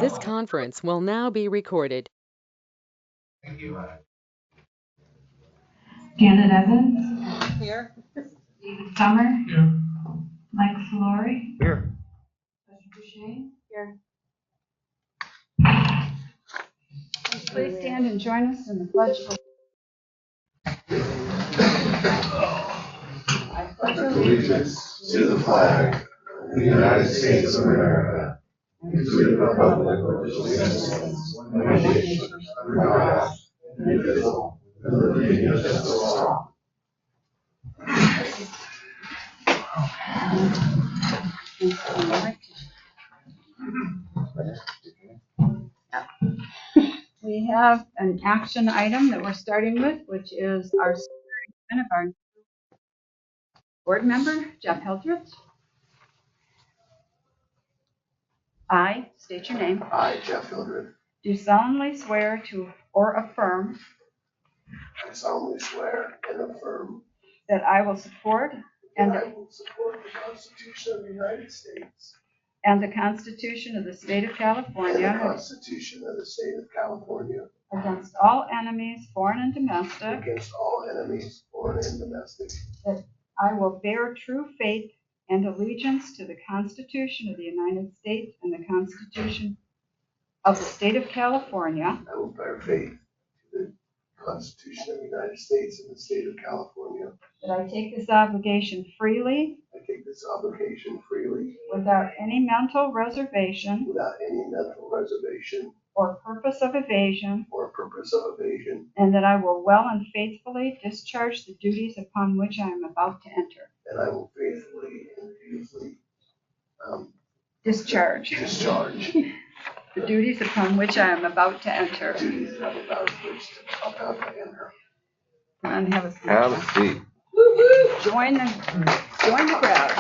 This conference will now be recorded. Janet Evans. Here. David Summer. Here. Mike Flory. Here. Boucher. Here. Please stand and join us in the pledge. I pledge allegiance to the flag of the United States of America and to the republic for which it stands, one nation, under God, indivisible, with liberty and justice for all. We have an action item that we're starting with, which is our swearing of our board member, Jeff Hildreth. I state your name. I, Jeff Hildreth, Do solemnly swear to or affirm I solemnly swear and affirm that I will support that I will support the Constitution of the United States and the Constitution of the State of and the California Constitution of the State of California against all enemies, foreign and domestic. against all enemies, foreign and domestic. That I will bear true faith and allegiance to the Constitution of the United States and the Constitution of the State of California. I will bear faith to the Constitution of the United States and the State of California. That I take this obligation freely, I take this obligation freely, without any mental reservation without any mental reservation or purpose of evasion, or purpose of evasion, and that I will well and faithfully discharge the duties upon which I am about to enter. and I will faithfully and dutifully Discharge discharge the duties upon which I am about to enter. the duties that I'm about to enter. And have a seat. Have a seat. Join the crowd.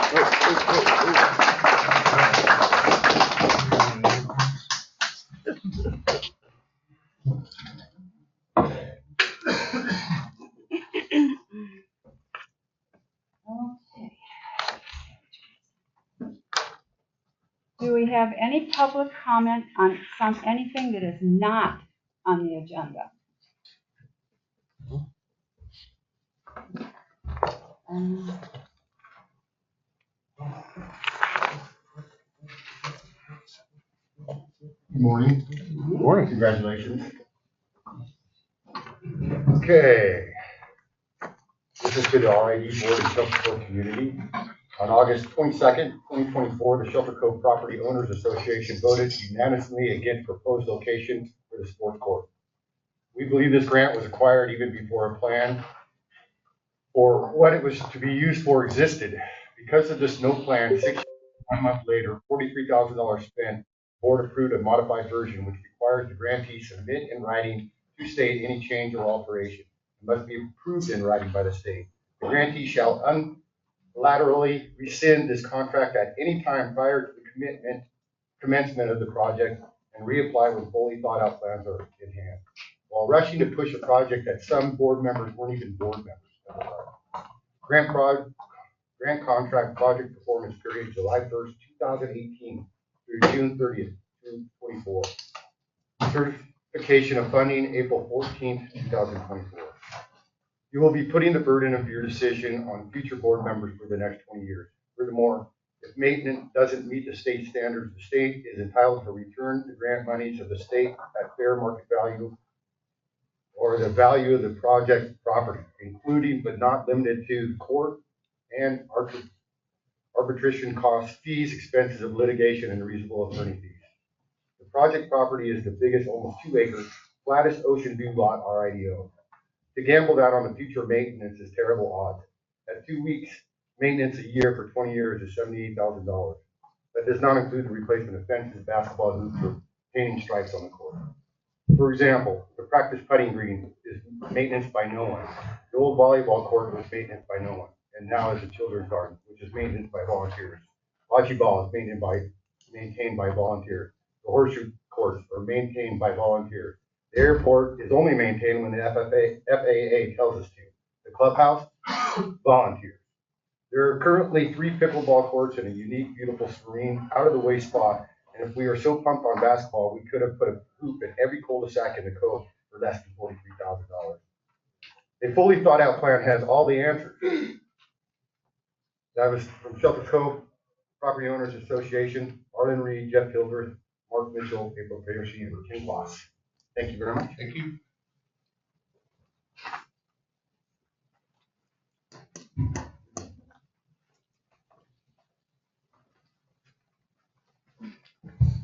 Okay. Do we have any public comment on anything that is not on the agenda? Good morning. Good morning. Congratulations. Okay. This is to the RID Board of Shelter Cove Community. On August 22nd, 2024, the Shelter Cove Property Owners Association voted unanimously against proposed location for the sports court. We believe this grant was acquired even before a plan or what it was to be used for existed. Because of this no plan, 1 month later, $43,000 spent, the board approved a modified version which requires the grantee submit in writing to state any change or alteration. It must be approved in writing by the state. The grantee shall unilaterally rescind this contract at any time prior to the commencement of the project and reapply when fully thought out plans are in hand. While rushing to push a project that some board members weren't even board members of the project. Grant contract project performance period July 1st, 2018 through June 30th, 2024. Certification of funding April 14th, 2024. You will be putting the burden of your decision on future board members for the next 20 years. Furthermore, if maintenance doesn't meet the state standards, the state is entitled to return the grant monies of the state at fair market value or the value of the project property, including but not limited to the court and arbitration costs, fees, expenses of litigation, and reasonable attorney fees. The project property is the biggest, almost 2-acre, flattest ocean view lot RIDO. To gamble that on the future maintenance is terrible odds. At 2 weeks maintenance a year for 20 years is $78,000. That does not include the replacement of fences, basketball hoops, or painting stripes on the court. For example, the practice putting green is maintenance by no one. The old volleyball court was maintenance by no one, and now is a children's garden, which is maintenance by volunteers. Bocce ball is maintained by volunteers. The horseshoe courts are maintained by volunteers. The airport is only maintained when the FAA tells us to. The clubhouse, volunteers. There are currently 3 pickleball courts and a unique, beautiful, serene, out-of-the-way spot And if we were so pumped on basketball, we could have put a hoop in every cul-de-sac in the cove for less than $43,000. A fully thought out plan has all the answers. That was from Shelter Cove Property Owners Association, Arlen Reed, Jeff Gilbert, Mark Mitchell, April Peterson, and Kim Voss. Thank you very much. Thank you.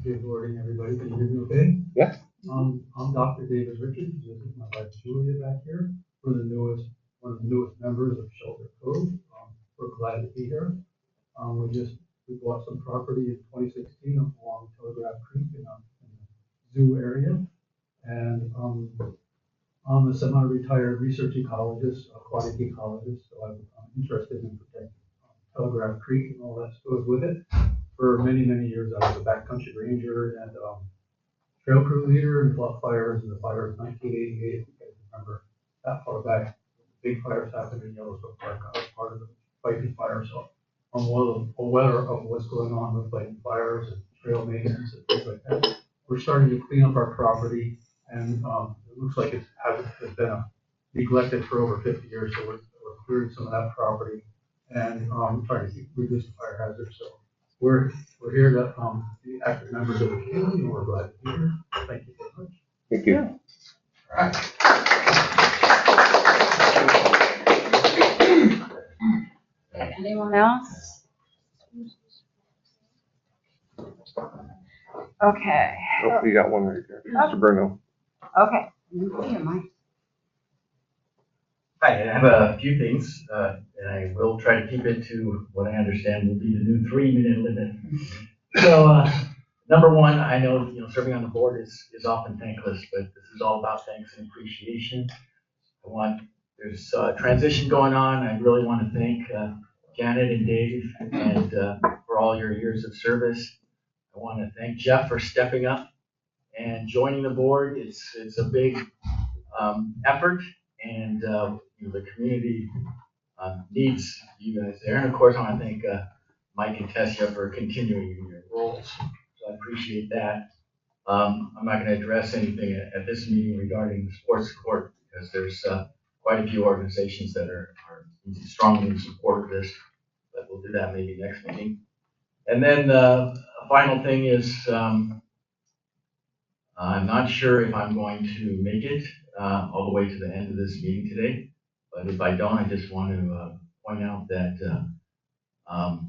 Good morning, everybody. Can you hear me okay? Yeah. I'm Dr. David Richards. This is my wife Julia back here. We're one of the newest members of Shelter Cove. We're glad to be here. We bought some property in 2016 along Telegraph Creek in the zoo area. And I'm a semi-retired research ecologist, aquatic ecologist, so I'm interested in protecting Telegraph Creek and all that goes with it. For many, many years, I was a backcountry ranger and trail crew leader and fought fires in the fire of 1988. If you guys remember that far back, big fires happened in Yellowstone Park. I was part of the fighting fire, so I'm well aware of what's going on with fighting fires and trail maintenance and things like that. We're starting to clean up our property, and it looks like it's been neglected for over 50 years. So we're clearing some of that property and trying to reduce the fire hazard. So we're here to be active members of the community, and we're glad to be here. Thank you very much. Thank you. All right. Anyone else? Okay. Oh, you got one right there. Mr. Bruno. Okay. Here, Mike. Hi, I have a few things, and I will try to keep it to what I understand will be the new 3-minute limit. So, number one, I know, serving on the board is often thankless, but this is all about thanks and appreciation. There's a transition going on. I really want to thank Janet and Dave and for all your years of service. I want to thank Jeff for stepping up and joining the board. It's a big effort, and the community needs you guys there. And of course, I want to thank Mike and Tessia for continuing in your roles. So I appreciate that. I'm not going to address anything at this meeting regarding the sports court because there's quite a few organizations that are strongly in support of this, but we'll do that maybe next meeting. And then a final thing is I'm not sure if I'm going to make it all the way to the end of this meeting today, but if I don't, I just want to point out that I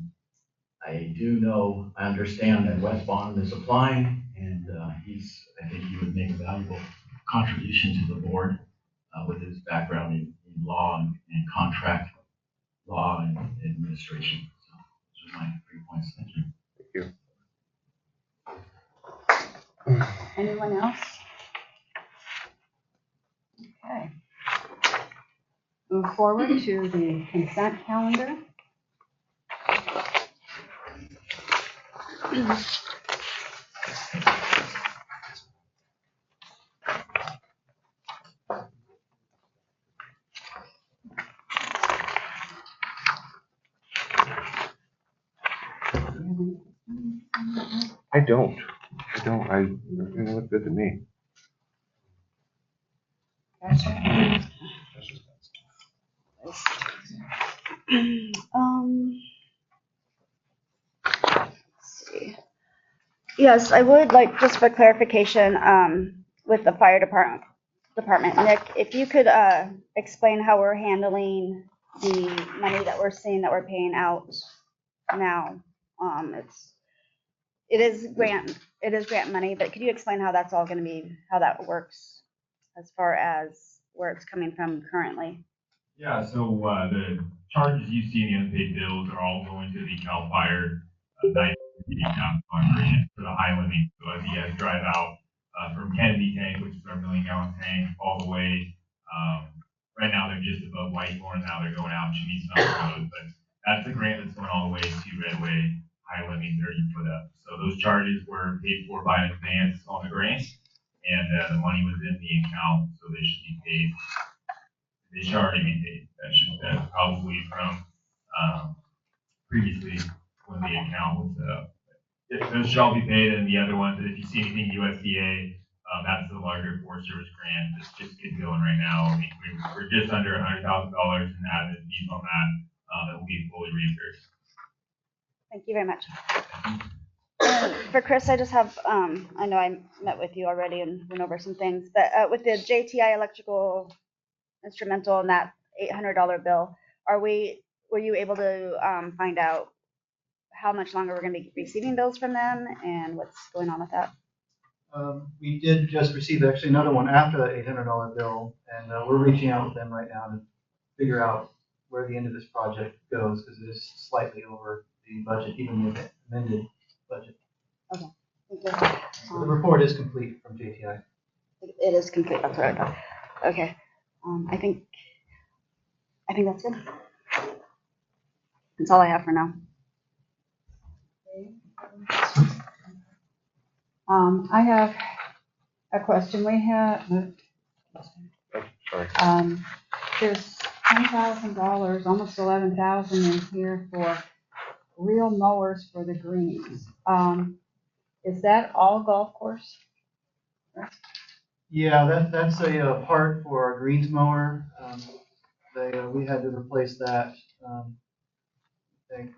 understand that Wes Bonham is applying, and I think he would make a valuable contribution to the board with his background in law and contract law and administration. So those are my 3 points. Thank you. Thank you. Anyone else? Okay. Move forward to the consent calendar. I don't. It looks good to me. Let's see. Yes, I would like, just for clarification, with the fire department, Nick, if you could explain how we're handling the money that we're seeing that we're paying out now. It is grant money, but could you explain how that's all going to be, how that works as far as where it's coming from currently? Yeah, so the charges you see in the unpaid bills are all going to the CAL FIRE 950 account grant for the high limit. So as you guys drive out from Kennedy Tank, which is our 1 million gallon tank, all the way, right now they're just above Whitehorn, now they're going out Jimmy Snuff Road, but that's the grant that's going all the way to Redway, high limit 30 foot up. So those charges were paid for by an advance on the grant, and the money was in the account, so they should be paid. They should already be paid. That's probably from previously when the account was set up. Those should all be paid, and the other ones, if you see anything USDA, that's the larger Forest Service grant that's just getting going right now. I mean, we're just under $100,000 in admin fees on that, that will be fully reimbursed. Thank you very much. And for Chris, I just have, I know I met with you already and went over some things, but with the JTI electrical instrumental and that $800 bill, were you able to find out how much longer we're going to be receiving bills from them and what's going on with that? We did just receive actually another one after that $800 bill, and we're reaching out with them right now to figure out where the end of this project goes, because it is slightly over the budget, even with the amended budget. Okay. Thank you. So the report is complete from JTI. It is complete. That's what I thought. Okay. I think that's good. That's all I have for now. I have a question. We have, there's $10,000, almost $11,000 in here for real mowers for the greens. Is that all golf course? Yeah, that's a part for our greens mower. We had to replace that. I think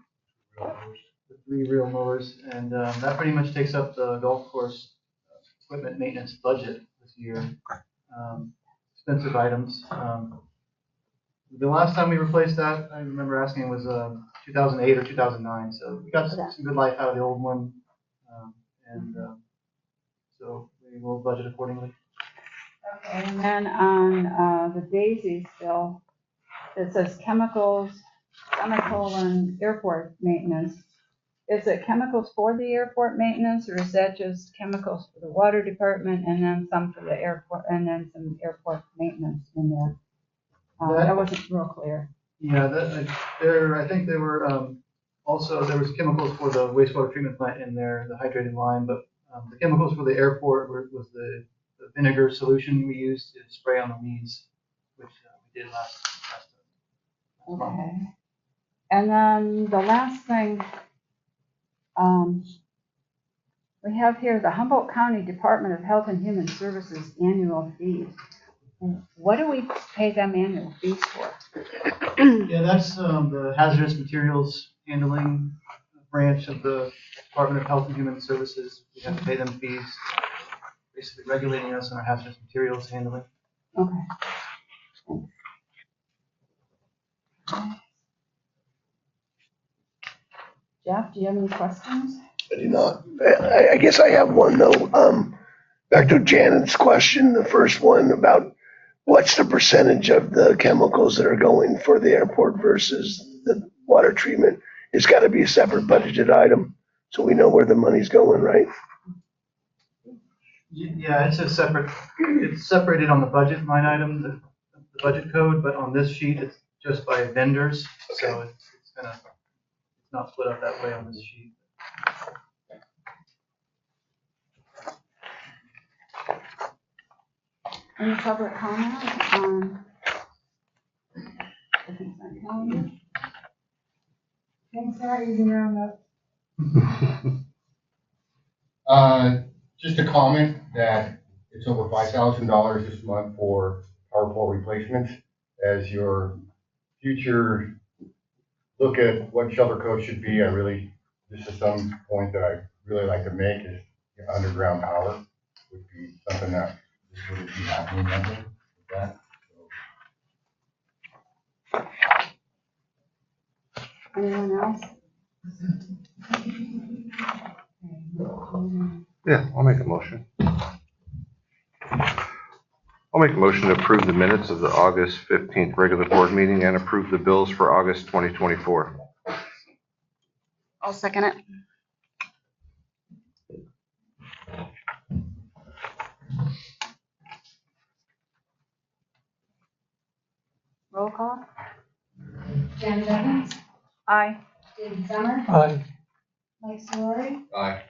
the 3 real mowers, and that pretty much takes up the golf course equipment maintenance budget this year. Expensive items. The last time we replaced that, I remember asking, was 2008 or 2009. So we got some good life out of the old one, so we will budget accordingly. Okay, and then on the daisies bill, it says chemical and airport maintenance. Is it chemicals for the airport maintenance, or is that just chemicals for the water department and then some for the airport and then some airport maintenance in there? That wasn't real clear. Yeah, I think there were also there was chemicals for the wastewater treatment plant in there, the hydrated lime, but the chemicals for the airport was the vinegar solution we used to spray on the weeds, which we did last month. Okay. And then the last thing, we have here the Humboldt County Department of Health and Human Services annual fees. What do we pay them annual fees for? Yeah, that's the hazardous materials handling branch of the Department of Health and Human Services. We have to pay them fees, basically regulating us on our hazardous materials handling. Okay. Jeff, do you have any questions? I do not. I guess I have one though. Back to Janet's question, the first one about what's the percentage of the chemicals that are going for the airport versus the water treatment? It's got to be a separate budgeted item, so we know where the money's going, right? Yeah, it's separated on the budget line item, the budget code, but on this sheet, it's just by vendors. Okay. So it's not split up that way on this sheet. Any public comment on? Things are easy around up. Just a comment that it's over $5,000 this month for power pole replacements. As your future look at what Shelter Cove should be, this is some point that I really like to make is underground power would be something that would be happening with that. Anyone else? Yeah, I'll make a motion. I'll make a motion to approve the minutes of the August 15th regular board meeting and approve the bills for August 2024. I'll second it. Roll call? Janet Evans, Aye. David Summer, Aye. Mike Solari, Aye.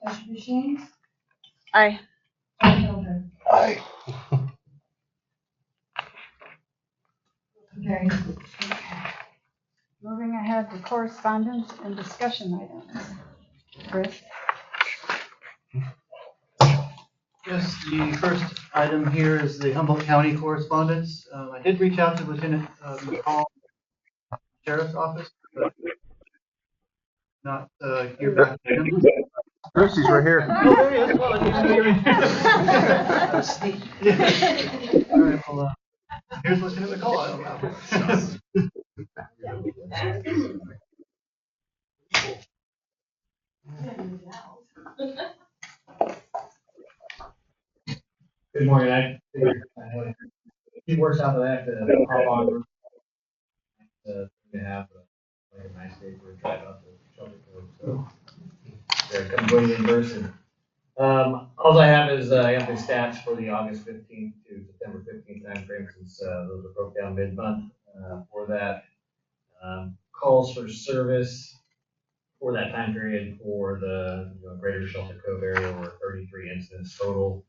Josh Machines, Aye. John Hilder. Aye. Carried. Moving ahead to correspondence and discussion items. Chris? Yes, the first item here is the Humboldt County correspondence. I did reach out to Lieutenant McCall, Sheriff's Office, but not hear back from him. Christie's right here. Oh, there he is. Well, I didn't hear him. All right, well, here's Lieutenant McCall. I don't know. Good morning. I figured he works out of that to hop on to have like a nice day for a drive out to Shelter Cove. So they're come join in person. All I have is I have the stats for the August 15th to September 15th timeframe since those are broke down mid-month. For that, calls for service for that time period for the greater Shelter Cove area were 33 incidents total.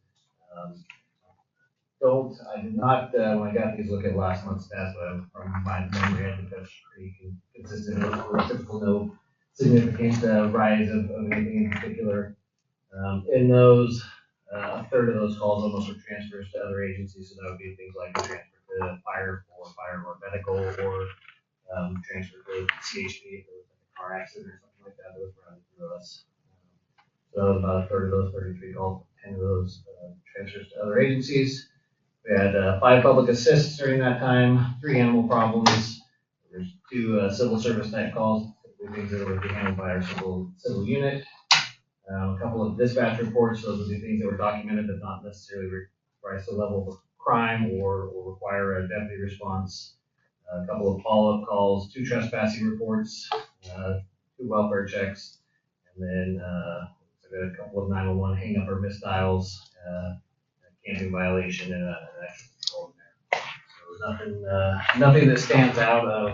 I did not, when I got these, look at last month's stats, but from my memory, I think that's pretty consistent. Typical, no significant rise of anything in particular. In those, a third of those calls almost were transfers to other agencies, so that would be things like transfer to fire for fire or medical, or transfer to CHP if there was like a car accident or something like that, those were running through us. So about a third of those 33 calls, 10 of those transfers to other agencies. We had 5 public assists during that time, 3 animal problems. There's 2 civil service type calls, things that would be handled by our civil unit. A couple of dispatch reports, those would be things that were documented but not necessarily rise to the level of crime or require a deputy response. A couple of follow-up calls, 2 trespassing reports, 2 welfare checks, and then a couple of 911 hang-up or missed dials, camping violation, and an extra control in there. So nothing that stands out of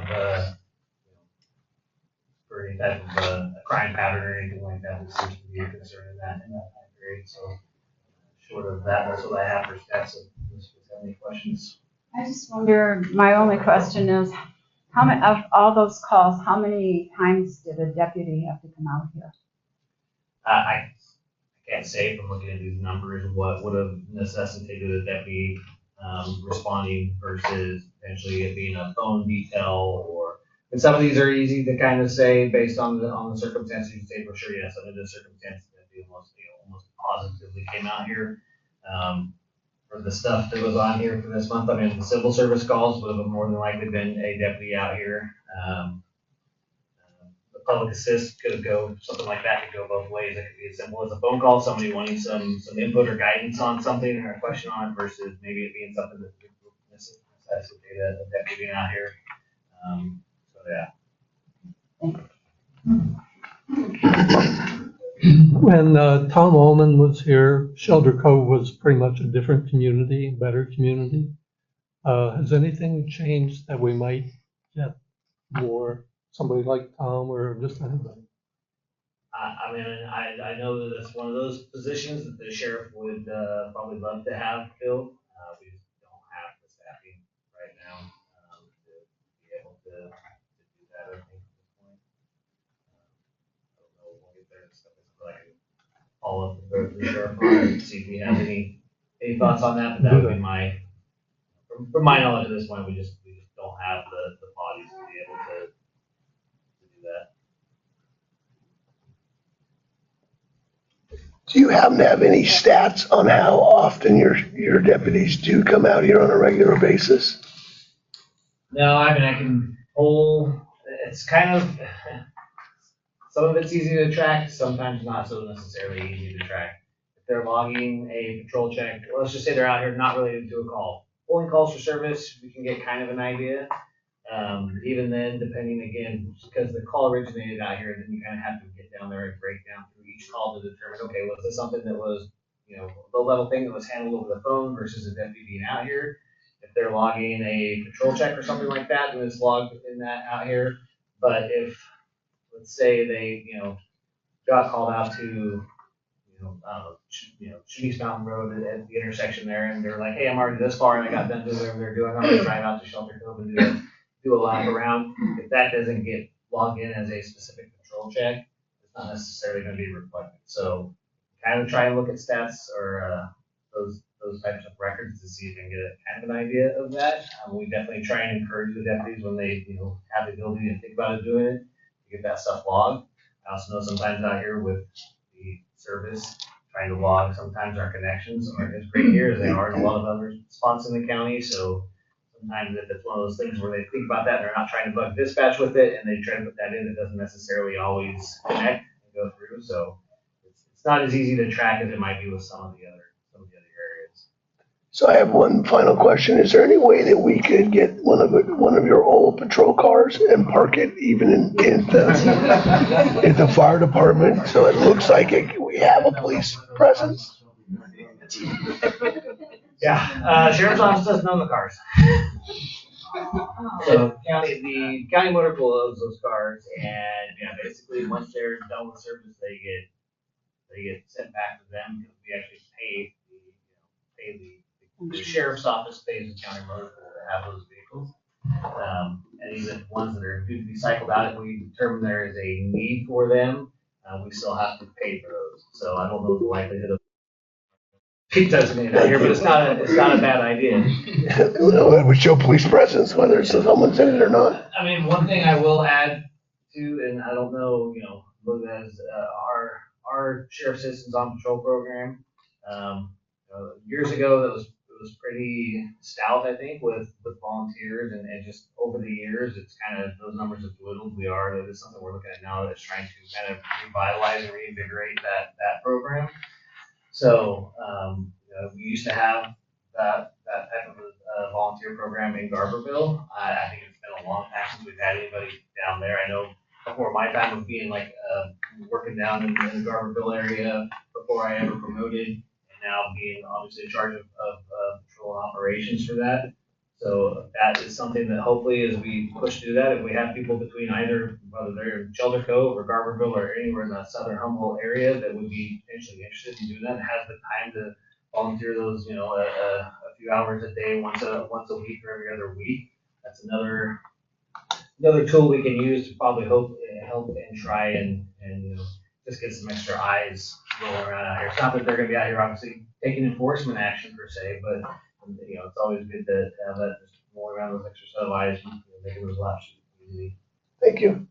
for any type of a crime pattern or anything like that seems to be a concern in that time period. So short of that, that's what I have for stats. So if you have any questions. I just wonder, my only question is, how many, of all those calls, how many times did a deputy have to come out here? I can't say from looking at these numbers what would have necessitated a deputy responding versus potentially it being a phone detail, or and some of these are easy to kind of say based on the circumstances. You say for sure, yes, under the circumstances that the almost positively came out here. For the stuff that was on here for this month, I mean, the civil service calls would have more than likely been a deputy out here. The public assist could go, something like that could go both ways. It could be as simple as a phone call, somebody wanting some input or guidance on something or a question on it, versus maybe it being something that would necessitate a deputy being out here. When Tom Ullman was here, Shelter Cove was pretty much a different community, better community. Has anything changed that we might get more somebody like Tom or just anybody? I mean, I know that it's one of those positions that the sheriff would probably love to have filled. We just don't have the staffing right now to be able to do that, I think, at this point. I don't know, we'll get there and stuff, but I can follow up with the sheriff on it and see if he has any thoughts on that, but that would be from my knowledge at this point, we just don't have the bodies to be able to do that. Do you happen to have any stats on how often your deputies do come out here on a regular basis? No, I mean, I can pull, it's kind of, some of it's easy to track, sometimes not so necessarily easy to track. If they're logging a patrol check, let's just say they're out here not related to a call. Pulling calls for service, we can get kind of an idea. Even then, depending again, because the call originated out here, then you kind of have to get down there and break down through each call to determine, okay, was this something that was, a low-level thing that was handled over the phone versus a deputy being out here? If they're logging a patrol check or something like that, then it's logged in that out here. But if, let's say they, got called out to, Shanice Mountain Road at the intersection there, and they're like, hey, I'm already this far and I got done doing whatever they're doing, I'm gonna drive out to Shelter Cove and do a lap around. If that doesn't get logged in as a specific control check, it's not necessarily gonna be reflected. So kind of try and look at stats or those types of records to see if we can get a kind of an idea of that. We definitely try and encourage the deputies when they, have the ability to think about it doing it, to get that stuff logged. I also know sometimes out here with the service, trying to log, sometimes our connections aren't as great here as they are in a lot of other spots in the county, so sometimes if it's one of those things where they think about that, they're not trying to bug dispatch with it, and they try to put that in, it doesn't necessarily always connect and go through, so it's not as easy to track as it might be with some of the other areas. So I have one final question. Is there any way that we could get one of your old patrol cars and park it even in the fire department so it looks like we have a police presence? Yeah, sheriff's office doesn't own the cars. So the county motor pool owns those cars, and basically once they're done with service, they get sent back to them because we actually pay the sheriff's office pays the county motor pool to have those vehicles. And even ones that are due to be cycled out, if we determine there is a need for them, we still have to pay for those. So I don't know the likelihood of it doesn't mean out here, but it's not a bad idea. It would show police presence, whether it's someone's in it or not. I mean, one thing I will add to, and I don't know, as our sheriff citizens on patrol program. Years ago, it was pretty stout, I think, with volunteers, and just over the years, it's kind of those numbers have dwindled. That is something we're looking at now that's trying to kind of revitalize and reinvigorate that program. So, we used to have that type of a volunteer program in Garberville. I think it's been a long time since we've had anybody down there. I know before my time of being working down in the Garberville area before I ever promoted, and now being obviously in charge of patrol and operations for that. So that is something that hopefully as we push through that, if we have people between whether they're in Shelter Cove or Garberville or anywhere in the southern Humboldt area that would be potentially interested in doing that, and has the time to volunteer those, a few hours a day, once a week or every other week, that's another tool we can use to probably help and try and just get some extra eyes rolling around out here. It's not that they're going to be out here obviously taking enforcement action per se, but it's always good to have that just rolling around those extra set of eyes, making those laps easy. Thank you.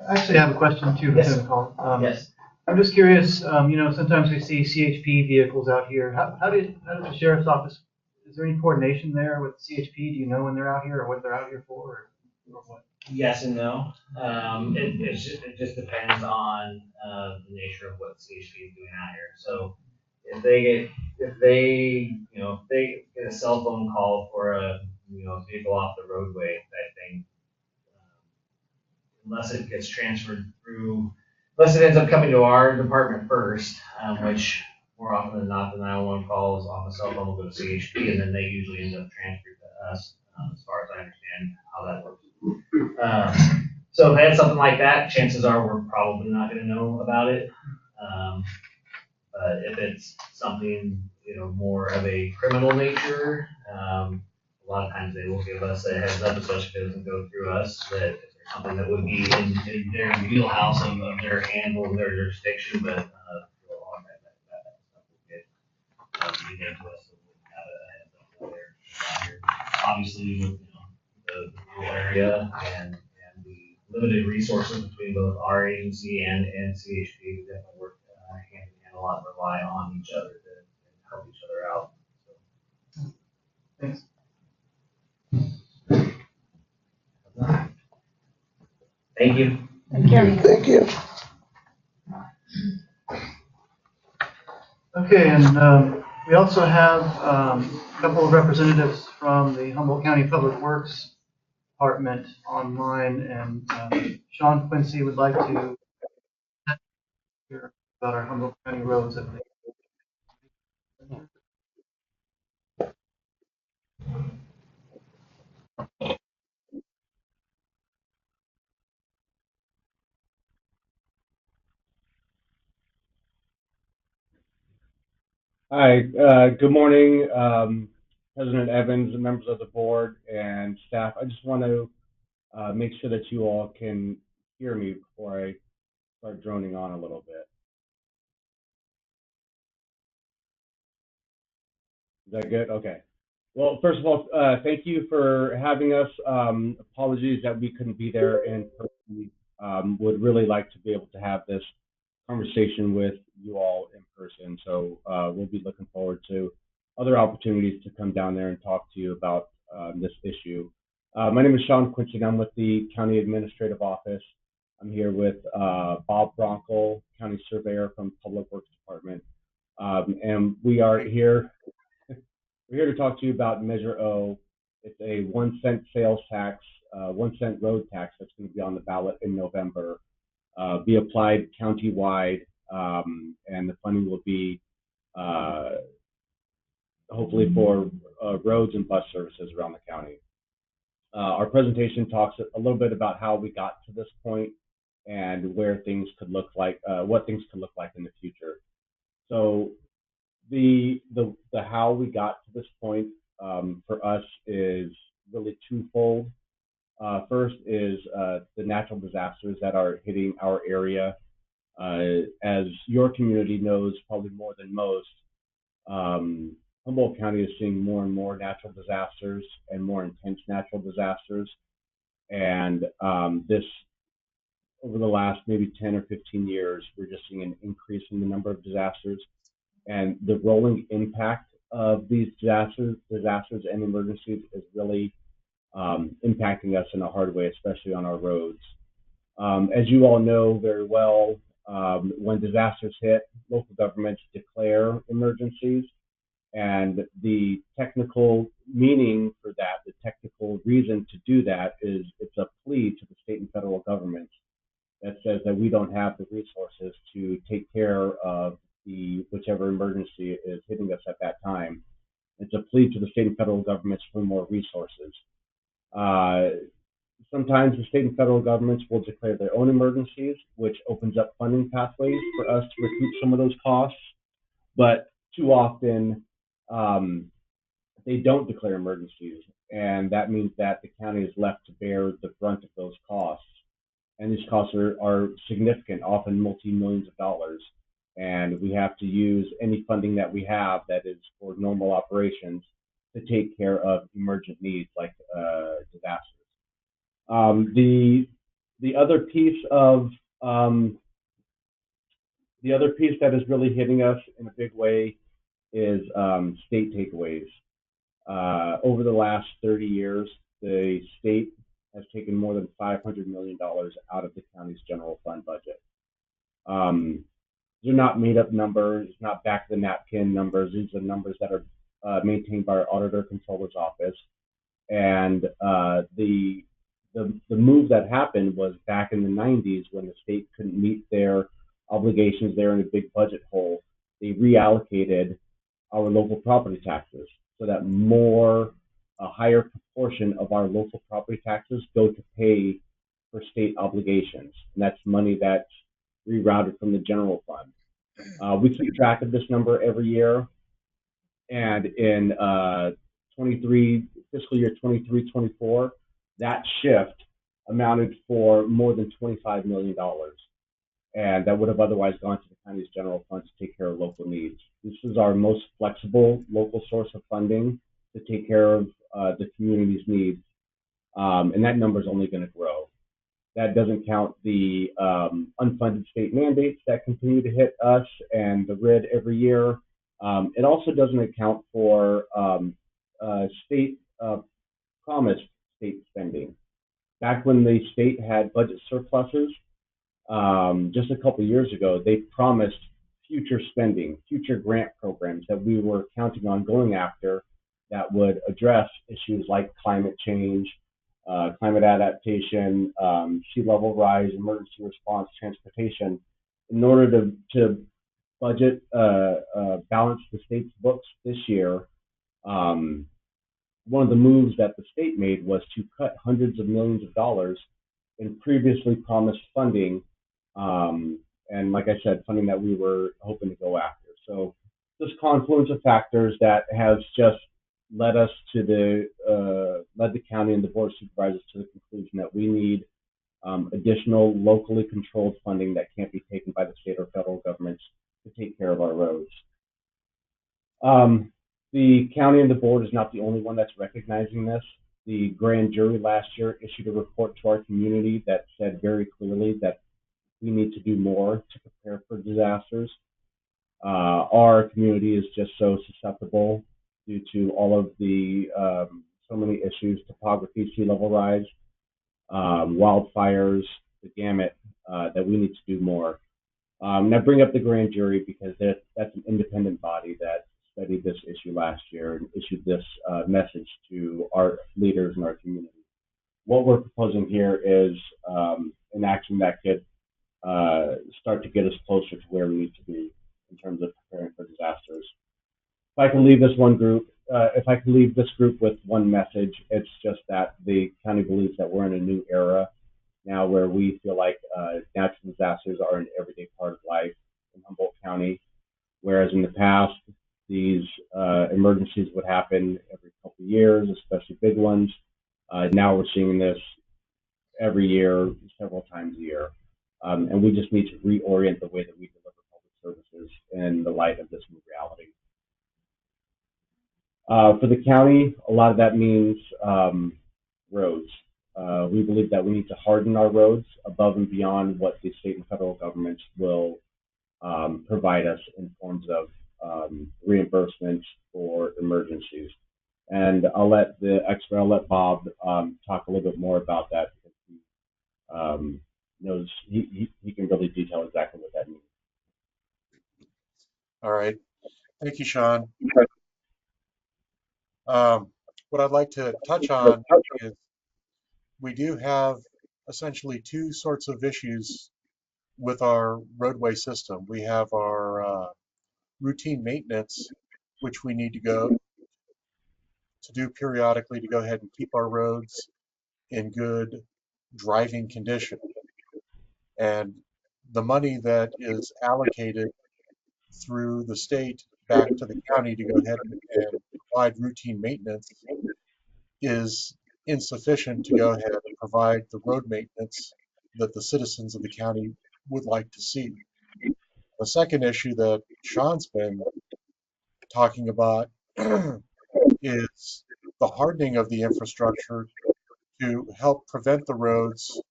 I actually have a question too, Yes. Lieutenant Cole. Yes. I'm just curious, sometimes we see CHP vehicles out here. How does the sheriff's office, is there any coordination there with CHP? Do you know when they're out here or what they're out here for or what? Yes and no. It just depends on the nature of what CHP is doing out here. So if they get a cell phone call for a vehicle off the roadway type thing, unless it gets transferred through, unless it ends up coming to our department first, which more often than not, the 911 calls on the cell phone will go to CHP, and then they usually end up transferred to us, as far as I understand how that works. So if they had something like that, chances are we're probably not going to know about it. But if it's something, more of a criminal nature, a lot of times they will give us a heads up, especially if it doesn't go through us, that if there's something that would be in their wheelhouse of their handle, their jurisdiction, but all that stuff will get into us, so we'll have a heads up there. Obviously, with the rural area and the limited resources between both our agency and CHP, we definitely work hand in hand a lot, rely on each other to help each other out. So. Thanks. Thank you. Thank you. Okay, and we also have a couple of representatives from the Humboldt County Public Works Department online, and Sean Quincy would like to hear about our Humboldt County roads. I think. Hi, good morning, President Evans, members of the board and staff. I just want to make sure that you all can hear me before I start droning on a little bit. that good? Okay. Well, first of all, thank you for having us. Apologies that we couldn't be there in person. Would really like to be able to have this conversation with you all in person. So we'll be looking forward to other opportunities to come down there and talk to you about this issue. My name is Sean Quincy, and I'm with the County Administrative Office. I'm here with Bob Bronkel, County Surveyor from Public Works Department. And we are here, we're here to talk to you about Measure O. It's a 1 cent sales tax, 1 cent road tax that's going to be on the ballot in November, be applied countywide, and the funding will be hopefully for roads and bus services around the county. Our presentation talks a little bit about how we got to this point and where things could look like, what things could look like in the future. So the how we got to this point for us is really twofold. First is the natural disasters that are hitting our area. As your community knows probably more than most, Humboldt County is seeing more and more natural disasters and more intense natural disasters. And this, over the last maybe 10 or 15 years, we're just seeing an increase in the number of disasters. And the rolling impact of these disasters and emergencies is really impacting us in a hard way, especially on our roads. As you all know very well, when disasters hit, local governments declare emergencies. And the technical meaning for that, the technical reason to do that is it's a plea to the state and federal governments that says that we don't have the resources to take care of whichever emergency is hitting us at that time. It's a plea to the state and federal governments for more resources. Sometimes the state and federal governments will declare their own emergencies, which opens up funding pathways for us to recoup some of those costs. But too often, they don't declare emergencies, and that means that the county is left to bear the brunt of those costs. And these costs are significant, often multi-millions of dollars. And we have to use any funding that we have that is for normal operations to take care of emergent needs like disasters. The other piece that is really hitting us in a big way is state takeaways. Over the last 30 years, the state has taken more than $500 million out of the county's general fund budget. These are not made up numbers, not back of the napkin numbers. These are numbers that are maintained by our auditor controller's office. And the move that happened was back in the 90s when the state couldn't meet their obligations. They're in a big budget hole. They reallocated our local property taxes so that a higher proportion of our local property taxes go to pay for state obligations. And that's money that's rerouted from the general fund. We keep track of this number every year. And in fiscal year 23-24, that shift amounted for more than $25 million. And that would have otherwise gone to the county's general fund to take care of local needs. This is our most flexible local source of funding to take care of the community's needs. And that number is only going to grow. That doesn't count the unfunded state mandates that continue to hit us and the RID every year. It also doesn't account for state promised state spending. Back when the state had budget surpluses, just a couple of years ago, they promised future spending, future grant programs that we were counting on going after that would address issues like climate change, climate adaptation, sea level rise, emergency response, transportation, in order to budget, balance the state's books this year. One of the moves that the state made was to cut hundreds of millions of dollars in previously promised funding. And like I said, funding that we were hoping to go after. So this confluence of factors that has just led us to led the county and the board of supervisors to the conclusion that we need additional locally controlled funding that can't be taken by the state or federal governments to take care of our roads. The county and the board is not the only one that's recognizing this. The grand jury last year issued a report to our community that said very clearly that we need to do more to prepare for disasters. Our community is just so susceptible due to all of the so many issues: topography, sea level rise, wildfires, the gamut, that we need to do more. And I bring up the grand jury because that's an independent body that studied this issue last year and issued this message to our leaders in our community. What we're proposing here is an action that could start to get us closer to where we need to be in terms of preparing for disasters. If I can leave this group with one message, it's just that the county believes that we're in a new era now where we feel like natural disasters are an everyday part of life in Humboldt County, whereas in the past, these emergencies would happen every couple of years, especially big ones. Now we're seeing this every year, several times a year. And we just need to reorient the way that we deliver public services in the light of this new reality. For the county, a lot of that means roads. We believe that we need to harden our roads above and beyond what the state and federal governments will provide us in forms of reimbursements for emergencies. And I'll let Bob talk a little bit more about that because he knows he can really detail exactly what that means. All right. Thank you, Sean. What I'd like to touch on is we do have essentially two sorts of issues with our roadway system. We have our routine maintenance, which we need to do periodically to go ahead and keep our roads in good driving condition. And the money that is allocated through the state back to the county to go ahead and provide routine maintenance is insufficient to go ahead and provide the road maintenance that the citizens of the county would like to see. The second issue that Sean's been talking about is the hardening of the infrastructure to help prevent the roads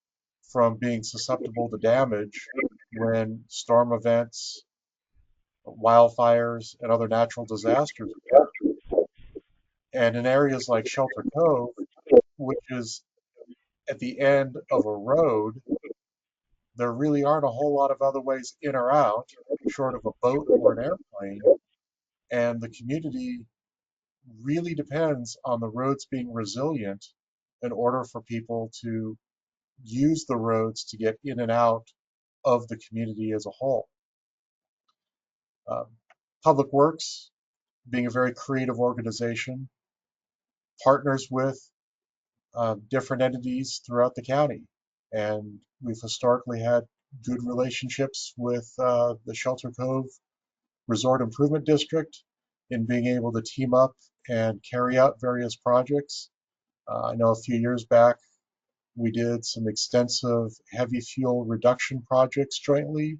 from being susceptible to damage when storm events, wildfires, and other natural disasters occur. And in areas like Shelter Cove, which is at the end of a road, there really aren't a whole lot of other ways in or out, short of a boat or an airplane. And the community really depends on the roads being resilient in order for people to use the roads to get in and out of the community as a whole. Public Works, being a very creative organization, partners with different entities throughout the county. And we've historically had good relationships with the Shelter Cove Resort Improvement District in being able to team up and carry out various projects. I know a few years back, we did some extensive heavy fuel reduction projects jointly.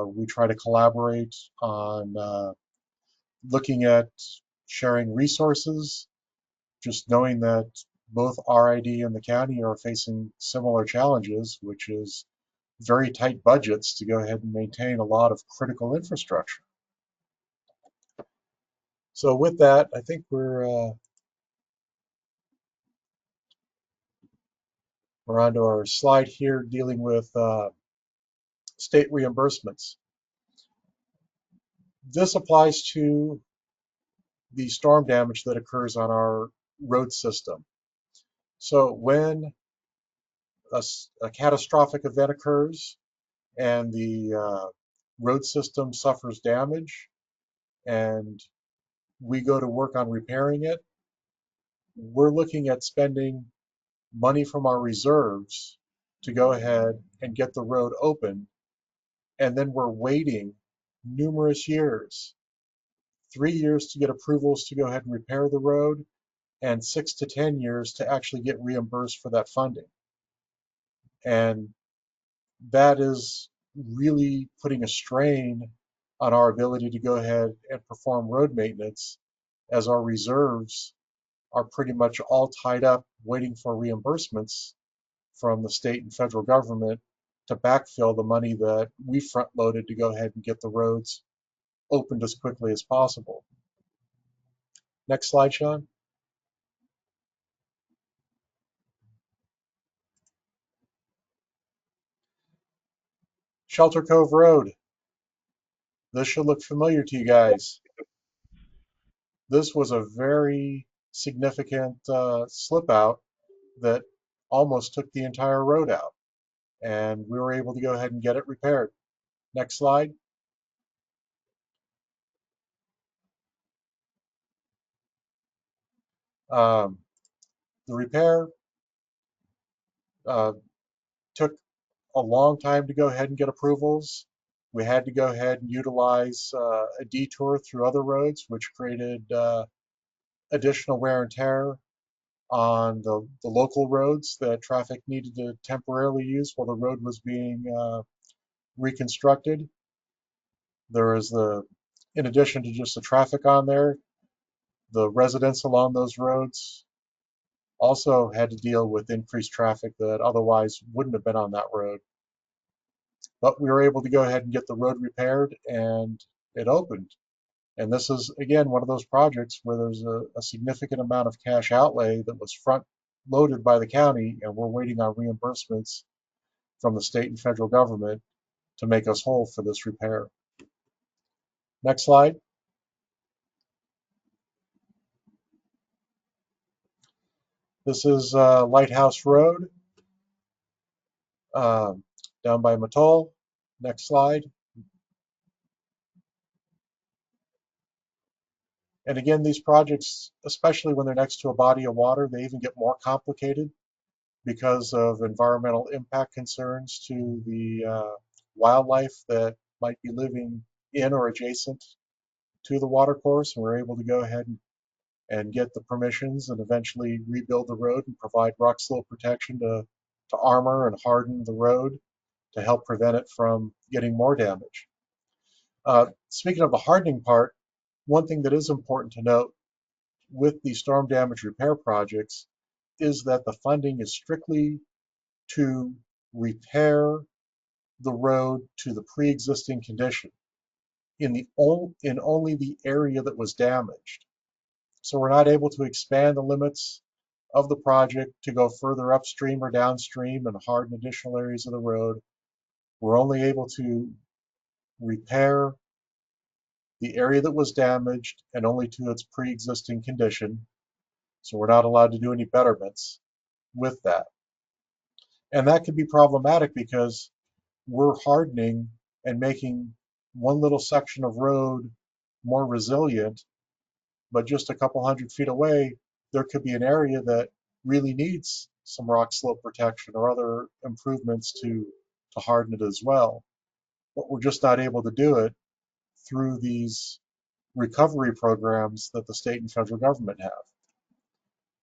We try to collaborate on looking at sharing resources, just knowing that both RID and the county are facing similar challenges, which is very tight budgets to go ahead and maintain a lot of critical infrastructure. So with that, I think we're on to our slide here dealing with state reimbursements. This applies to the storm damage that occurs on our road system. So when a catastrophic event occurs and the road system suffers damage and we go to work on repairing it, we're looking at spending money from our reserves to go ahead and get the road open. And then we're waiting numerous years, 3 years to get approvals to go ahead and repair the road, and 6 to 10 years to actually get reimbursed for that funding. And that is really putting a strain on our ability to go ahead and perform road maintenance as our reserves are pretty much all tied up waiting for reimbursements from the state and federal government to backfill the money that we front loaded to go ahead and get the roads opened as quickly as possible. Next slide, Sean. Shelter Cove Road. This should look familiar to you guys. This was a very significant slip out that almost took the entire road out, and we were able to go ahead and get it repaired. Next slide. The repair took a long time to go ahead and get approvals. We had to go ahead and utilize a detour through other roads, which created additional wear and tear on the local roads that traffic needed to temporarily use while the road was being reconstructed. There is in addition to just the traffic on there, the residents along those roads also had to deal with increased traffic that otherwise wouldn't have been on that road. But we were able to go ahead and get the road repaired, and it opened. And this is, again, one of those projects where there's a significant amount of cash outlay that was front loaded by the county, and we're waiting on reimbursements from the state and federal government to make us whole for this repair. Next slide. This is Lighthouse Road down by Matol. Next slide. And again, these projects, especially when they're next to a body of water, they even get more complicated because of environmental impact concerns to the wildlife that might be living in or adjacent to the watercourse. And we're able to go ahead and get the permissions and eventually rebuild the road and provide rock slope protection to armor and harden the road to help prevent it from getting more damage. Speaking of the hardening part, one thing that is important to note with the storm damage repair projects is that the funding is strictly to repair the road to the pre-existing condition in only the area that was damaged. So we're not able to expand the limits of the project to go further upstream or downstream and harden additional areas of the road. We're only able to repair the area that was damaged and only to its pre-existing condition. So we're not allowed to do any betterments with that. And that can be problematic because we're hardening and making one little section of road more resilient, but just a couple 100 feet away, there could be an area that really needs some rock slope protection or other improvements to harden it as well. But we're just not able to do it through these recovery programs that the state and federal government have.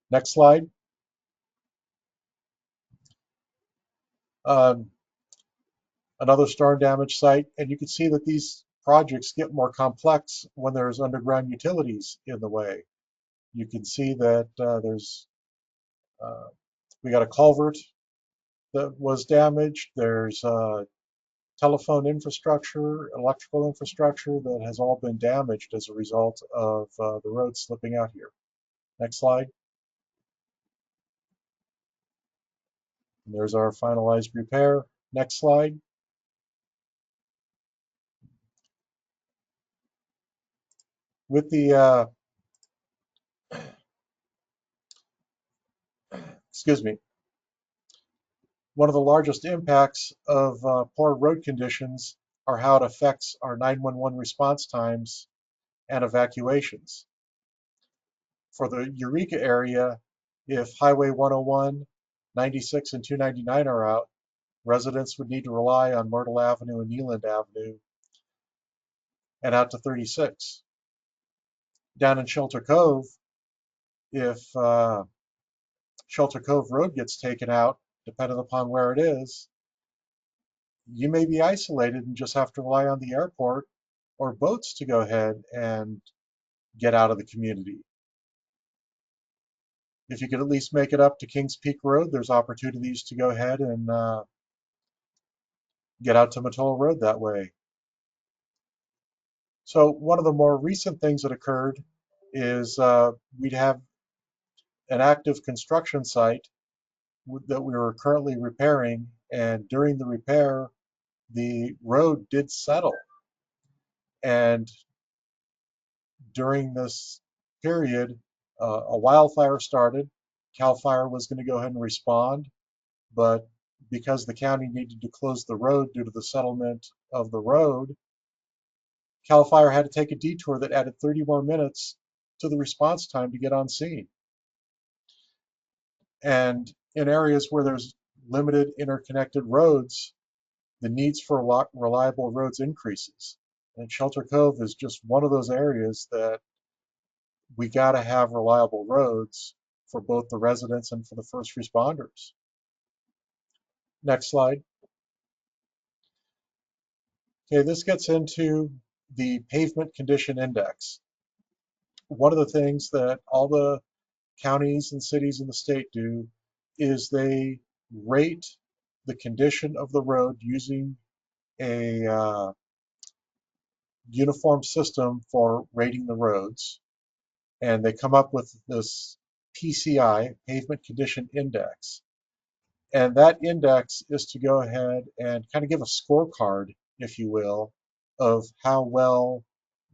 Next slide. Another storm damage site, and you can see that these projects get more complex when there's underground utilities in the way. You can see that we got a culvert that was damaged. There's telephone infrastructure, electrical infrastructure that has all been damaged as a result of the road slipping out here. Next slide. And there's our finalized repair. Next slide. With the, excuse me, one of the largest impacts of poor road conditions are how it affects our 911 response times and evacuations. For the Eureka area, if Highway 101, 96, and 299 are out, residents would need to rely on Myrtle Avenue and Neeland Avenue and out to 36. Down in Shelter Cove, if Shelter Cove Road gets taken out, depending upon where it is, you may be isolated and just have to rely on the airport or boats to go ahead and get out of the community. If you could at least make it up to Kings Peak Road, there's opportunities to go ahead and get out to Matola Road that way. So one of the more recent things that occurred is we'd have an active construction site that we were currently repairing, and during the repair, the road did settle. And during this period, a wildfire started. CAL FIRE was going to go ahead and respond, but because the county needed to close the road due to the settlement of the road, CAL FIRE had to take a detour that added 30 more minutes to the response time to get on scene. And in areas where there's limited interconnected roads, the needs for reliable roads increases. And Shelter Cove is just one of those areas that we got to have reliable roads for both the residents and for the first responders. Next slide. Okay, this gets into the pavement condition index. One of the things that all the counties and cities in the state do is they rate the condition of the road using a uniform system for rating the roads. And they come up with this PCI, Pavement Condition Index. And that index is to go ahead and kind of give a scorecard, if you will, of how well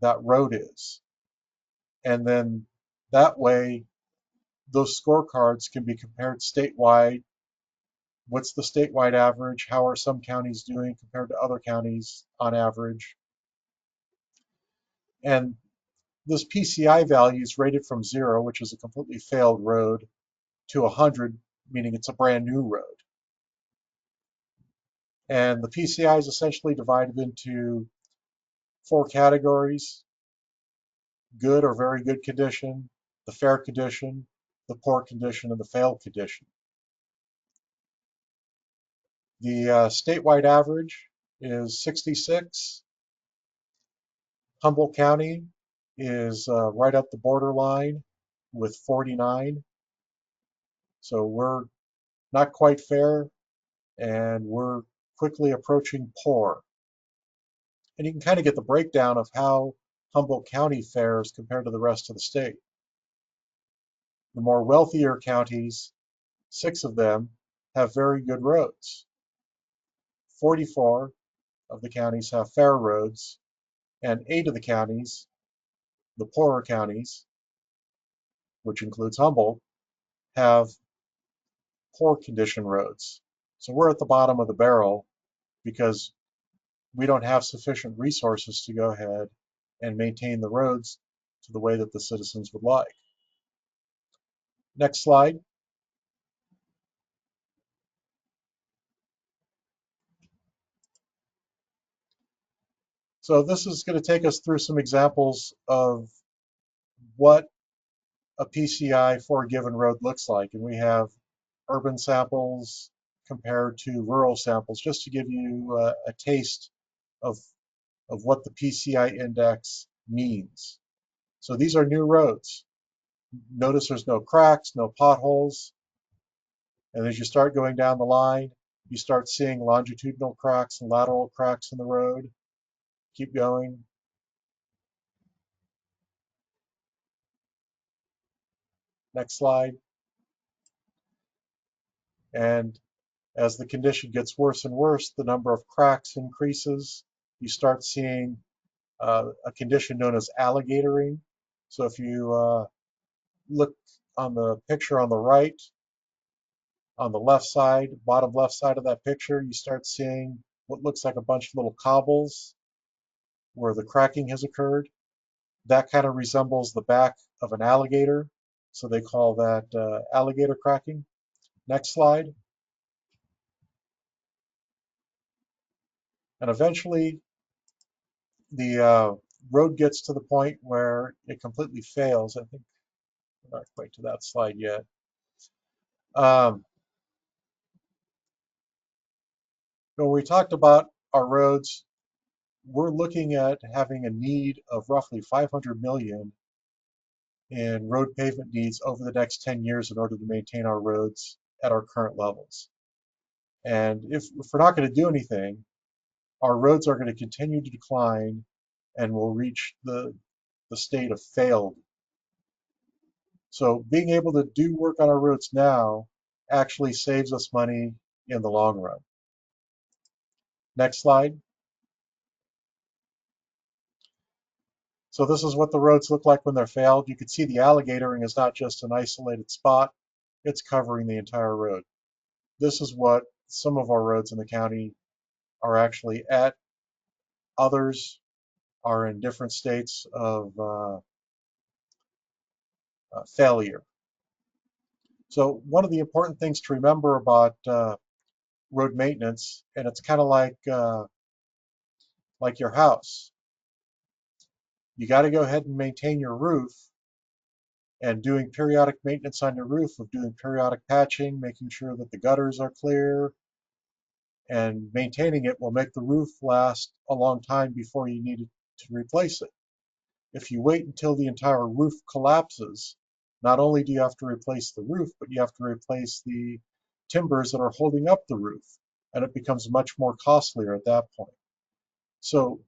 that road is. And then that way, those scorecards can be compared statewide. What's the statewide average? How are some counties doing compared to other counties on average? And this PCI value is rated from 0, which is a completely failed road, to 100, meaning it's a brand new road. And the PCI is essentially divided into 4 categories: good or very good condition, the fair condition, the poor condition, and the failed condition. The statewide average is 66. Humboldt County is right up the borderline with 49. So we're not quite fair, and we're quickly approaching poor. And you can kind of get the breakdown of how Humboldt County fares compared to the rest of the state. The more wealthier counties, 6 of them, have very good roads. 44 of the counties have fair roads, and 8 of the counties, the poorer counties, which includes Humboldt, have poor condition roads. So we're at the bottom of the barrel because we don't have sufficient resources to go ahead and maintain the roads to the way that the citizens would like. Next slide. So this is going to take us through some examples of what a PCI for a given road looks like. And we have urban samples compared to rural samples, just to give you a taste of what the PCI index means. So these are new roads. Notice there's no cracks, no potholes. And as you start going down the line, you start seeing longitudinal cracks and lateral cracks in the road. Keep going. Next slide. And as the condition gets worse and worse, the number of cracks increases. You start seeing a condition known as alligatoring. So if you look on the picture on the right, on the left side, bottom left side of that picture, you start seeing what looks like a bunch of little cobbles where the cracking has occurred. That kind of resembles the back of an alligator, so they call that alligator cracking. Next slide. And eventually, the road gets to the point where it completely fails. I think we're not quite to that slide yet. When we talked about our roads, we're looking at having a need of roughly 500 million in road pavement needs over the next 10 years in order to maintain our roads at our current levels. And if we're not going to do anything, our roads are going to continue to decline and will reach the state of failed. So being able to do work on our roads now actually saves us money in the long run. Next slide. So this is what the roads look like when they're failed. You can see the alligatoring is not just an isolated spot, it's covering the entire road. This is what some of our roads in the county are actually at. Others are in different states of failure. So one of the important things to remember about road maintenance, and it's kind of like your house. You got to go ahead and maintain your roof, and doing periodic maintenance on your roof, of doing periodic patching, making sure that the gutters are clear, and maintaining it will make the roof last a long time before you need to replace it. If you wait until the entire roof collapses, not only do you have to replace the roof, but you have to replace the timbers that are holding up the roof, and it becomes much more costlier at that point. So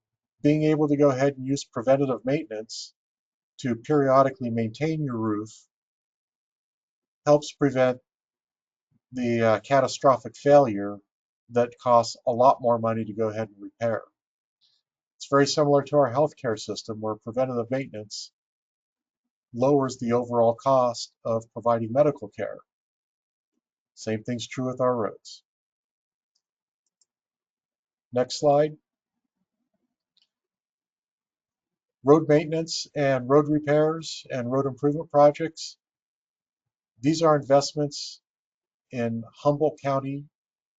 being able to go ahead and use preventative maintenance to periodically maintain your roof helps prevent the catastrophic failure that costs a lot more money to go ahead and repair. It's very similar to our healthcare system, where preventative maintenance lowers the overall cost of providing medical care. Same thing's true with our roads. Next slide. Road maintenance and road repairs and road improvement projects. These are investments in Humboldt County,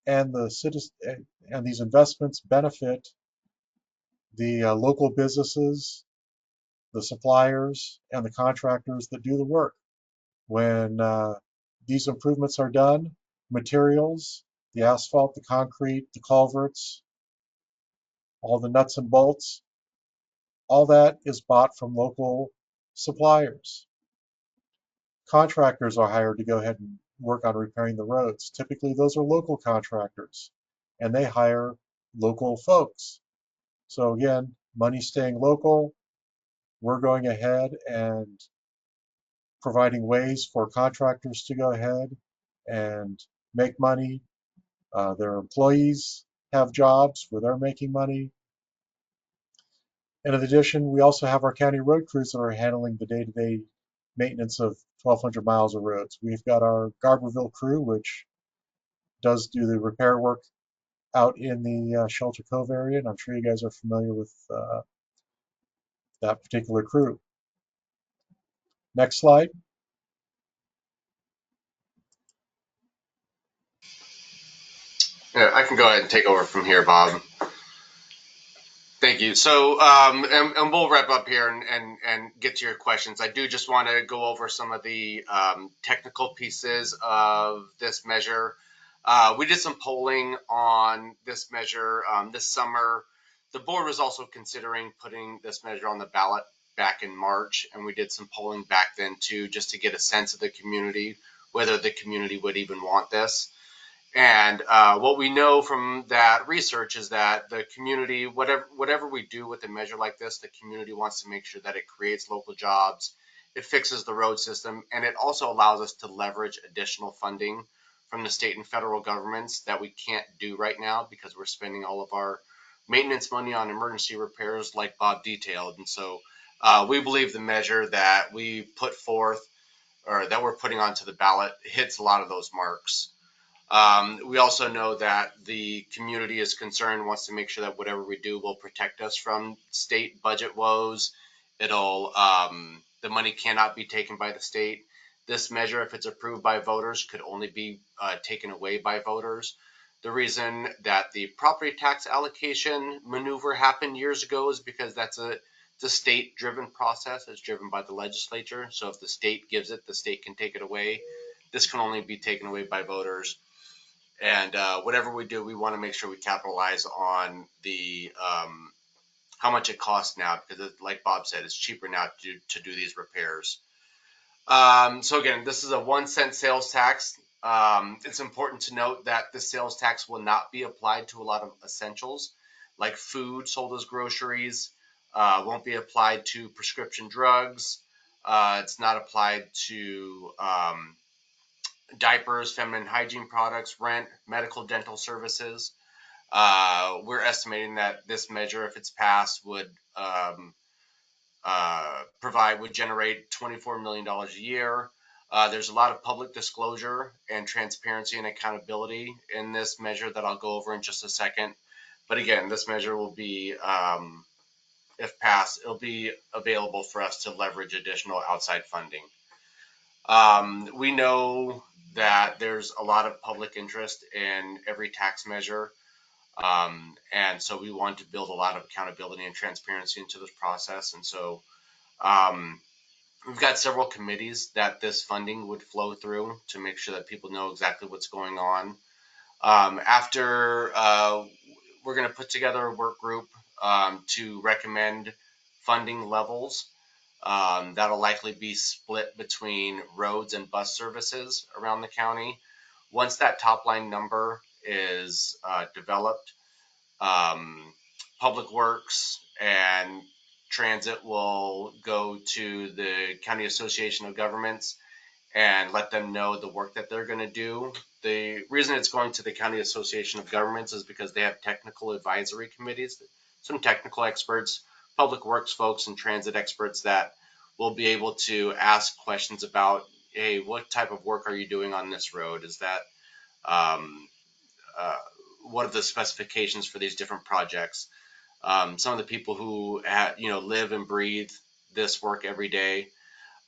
and these investments benefit the local businesses, the suppliers, and the contractors that do the work. When these improvements are done, materials, the asphalt, the concrete, the culverts, all the nuts and bolts, all that is bought from local suppliers. Contractors are hired to go ahead and work on repairing the roads. Typically, those are local contractors, and they hire local folks. So again, money staying local, we're going ahead and providing ways for contractors to go ahead and make money. Their employees have jobs where they're making money. And in addition, we also have our county road crews that are handling the day-to-day maintenance of 1,200 miles of roads. We've got our Garberville crew, which does do the repair work out in the Shelter Cove area, and I'm sure you guys are familiar with that particular crew. Next slide. Yeah, I can go ahead and take over from here, Bob. Thank you. So, and we'll wrap up here and get to your questions. I do just want to go over some of the technical pieces of this measure. We did some polling on this measure this summer. The board was also considering putting this measure on the ballot back in March, and we did some polling back then too, just to get a sense of the community, whether the community would even want this. And what we know from that research is that the community, whatever we do with a measure like this, the community wants to make sure that it creates local jobs, it fixes the road system, and it also allows us to leverage additional funding from the state and federal governments that we can't do right now because we're spending all of our maintenance money on emergency repairs like Bob detailed. And so we believe the measure that we put forth, or that we're putting onto the ballot, hits a lot of those marks. We also know that the community is concerned, wants to make sure that whatever we do will protect us from state budget woes. The money cannot be taken by the state. This measure, if it's approved by voters, could only be taken away by voters. The reason that the property tax allocation maneuver happened years ago is because it's a state-driven process. It's driven by the legislature. So if the state gives it, the state can take it away. This can only be taken away by voters. And whatever we do, we want to make sure we capitalize on the how much it costs now, because like Bob said, it's cheaper now to do these repairs. So again, this is a 1 cent sales tax. It's important to note that the sales tax will not be applied to a lot of essentials like food sold as groceries, won't be applied to prescription drugs. It's not applied to diapers, feminine hygiene products, rent, medical dental services. We're estimating that this measure, if it's passed, would would generate $24 million a year. There's a lot of public disclosure and transparency and accountability in this measure that I'll go over in just a second. But again, this measure will be, if passed, it'll be available for us to leverage additional outside funding. We know that there's a lot of public interest in every tax measure. And so we want to build a lot of accountability and transparency into this process. And so we've got several committees that this funding would flow through to make sure that people know exactly what's going on. After we're going to put together a work group to recommend funding levels. That'll likely be split between roads and bus services around the county. Once that top line number is developed, Public Works and Transit will go to the County Association of Governments and let them know the work that they're going to do. The reason it's going to the County Association of Governments is because they have technical advisory committees, some technical experts, Public Works folks, and transit experts that will be able to ask questions about, hey, what type of work are you doing on this road? Is that what are the specifications for these different projects? Some of the people who live and breathe this work every day.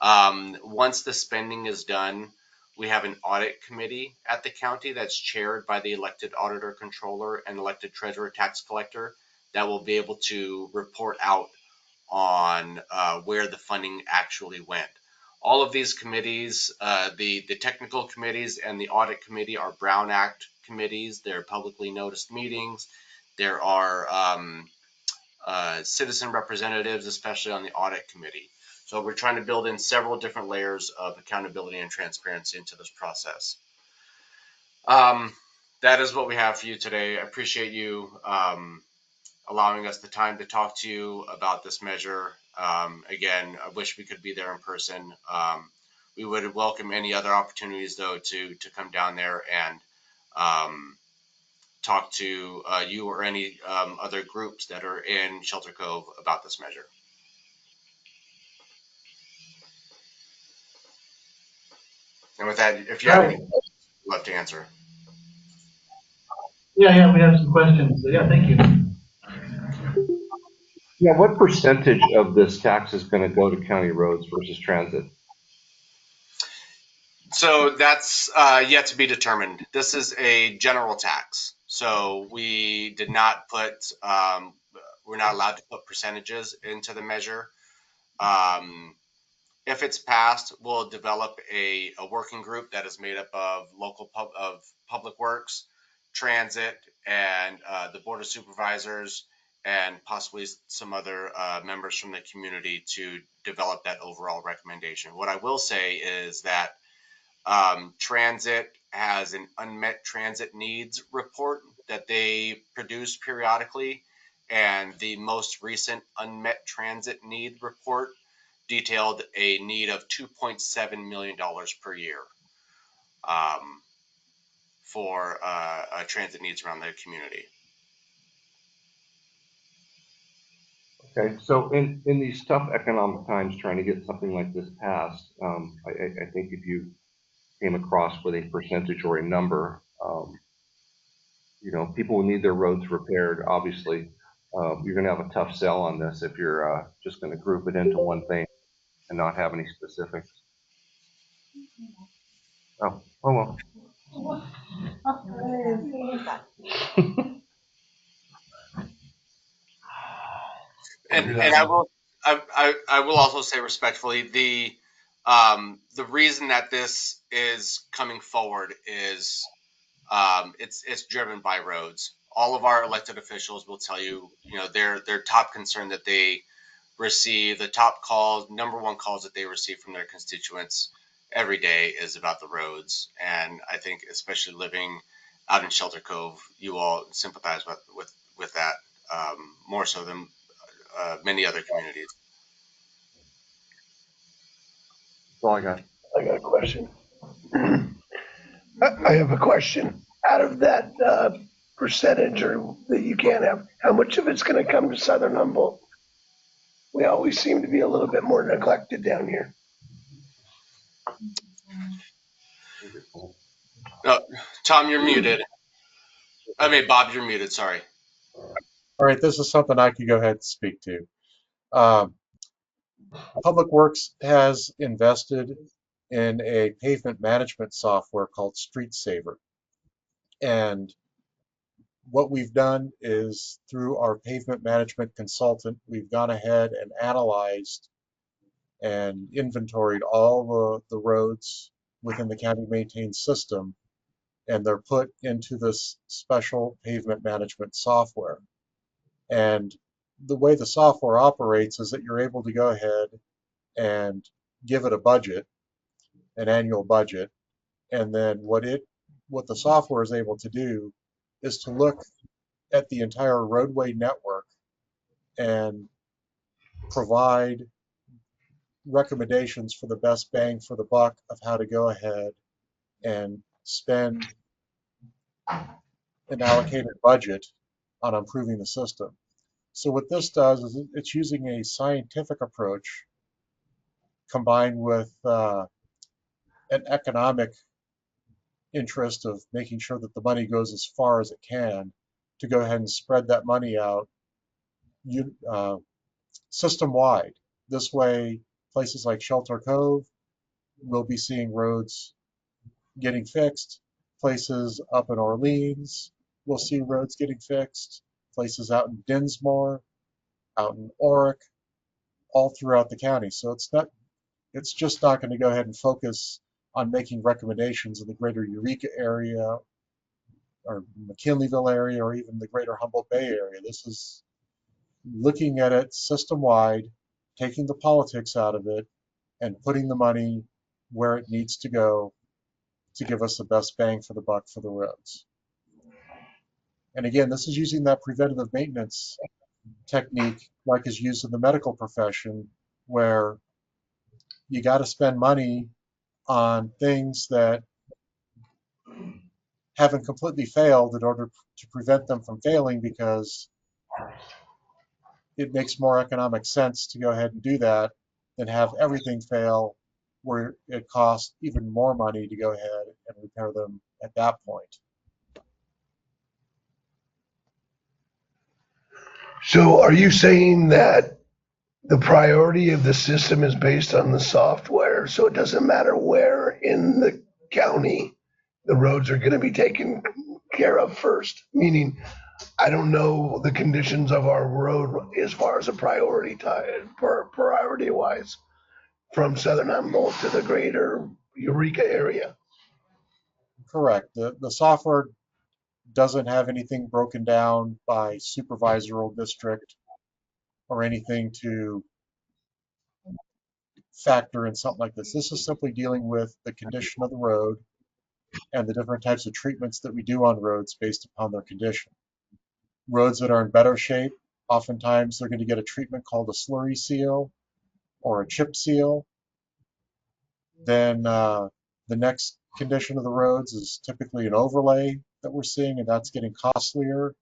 Once the spending is done, we have an audit committee at the county that's chaired by the elected auditor controller and elected treasurer tax collector that will be able to report out on where the funding actually went. All of these committees, the technical committees and the audit committee are Brown Act committees. They're publicly noticed meetings. There are citizen representatives, especially on the audit committee. So we're trying to build in several different layers of accountability and transparency into this process. That is what we have for you today. I appreciate you allowing us the time to talk to you about this measure. Again, I wish we could be there in person. We would welcome any other opportunities, though, to come down there and talk to you or any other groups that are in Shelter Cove about this measure. And with that, if you have any questions, I'd love to answer. Yeah, we have some questions. So, yeah, thank you. Yeah, what percentage of this tax is going to go to county roads versus transit? So that's yet to be determined. This is a general tax. So we did not put, we're not allowed to put percentages into the measure. If it's passed, we'll develop a working group that is made up of Public Works, Transit, and the Board of Supervisors, and possibly some other members from the community to develop that overall recommendation. What I will say is that Transit has an unmet transit needs report that they produce periodically, and the most recent unmet transit need report detailed a need of $2.7 million per year for transit needs around the community. Okay, so in these tough economic times, trying to get something like this passed, I think if you came across with a percentage or a number, people will need their roads repaired. Obviously, you're going to have a tough sell on this if you're just going to group it into one thing and not have any specifics. Oh well. And I will also say respectfully, the reason that this is coming forward is it's driven by roads. All of our elected officials will tell you, their top concern that they receive the top calls, number one calls that they receive from their constituents every day is about the roads. And I think, especially living out in Shelter Cove, you all sympathize with that more so than many other communities. That's all I got. I got a question. I have a question. Out of that percentage or that you can't have, how much of it's going to come to Southern Humboldt? We always seem to be a little bit more neglected down here. No, Tom, you're muted. I mean, Bob, you're muted. Sorry. All right, this is something I could go ahead and speak to. Um, Public Works has invested in a pavement management software called Street Saver. And what we've done is through our pavement management consultant, we've gone ahead and analyzed and inventoried all the roads within the county maintained system, and they're put into this special pavement management software. And the way the software operates is that you're able to go ahead and give it a budget, an annual budget, and then what the software is able to do is to look at the entire roadway network and provide recommendations for the best bang for the buck of how to go ahead and spend an allocated budget on improving the system. So what this does is it's using a scientific approach combined with an economic interest of making sure that the money goes as far as it can to go ahead and spread that money out system-wide. This way, places like Shelter Cove will be seeing roads getting fixed. Places up in Orleans will see roads getting fixed. Places out in Dinsmore, out in Oric, all throughout the county. So it's just not going to go ahead and focus on making recommendations in the greater Eureka area or McKinleyville area or even the greater Humboldt Bay area. This is looking at it system-wide, taking the politics out of it, and putting the money where it needs to go to give us the best bang for the buck for the roads. And again, this is using that preventative maintenance technique like is used in the medical profession, where you got to spend money on things that haven't completely failed in order to prevent them from failing, because it makes more economic sense to go ahead and do that than have everything fail where it costs even more money to go ahead and repair them at that point. So are you saying that the priority of the system is based on the software? So it doesn't matter where in the county the roads are going to be taken care of first? Meaning, I don't know the conditions of our road as far as a priority wise from Southern Humboldt to the greater Eureka area. Correct. The software doesn't have anything broken down by supervisoral district or anything to factor in something like this. This is simply dealing with the condition of the road and the different types of treatments that we do on roads based upon their condition. Roads that are in better shape, oftentimes they're going to get a treatment called a slurry seal or a chip seal. Then the next condition of the roads is typically an overlay that we're seeing, and that's getting costlier.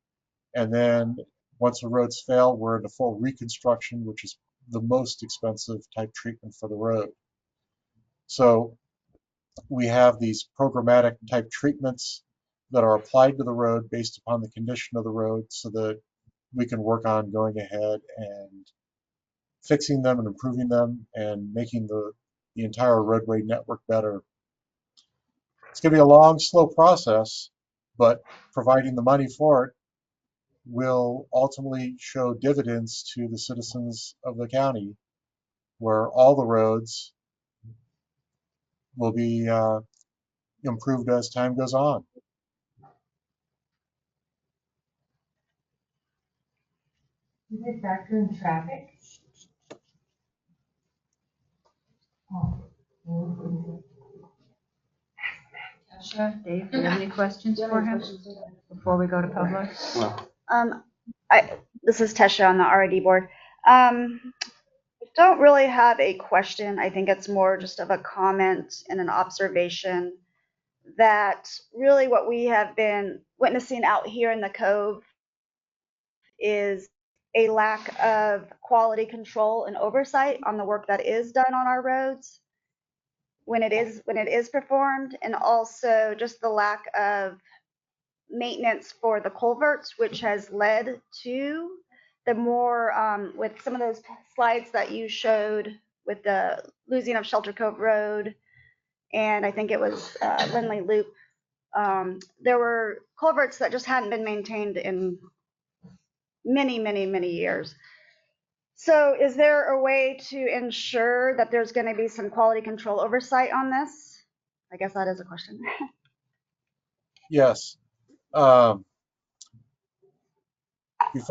And then once the roads fail, we're into full reconstruction, which is the most expensive type treatment for the road. So we have these programmatic type treatments that are applied to the road based upon the condition of the road, so that we can work on going ahead and fixing them and improving them and making the entire roadway network better. It's going to be a long, slow process, but providing the money for it will ultimately show dividends to the citizens of the county, where all the roads will be improved as time goes on. Do they factor in traffic? Tasha, Dave, do you have any questions for him before we go to public? Um, this is Tesha on the RID board. Don't really have a question. I think it's more just of a comment and an observation that really what we have been witnessing out here in the Cove is a lack of quality control and oversight on the work that is done on our roads when it is performed, and also just the lack of maintenance for the culverts, which has led to the more with some of those slides that you showed with the losing of Shelter Cove Road, and I think it was Lindley Loop. There were culverts that just hadn't been maintained in many years. So is there a way to ensure that there's going to be some quality control oversight on this? I guess that is a question. Yes. Before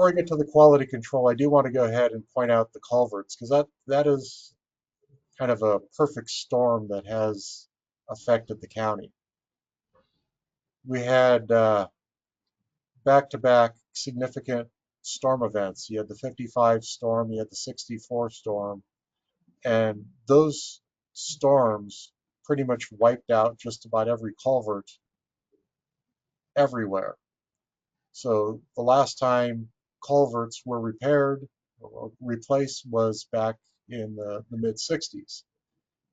I get to the quality control, I do want to go ahead and point out the culverts, because that is kind of a perfect storm that has affected the county. We had back-to-back significant storm events. You had the 55 storm, you had the 64 storm, and those storms pretty much wiped out just about every culvert everywhere. So the last time culverts were repaired or replaced was back in the mid-60s.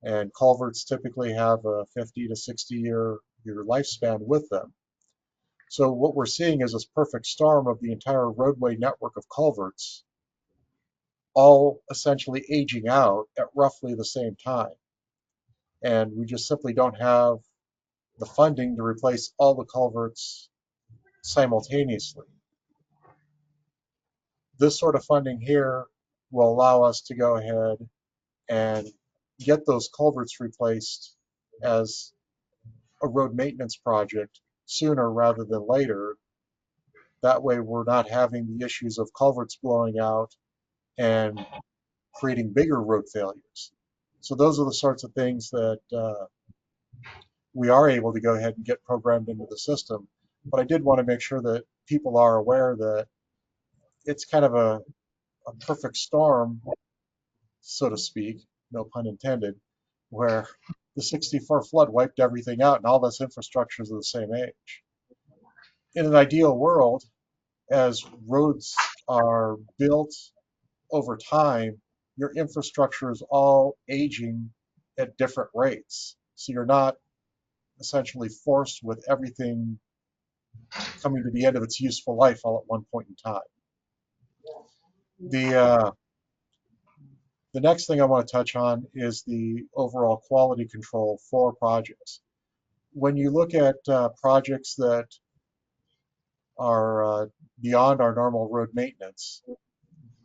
And culverts typically have a 50 to 60 year lifespan with them. So what we're seeing is this perfect storm of the entire roadway network of culverts, all essentially aging out at roughly the same time. And we just simply don't have the funding to replace all the culverts simultaneously. This sort of funding here will allow us to go ahead and get those culverts replaced as a road maintenance project sooner rather than later. That way we're not having the issues of culverts blowing out and creating bigger road failures. So those are the sorts of things that we are able to go ahead and get programmed into the system. But I did want to make sure that people are aware that it's kind of a perfect storm, so to speak, no pun intended, where the 64 flood wiped everything out and all this infrastructure is of the same age. In an ideal world, as roads are built over time, your infrastructure is all aging at different rates. So you're not essentially forced with everything coming to the end of its useful life all at one point in time. The next thing I want to touch on is the overall quality control for projects. When you look at projects that are beyond our normal road maintenance,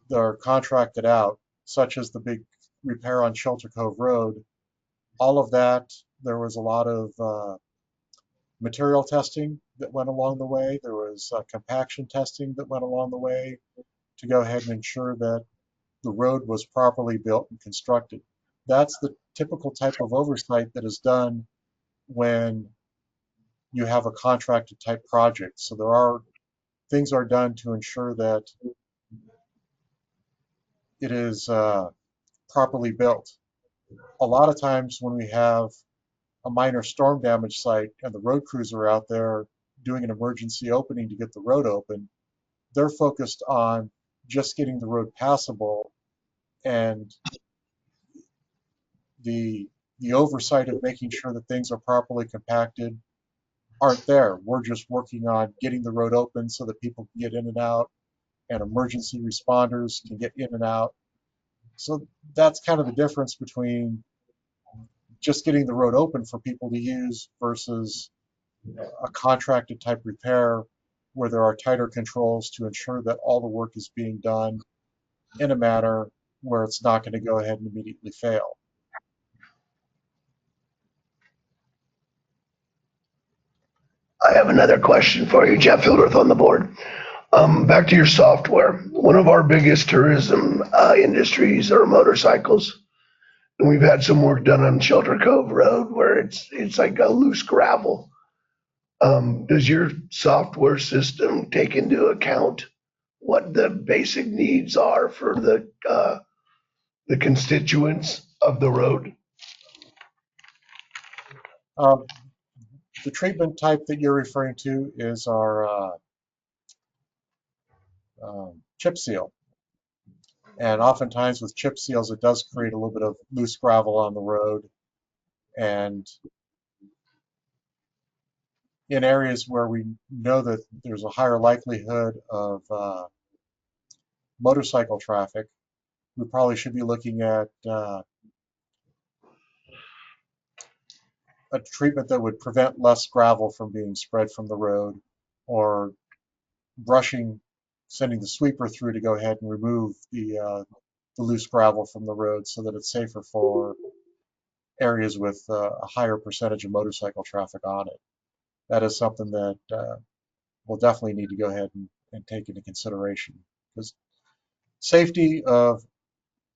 that are contracted out, such as the big repair on Shelter Cove Road, all of that, there was a lot of material testing that went along the way. There was compaction testing that went along the way to go ahead and ensure that the road was properly built and constructed. That's the typical type of oversight that is done when you have a contracted type project. So things are done to ensure that it is properly built. A lot of times when we have a minor storm damage site and the road crews are out there doing an emergency opening to get the road open, they're focused on just getting the road passable, and the oversight of making sure that things are properly compacted aren't there. We're just working on getting the road open so that people can get in and out and emergency responders can get in and out. So that's kind of the difference between just getting the road open for people to use versus a contracted type repair where there are tighter controls to ensure that all the work is being done in a manner where it's not going to go ahead and immediately fail. I have another question for you, Jeff Hildreth on the board. Back to your software. One of our biggest tourism industries are motorcycles. And we've had some work done on Shelter Cove Road where it's like a loose gravel. Does your software system take into account what the basic needs are for the constituents of the road? The treatment type that you're referring to is our chip seal. And oftentimes with chip seals, it does create a little bit of loose gravel on the road. And in areas where we know that there's a higher likelihood of motorcycle traffic, we probably should be looking at a treatment that would prevent less gravel from being spread from the road, or brushing, sending the sweeper through to go ahead and remove the loose gravel from the road so that it's safer for areas with a higher percentage of motorcycle traffic on it. That is something that we'll definitely need to go ahead and take into consideration, because safety of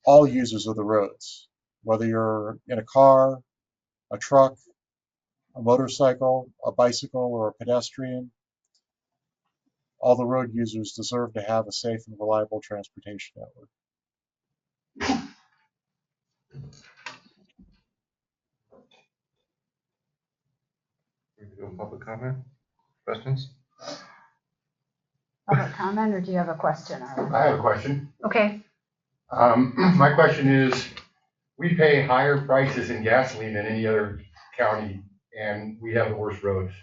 all users of the roads, whether you're in a car, a truck, a motorcycle, a bicycle, or a pedestrian, all the road users deserve to have a safe and reliable transportation network. We can do public comment, questions? Public comment, or do you have a question? I have a question. Okay. My question is, we pay higher prices in gasoline than any other county, and we have the worst roads.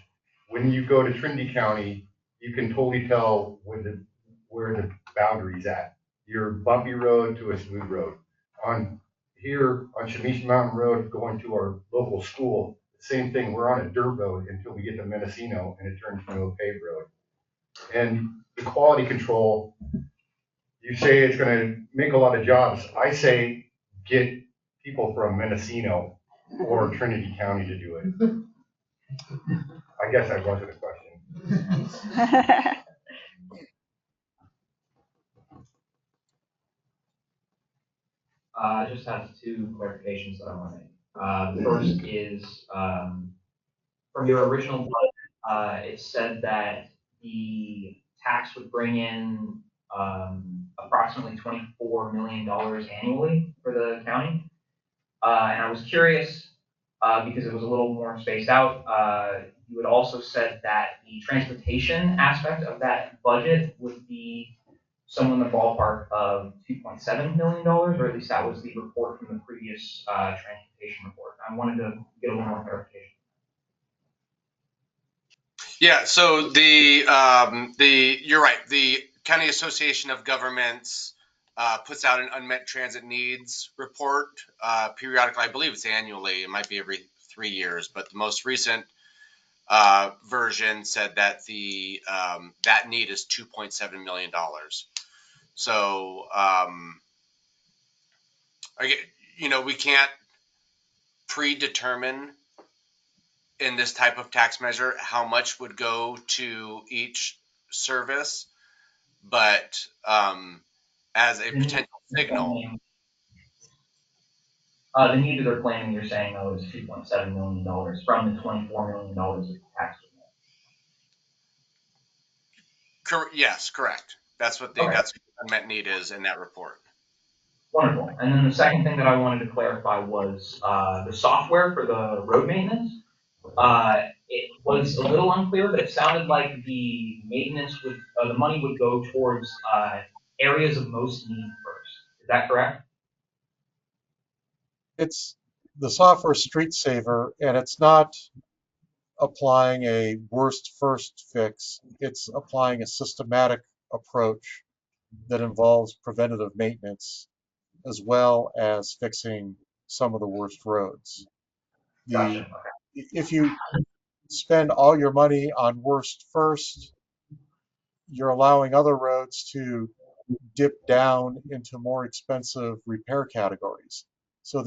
When you go to Trinity County, you can totally tell where the boundary's at. Your bumpy road to a smooth road. Here on Shamish Mountain Road, going to our local school, same thing. We're on a dirt road until we get to Mendocino, and it turns into a paved road. And the quality control, you say it's going to make a lot of jobs. I say get people from Mendocino or Trinity County to do it. I guess that wasn't a question. I just have two clarifications that I want to make. The first is from your original budget, it said that the tax would bring in approximately $24 million annually for the county. And I was curious because it was a little more spaced out. You had also said that the transportation aspect of that budget would be somewhere in the ballpark of $2.7 million, or at least that was the report from the previous transportation report. I wanted to get a little more clarification. Yeah, so you're right. The County Association of Governments puts out an unmet transit needs report periodically. I believe it's annually. It might be every 3 years, but the most recent version said that that need is $2.7 million. So we can't predetermine in this type of tax measure how much would go to each service, but as a potential signal. The need that they're claiming, you're saying, though, is $2.7 million from the $24 million of tax. Yes, correct. That's what Okay. That's what the unmet need is in that report. Wonderful. And then the second thing that I wanted to clarify was the software for the road maintenance. It was a little unclear, but it sounded like the maintenance would, the money would go towards areas of most need first. Is that correct? It's the software Street Saver, and it's not applying a worst first fix. It's applying a systematic approach that involves preventative maintenance as well as fixing some of the worst roads. Gotcha. If you spend all your money on worst first, you're allowing other roads to dip down into more expensive repair categories. So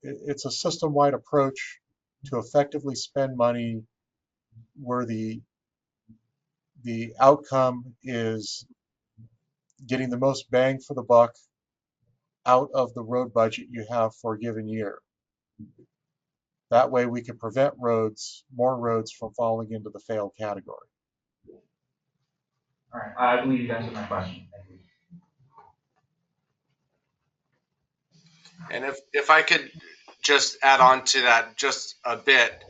it's a system-wide approach to effectively spend money where the outcome is getting the most bang for the buck out of the road budget you have for a given year. That way we can prevent more roads from falling into the fail category. All right, I believe you answered my question. Thank you. And if I could just add on to that just a bit,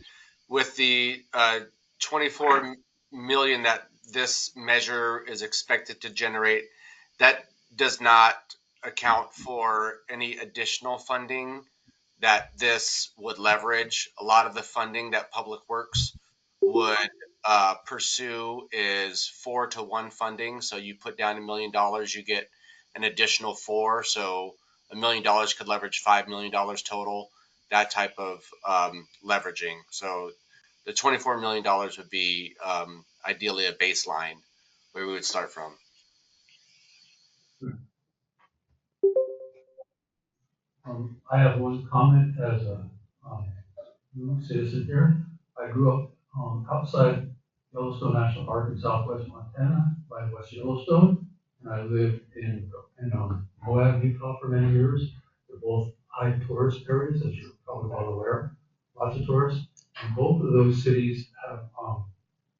with the 24 million that this measure is expected to generate, that does not account for any additional funding that this would leverage. A lot of the funding that Public Works would pursue is 4-to-1 funding. So you put down $1 million, you get an additional 4. So $1 million could leverage $5 million total. That type of leveraging. So the $24 million would be ideally a baseline where we would start from. I have one comment as a citizen here. I grew up outside Yellowstone National Park in southwest Montana by West Yellowstone, and I lived in Moab, Utah for many years. They're both high tourist areas, as you're probably well aware, lots of tourists. And both of those cities have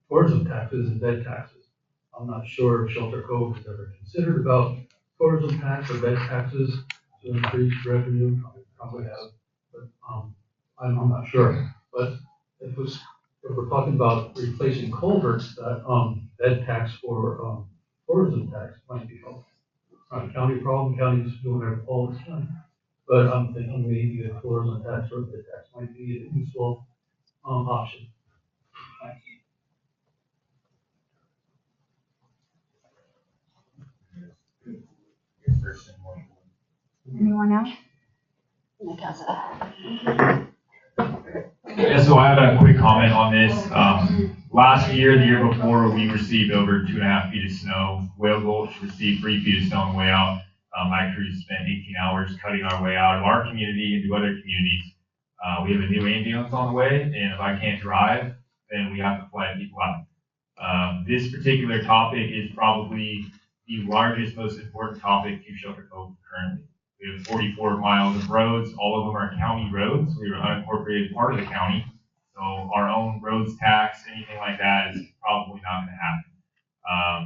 tourism taxes and bed taxes. I'm not sure if Shelter Cove has ever considered about tourism tax or bed taxes to increase revenue. Probably have, but I'm not sure. But if we're talking about replacing culverts, that bed tax for tourism tax might be helpful. It's not a county problem. County's doing it all the time. But I'm thinking maybe a tourism tax or a bed tax might be a useful option. Thanks. Anyone else? Yeah, so I have a quick comment on this. Last year, the year before, we received over 2.5 feet of snow. Whale Gulch received 3 feet of snow on the way out. My crew spent 18 hours cutting our way out of our community into other communities. We have a new ambulance on the way, and if I can't drive, then we have to fly people out. This particular topic is probably the largest, most important topic to Shelter Cove currently. We have 44 miles of roads. All of them are county roads. We are an unincorporated part of the county. So our own roads tax, anything like that is probably not going to happen.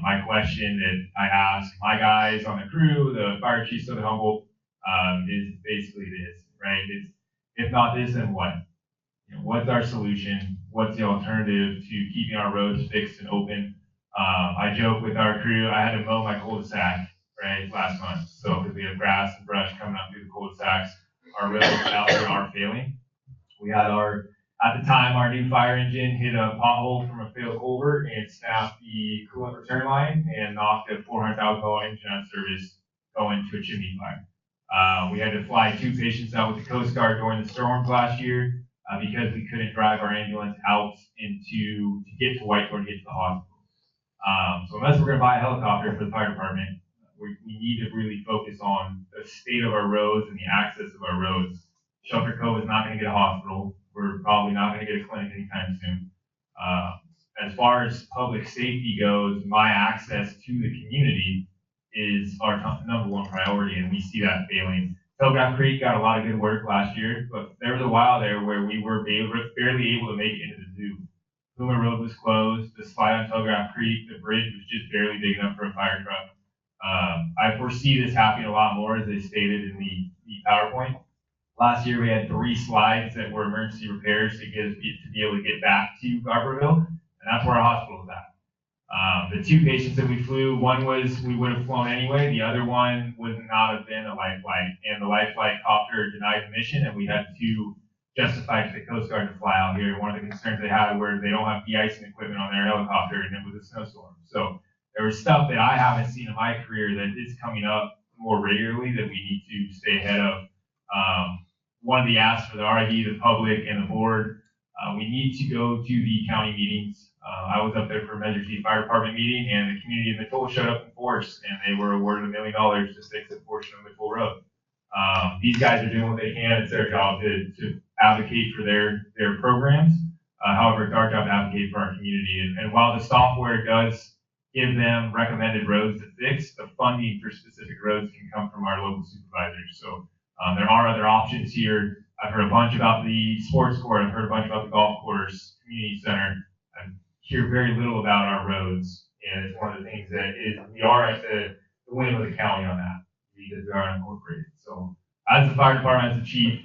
My question that I ask my guys on the crew, the fire chiefs of the Humboldt, is basically this, right? It's, if not this, then what? What's our solution? What's the alternative to keeping our roads fixed and open? I joke with our crew, I had to mow my cul-de-sac, right, last month. So because we have grass and brush coming up through the cul-de-sacs, our roads out there are failing. We had at the time, our new fire engine hit a pothole from a failed culvert and snapped the coolant return line and knocked a $400,000 engine out of service going to a chimney fire. We had to fly 2 patients out with the Coast Guard during the storms last year because we couldn't drive our ambulance out to get to Whitehorn to get to the hospital. So unless we're going to buy a helicopter for the fire department, we need to really focus on the state of our roads and the access of our roads. Shelter Cove is not going to get a hospital. We're probably not going to get a clinic anytime soon. As far as public safety goes, my access to the community is our number one priority, and we see that failing. Telegraph Creek got a lot of good work last year, but there was a while there where we were barely able to make it into the zoo. Puma Road was closed, the slide on Telegraph Creek, the bridge was just barely big enough for a fire truck. I foresee this happening a lot more, as they stated in the PowerPoint. Last year, we had 3 slides that were emergency repairs to be able to get back to Garberville, and that's where our hospital is at. The 2 patients that we flew, one was we would have flown anyway, the other one would not have been a life flight, and the life flight copter denied the mission, and we had to justify to the Coast Guard to fly out here. One of the concerns they had were they don't have de-icing equipment on their helicopter, and it was a snowstorm. So there was stuff that I haven't seen in my career that is coming up more regularly that we need to stay ahead of. One of the asks for the RID, the public, and the board, we need to go to the county meetings. I was up there for a Measure T Fire Department meeting, and the community of Mitchell showed up in force, and they were awarded $1 million to fix a portion of Mitchell Road. These guys are doing what they can. It's their job to advocate for their programs. However, it's our job to advocate for our community. And while the software does give them recommended roads to fix, the funding for specific roads can come from our local supervisors. So there are other options here. I've heard a bunch about the sports court. I've heard a bunch about the golf course, community center. I hear very little about our roads, and it's one of the things that is we are at the whim of the county on that because we are incorporated. So as the fire department, as the chief,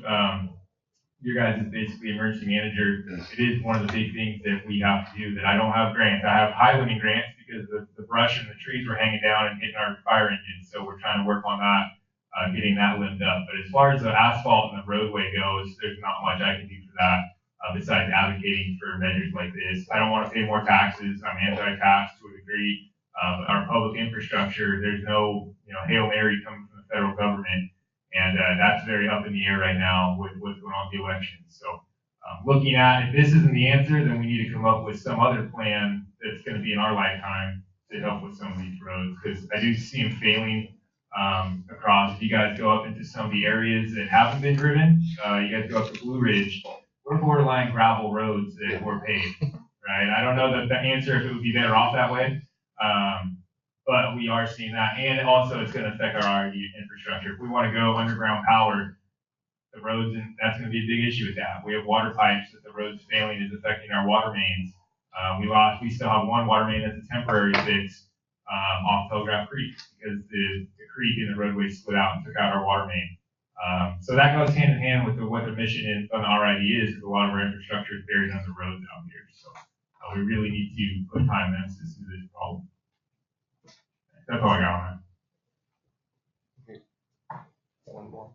your guys is basically emergency manager. It is one of the big things that we have to do that I don't have grants. I have high limit grants because the brush and the trees were hanging down and hitting our fire engine. So we're trying to work on that, getting that limbed up. But as far as the asphalt and the roadway goes, there's not much I can do for that besides advocating for measures like this. I don't want to pay more taxes. I'm anti-tax to a degree. But our public infrastructure, there's no Hail Mary coming from the federal government. And that's very up in the air right now with what's going on with the elections. So looking at, if this isn't the answer, then we need to come up with some other plan that's going to be in our lifetime to help with some of these roads. Because I do see them failing across. If you guys go up into some of the areas that haven't been driven, you guys go up to Blue Ridge, we're borderline gravel roads that were paved, right? I don't know the answer if it would be better off that way. But we are seeing that, and also it's going to affect our infrastructure. If we want to go underground power, the roads, and that's going to be a big issue with that. We have water pipes that the roads failing is affecting our water mains. We still have one water main that's a temporary fix off Telegraph Creek because the creek and the roadway split out and took out our water main. So that goes hand in hand with what the mission on the RID is, because a lot of our infrastructure is buried under the roads out here. So we really need to put time and emphasis into this problem. That's all I got on that. One more.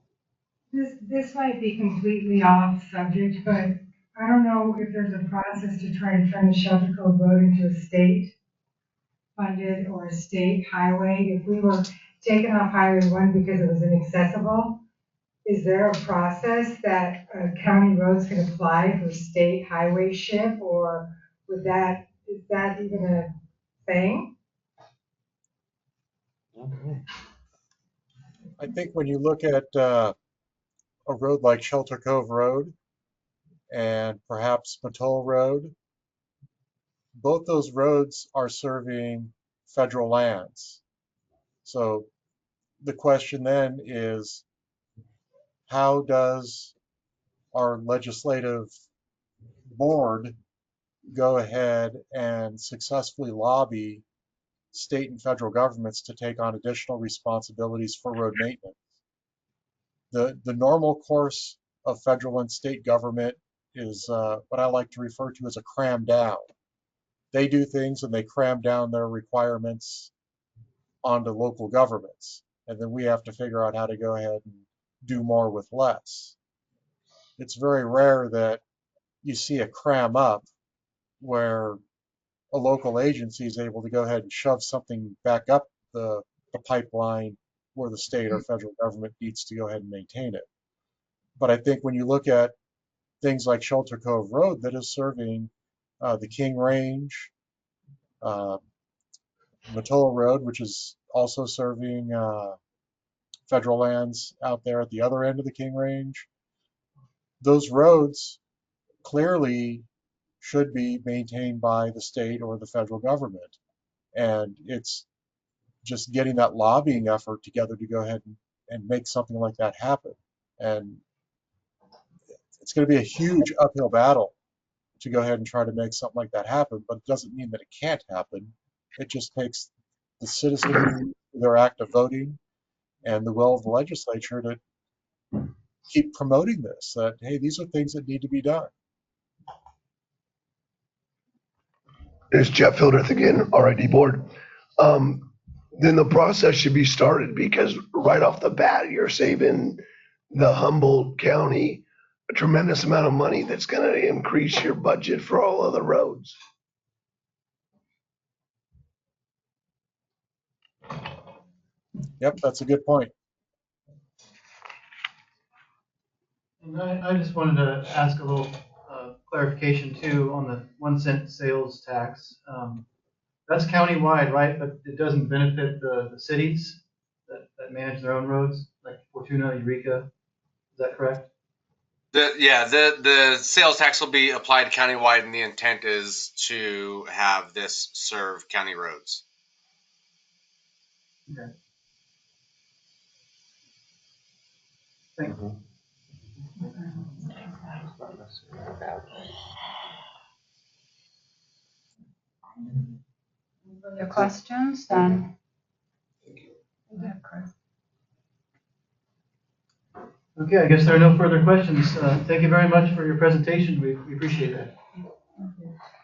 This might be completely off subject, but I don't know if there's a process to try to turn the Shelter Cove Road into a state funded or a state highway. If we were taken off Highway 1 because it was inaccessible, is there a process that county roads can apply for state highwayship, or is that even a thing? I think when you look at a road like Shelter Cove Road and perhaps Matoll Road, both those roads are serving federal lands. So the question then is, how does our legislative board go ahead and successfully lobby state and federal governments to take on additional responsibilities for road maintenance? The normal course of federal and state government is what I like to refer to as a cram down. They do things and they cram down their requirements onto local governments. And then we have to figure out how to go ahead and do more with less. It's very rare that you see a cram up where a local agency is able to go ahead and shove something back up the pipeline where the state or federal government needs to go ahead and maintain it. But I think when you look at things like Shelter Cove Road that is serving the King Range, Matoll Road, which is also serving federal lands out there at the other end of the King Range, those roads clearly should be maintained by the state or the federal government. And it's just getting that lobbying effort together to go ahead and make something like that happen. And it's going to be a huge uphill battle to go ahead and try to make something like that happen, but it doesn't mean that it can't happen. It just takes the citizenry, their act of voting, and the will of the legislature to keep promoting this, that, hey, these are things that need to be done. It's Jeff Hildreth again, RID board. Then the process should be started, because right off the bat, you're saving the Humboldt County a tremendous amount of money that's going to increase your budget for all other roads. Yep, that's a good point. And I just wanted to ask a little clarification too on the 1 cent sales tax. That's countywide, right? But it doesn't benefit the cities that manage their own roads, like Fortuna, Eureka. Is that correct? The sales tax will be applied countywide, and the intent is to have this serve county roads. Okay. Thank you. Further questions, then? Yeah, Chris. Okay, I guess there are no further questions. Thank you very much for your presentation. We appreciate that.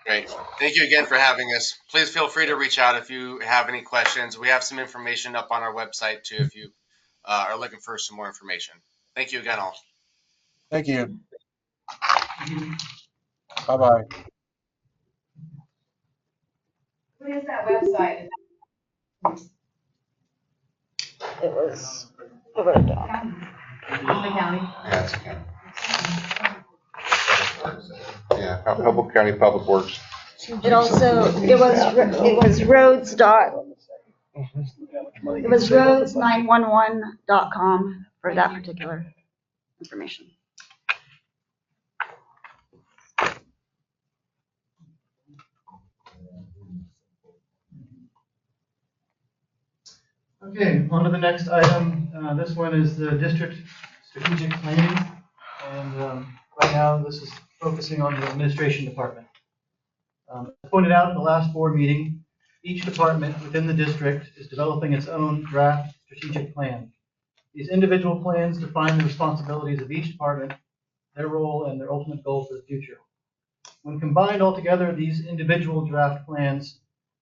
Great. Thank you again for having us. Please feel free to reach out if you have any questions. We have some information up on our website too if you are looking for some more information. Thank you again, all. Thank you. Bye-bye. What is that website? It was, what about it? The county. Yeah, it's okay. Yeah, Humboldt County Public Works. It also, it was roads911.com for that particular information. Okay, on to the next item. This one is the district strategic planning. And right now, this is focusing on the administration department. As pointed out at the last board meeting, each department within the district is developing its own draft strategic plan. These individual plans define the responsibilities of each department, their role, and their ultimate goal for the future. When combined all together, these individual draft plans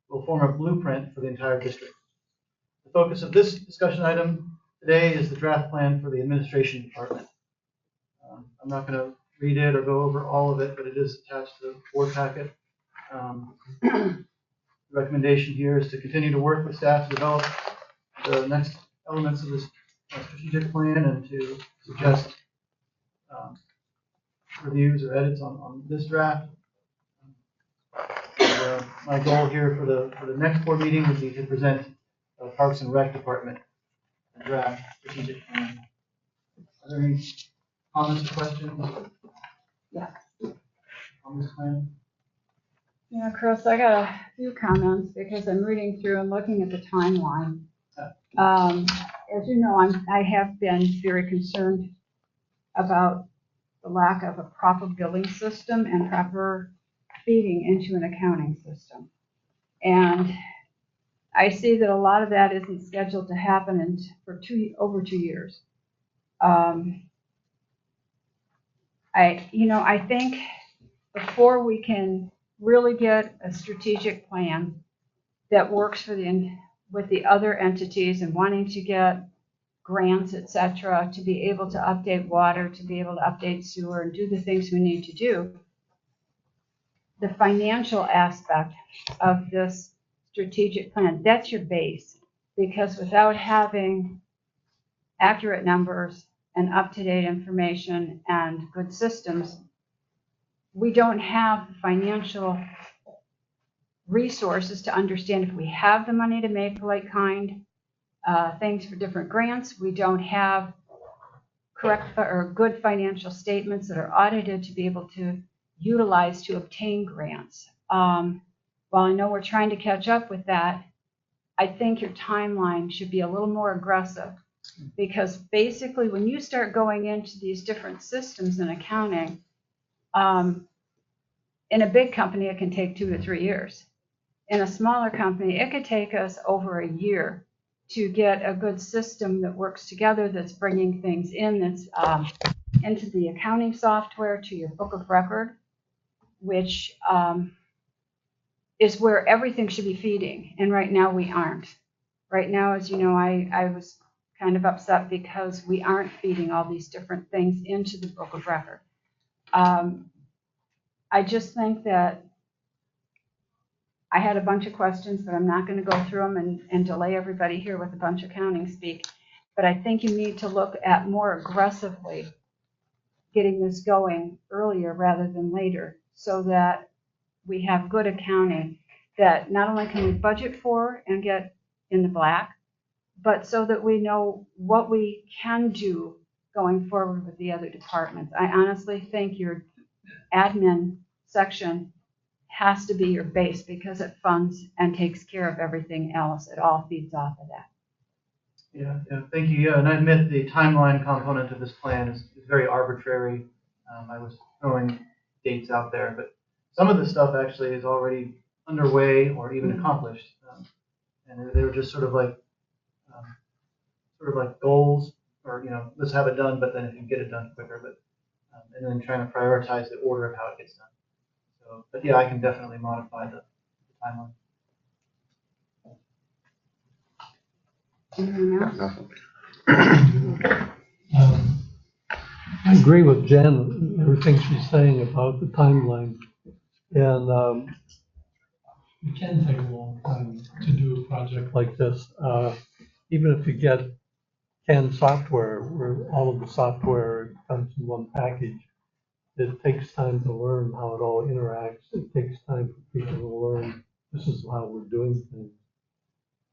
will form a blueprint for the entire district. The focus of this discussion item today is the draft plan for the administration department. I'm not going to read it or go over all of it, but it is attached to the board packet. The recommendation here is to continue to work with staff to develop the next elements of this strategic plan and to suggest reviews or edits on this draft. And, my goal here for the next board meeting would be to present Parks and Rec Department draft strategic plan. Are there any comments or questions? Yeah. On this plan? Yeah, Chris, I got a few comments because I'm reading through and looking at the timeline. As you know, I have been very concerned about the lack of a proper billing system and proper feeding into an accounting system. And I see that a lot of that isn't scheduled to happen for over 2 years. I think before we can really get a strategic plan that works with the other entities and wanting to get grants, et cetera, to be able to update water, to be able to update sewer and do the things we need to do, the financial aspect of this strategic plan, that's your base. Because without having accurate numbers and up-to-date information and good systems, we don't have the financial resources to understand if we have the money to make like-kind things for different grants. We don't have correct or good financial statements that are audited to be able to utilize to obtain grants. While I know we're trying to catch up with that, I think your timeline should be a little more aggressive, because basically when you start going into these different systems in accounting, in a big company it can take 2 to 3 years. In a smaller company, it could take us over a year to get a good system that works together, that's bringing things in, that's into the accounting software, to your book of record, which is where everything should be feeding. And right now we aren't. Right now, as you know, I was kind of upset because we aren't feeding all these different things into the book of record. I just think that I had a bunch of questions, but I'm not going to go through them and delay everybody here with a bunch of accounting speak. But I think you need to look at more aggressively getting this going earlier rather than later, so that we have good accounting that not only can we budget for and get in the black, but so that we know what we can do going forward with the other departments. I honestly think your admin section has to be your base, because it funds and takes care of everything else. It all feeds off of that. Yeah, thank you. Yeah, and I admit the timeline component of this plan is very arbitrary. I was throwing dates out there, but some of the stuff actually is already underway or even accomplished. And they were just sort of like goals, or, let's have it done, but then if you can get it done quicker, but, and then trying to prioritize the order of how it gets done. So, but yeah, I can definitely modify the timeline. Anything else? I agree with Jen, everything she's saying about the timeline. And it can take a long time to do a project like this. Even if you get canned software, where all of the software comes in one package, it takes time to learn how it all interacts. It takes time for people to learn this is how we're doing things.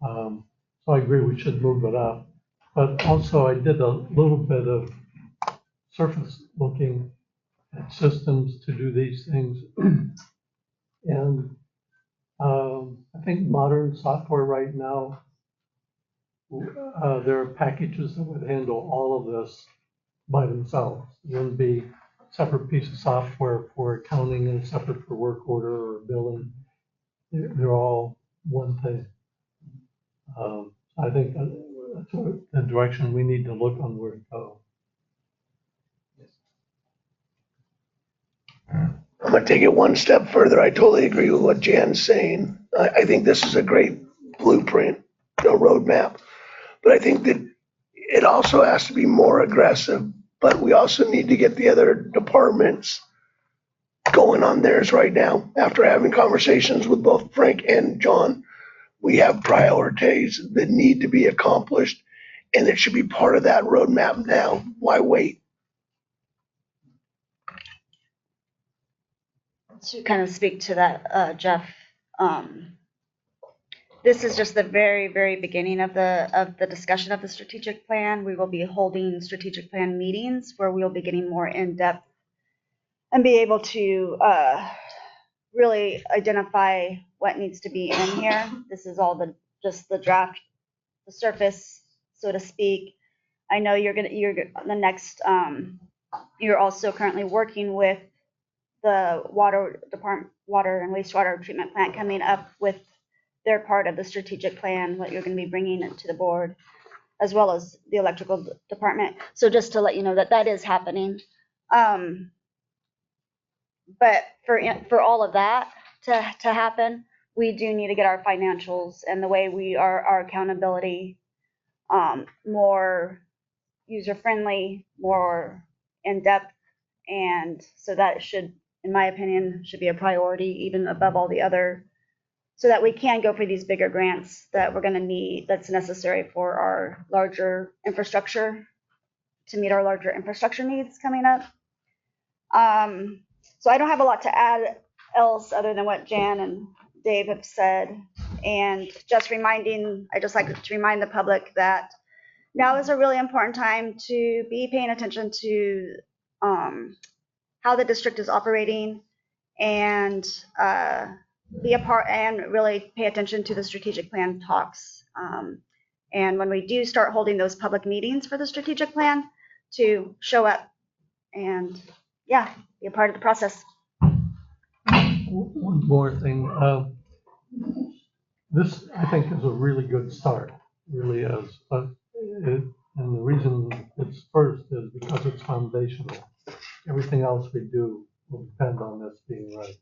So I agree we should move it up. But also I did a little bit of surface looking at systems to do these things. And I think modern software right now, there are packages that would handle all of this by themselves. It wouldn't be a separate piece of software for accounting and separate for work order or billing. They're all one thing. I think that's the direction we need to look on where to go. I'm gonna take it one step further. I totally agree with what Jan's saying. I think this is a great blueprint, roadmap. But I think that it also has to be more aggressive, but we also need to get the other departments going on theirs right now. After having conversations with both Frank and John, we have priorities that need to be accomplished, and it should be part of that roadmap now. Why wait? To kind of speak to that, Jeff, this is just the very, very beginning of the discussion of the strategic plan. We will be holding strategic plan meetings where we'll be getting more in depth and be able to really identify what needs to be in here. This is all just the draft, the surface, so to speak. I know you're the next. You're also currently working with the water department, water and wastewater treatment plant coming up with their part of the strategic plan, what you're going to be bringing into the board, as well as the electrical department. So just to let you know that that is happening. But for all of that to happen, we do need to get our financials and the way we are, our accountability more user-friendly, more in-depth. And so that should, in my opinion, should be a priority even above all the other, so that we can go for these bigger grants that we're going to need, that's necessary for our larger infrastructure, to meet our larger infrastructure needs coming up. So I don't have a lot to add else other than what Jan and Dave have said. And just I just like to remind the public that now is a really important time to be paying attention to how the district is operating, and be a part and really pay attention to the strategic plan talks. And when we do start holding those public meetings for the strategic plan, to show up and be a part of the process. One more thing. This, I think, is a really good start. It really is. But and the reason it's first is because it's foundational. Everything else we do will depend on this being right.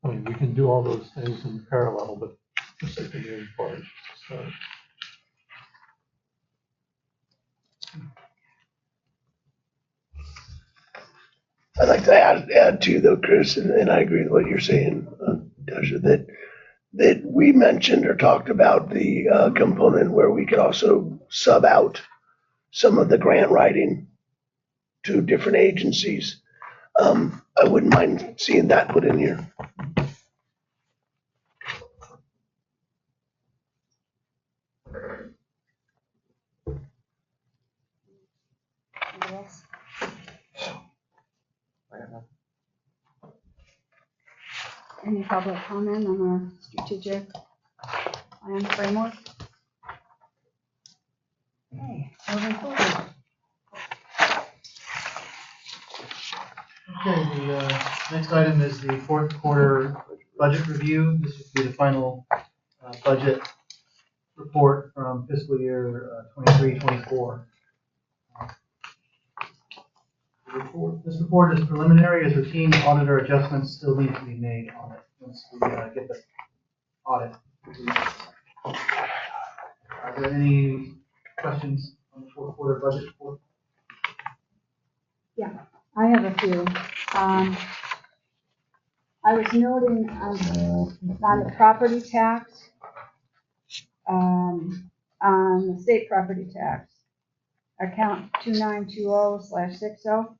I mean, we can do all those things in parallel, but this is the main part. So. I'd like to add to though, Chris, and I agree with what you're saying, Tasha, that we mentioned or talked about the component where we could also sub out some of the grant writing to different agencies. I wouldn't mind seeing that put in here. Yes. Any public comment on our strategic plan framework? Okay, moving forward. Okay, the next item is the fourth quarter budget review. This would be the final budget report from fiscal year 23-24. This report is preliminary, as routine auditor adjustments still need to be made on it once we get the audit. Are there any questions on the fourth quarter budget report? Yeah, I have a few. I was noting on the property tax, on the state property tax, account 2920/60.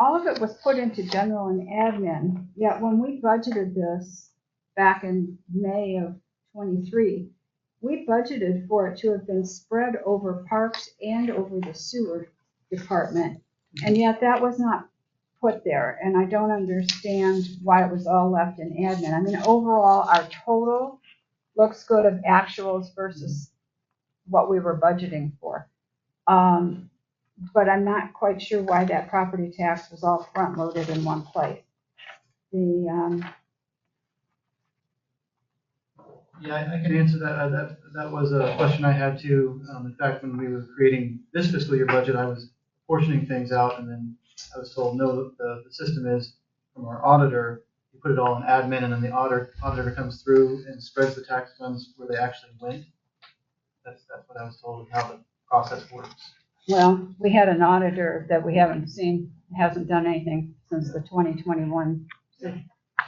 All of it was put into general and admin, yet when we budgeted this back in May of 23, we budgeted for it to have been spread over parks and over the sewer department. And yet that was not put there, and I don't understand why it was all left in admin. I mean, overall, our total looks good of actuals versus what we were budgeting for. But I'm not quite sure why that property tax was all front-loaded in one place. Yeah, I can answer that. That was a question I had too. In fact, when we were creating this fiscal year budget, I was portioning things out, and then I was told, no, the system is from our auditor. You put it all in admin, and then the auditor comes through and spreads the tax funds where they actually went. That's what I was told, how the process works. Well, we had an auditor that we haven't seen, hasn't done anything since the 2021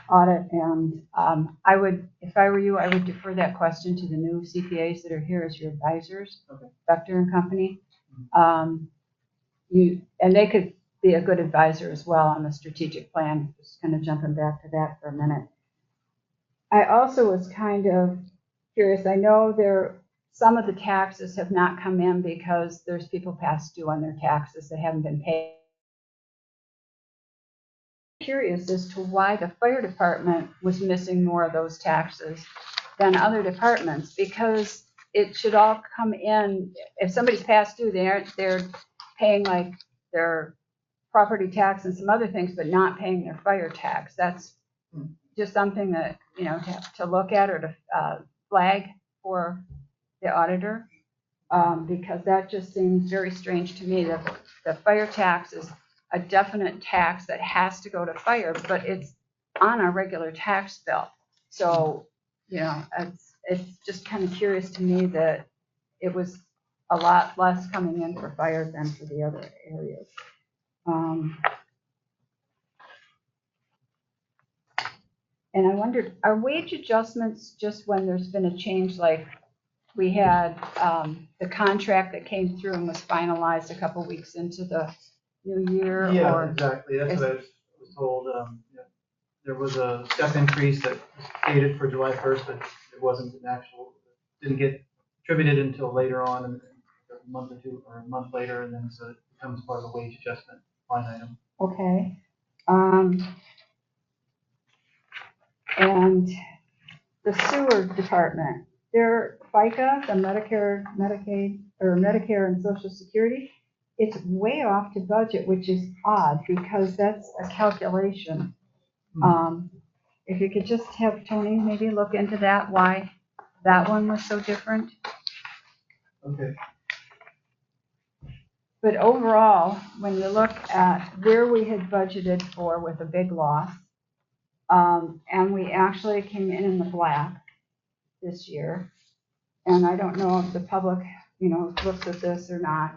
audit, and I would, if I were you, I would defer that question to the new CPAs that are here as your advisors, Okay. Vector and Company. And they could be a good advisor as well on the strategic plan. Just kind of jumping back to that for a minute. I also was kind of curious. I know some of the taxes have not come in because there's people past due on their taxes that haven't been paid. Curious as to why the fire department was missing more of those taxes than other departments, because it should all come in. If somebody's past due, they're paying like their property tax and some other things, but not paying their fire tax. That's just something that, to look at or to flag for the auditor, because that just seems very strange to me that the fire tax is a definite tax that has to go to fire, but it's on a regular tax bill. So, it's just kind of curious to me that it was a lot less coming in for fire than for the other areas. And I wondered, are wage adjustments just when there's been a change, like we had the contract that came through and was finalized a couple weeks into the new year? Yeah, or exactly. That's what I was told. There was a step increase that was stated for July 1st, but it wasn't an actual, didn't get attributed until later on, and a month or two or a month later, and then so it becomes part of the wage adjustment line item. Okay. And the sewer department, their FICA, the Medicare, Medicaid, or Medicare and Social Security, it's way off to budget, which is odd because that's a calculation. If you could just have Tony maybe look into that, why that one was so different. Okay. But overall, when you look at where we had budgeted for with a big loss, and we actually came in the black this year, and I don't know if the public, looks at this or not,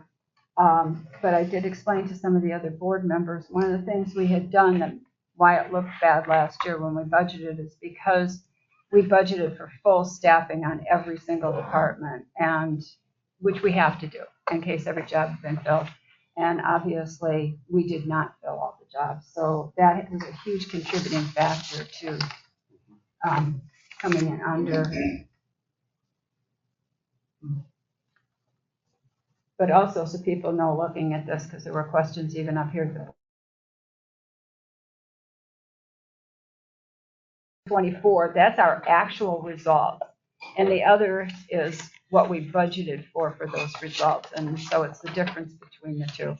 but I did explain to some of the other board members, one of the things we had done that why it looked bad last year when we budgeted is because we budgeted for full staffing on every single department, and which we have to do in case every job has been filled. And obviously, we did not fill all the jobs. So that was a huge contributing factor to coming in under. But also so people know looking at this, because there were questions even up here. 24, that's our actual result. And the other is what we budgeted for those results. And so it's the difference between the two.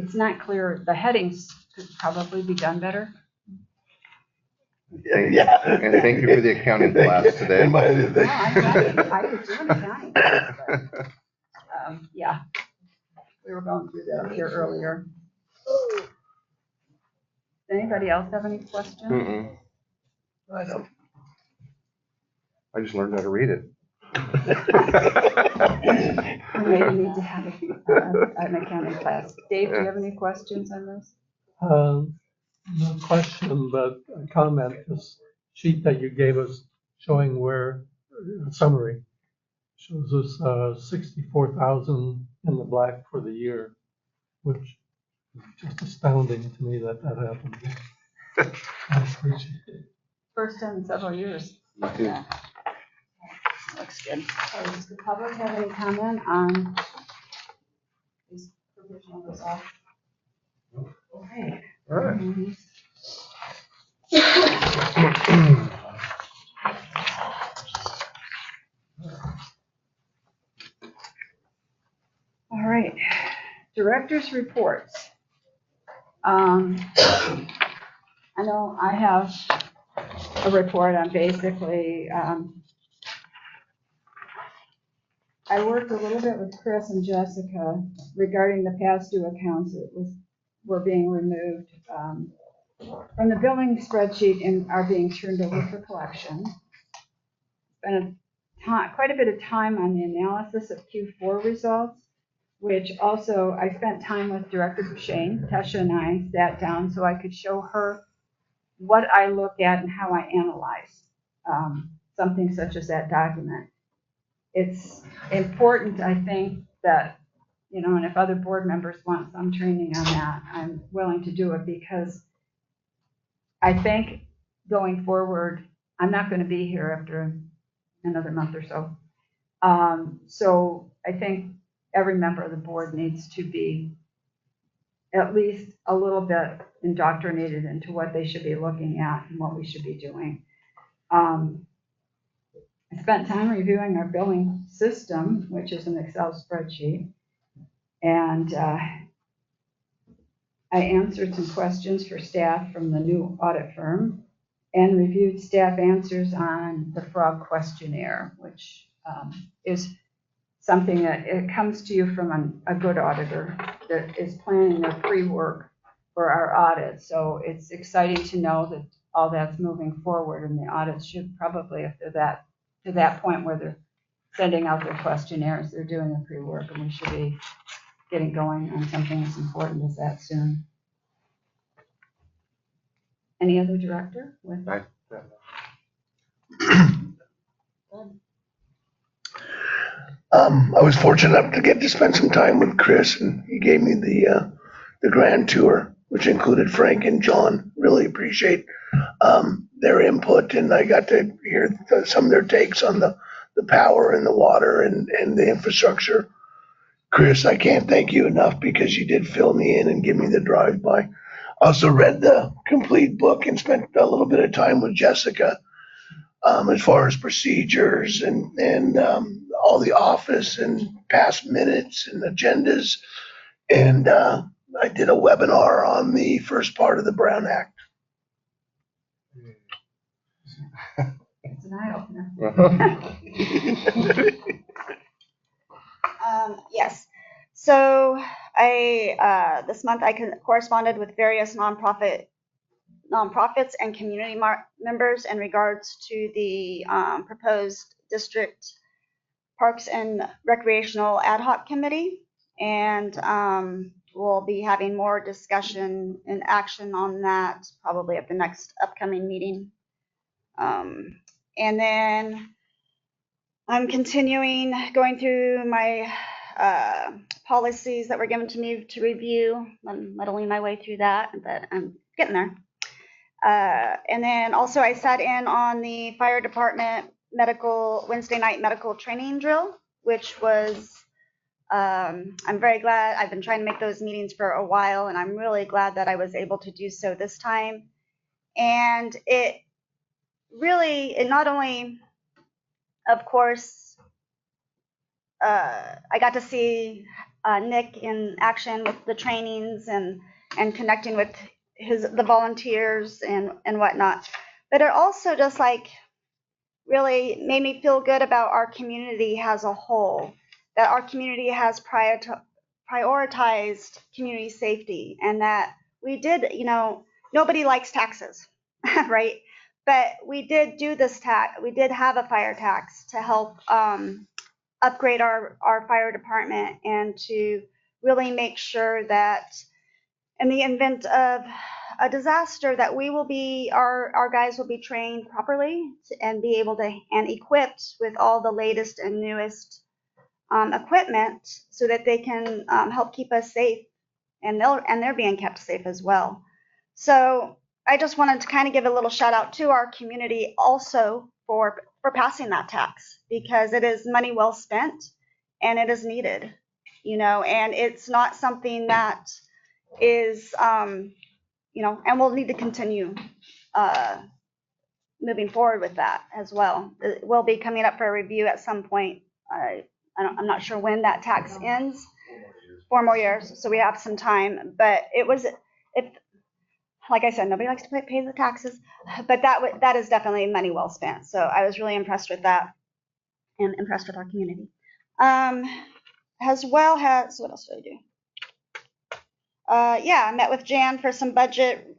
it's not clear, the headings could probably be done better. Yeah. And thank you for the accounting class today. No, I could do an accounting class, but, yeah. We were going through that here earlier. Does anybody else have any questions? Mm-mm. I don't. I just learned how to read it. Maybe need to have an accounting class. Dave, do you have any questions on this? No question, but a comment. This sheet that you gave us showing where, summary, shows us 64,000 in the black for the year, which is just astounding to me that that happened. I appreciate it. First time in several years. Yeah. Looks good. So does the public have any comment on these provisional results? Okay. All right. All right. Director's reports. I know I have a report on basically, I worked a little bit with Chris and Jessica regarding the past due accounts that were being removed from the billing spreadsheet and are being turned over for collection. Spent quite a bit of time on the analysis of Q4 results, which also I spent time with Director Shane. Tesha and I sat down so I could show her what I look at and how I analyze something such as that document. It's important, I think, that, you know, and if other board members want some training on that, I'm willing to do it, because I think going forward, I'm not going to be here after another month or so. So I think every member of the board needs to be at least a little bit indoctrinated into what they should be looking at and what we should be doing. I spent time reviewing our billing system, which is an Excel spreadsheet, and I answered some questions for staff from the new audit firm and reviewed staff answers on the frog questionnaire, which is something that it comes to you from a good auditor that is planning their pre-work for our audit. So it's exciting to know that all that's moving forward, and the audits should probably, if they're to that point where they're sending out their questionnaires, they're doing the pre-work, and we should be getting going on something as important as that soon. Any other director with? I was fortunate enough to get to spend some time with Chris, and he gave me the grand tour, which included Frank and John. Really appreciate their input, and I got to hear some of their takes on the power and the water and the infrastructure. Chris, I can't thank you enough, because you did fill me in and give me the drive-by. Also read the complete book and spent a little bit of time with Jessica as far as procedures and all the office and past minutes and agendas. And I did a webinar on the first part of the Brown Act. It's an eye-opener. Yes. So I this month I corresponded with various nonprofits and community members in regards to the proposed district parks and recreational ad hoc committee, and we'll be having more discussion and action on that probably at the next upcoming meeting. And then I'm continuing going through my policies that were given to me to review. I'm muddling my way through that, but I'm getting there. And then also I sat in on the fire department Wednesday night medical training drill, which was, I'm very glad. I've been trying to make those meetings for a while, and I'm really glad that I was able to do so this time. And it not only, of course, I got to see Nick in action with the trainings and connecting with the volunteers and whatnot. But it also just like really made me feel good about our community as a whole, that our community has prioritized community safety, and that we did, nobody likes taxes, right? But we did do this tax, we did have a fire tax to help upgrade our fire department and to really make sure that in the event of a disaster that we will be, our guys will be trained properly and be able to, and equipped with all the latest and newest equipment so that they can help keep us safe, and they're being kept safe as well. So I just wanted to kind of give a little shout out to our community also for passing that tax, because it is money well spent and it is needed, and it's not something that is, and we'll need to continue moving forward with that as well. It will be coming up for a review at some point. I'm not sure when that tax ends. 4 more years, so we have some time. But like I said, nobody likes to pay the taxes, but that is definitely money well spent. So I was really impressed with that and impressed with our community. As well as, what else did I do? I met with Jan for some budget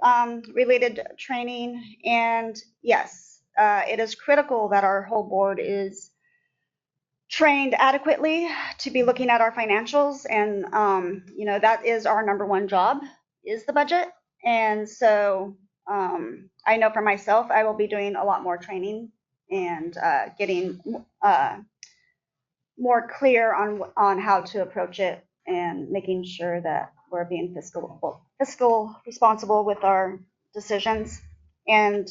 related training, and yes, it is critical that our whole board is trained adequately to be looking at our financials, and that is our number one job, is the budget. And so I know for myself, I will be doing a lot more training and getting more clear on how to approach it, and making sure that we're being fiscal responsible with our decisions, and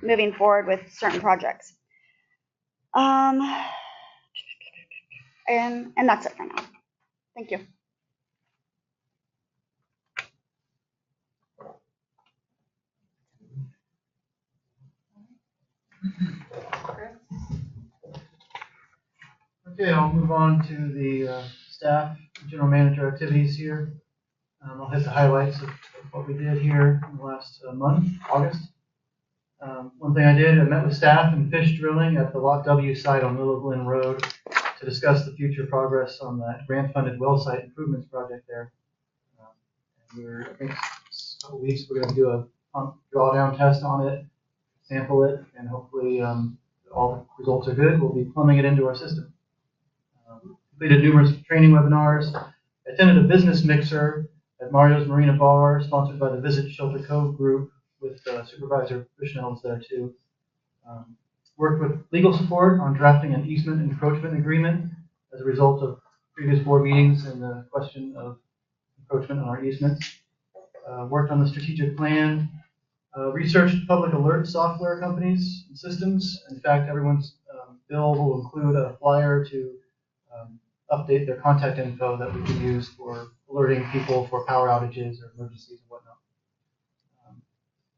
moving forward with certain projects. And that's it for now. Thank you. Okay, I'll move on to the staff, general manager activities here. I'll hit the highlights of what we did here in the last month, August. One thing I did, I met with staff and fish drilling at the Lot W site on Willow Glen Road to discuss the future progress on that grant-funded well site improvements project there. And I think, a couple weeks, we're going to do a pump drawdown test on it, sample it, and hopefully all the results are good. We'll be plumbing it into our system. Completed numerous training webinars, attended a business mixer at Mario's Marina Bar, sponsored by the Visit Shelter Cove group, with Supervisor Bushnell's there too. Worked with legal support on drafting an easement encroachment agreement as a result of previous board meetings and the question of encroachment on our easements. Worked on the strategic plan, researched public alert software companies and systems. In fact, everyone's bill will include a flyer to update their contact info that we can use for alerting people for power outages or emergencies and whatnot.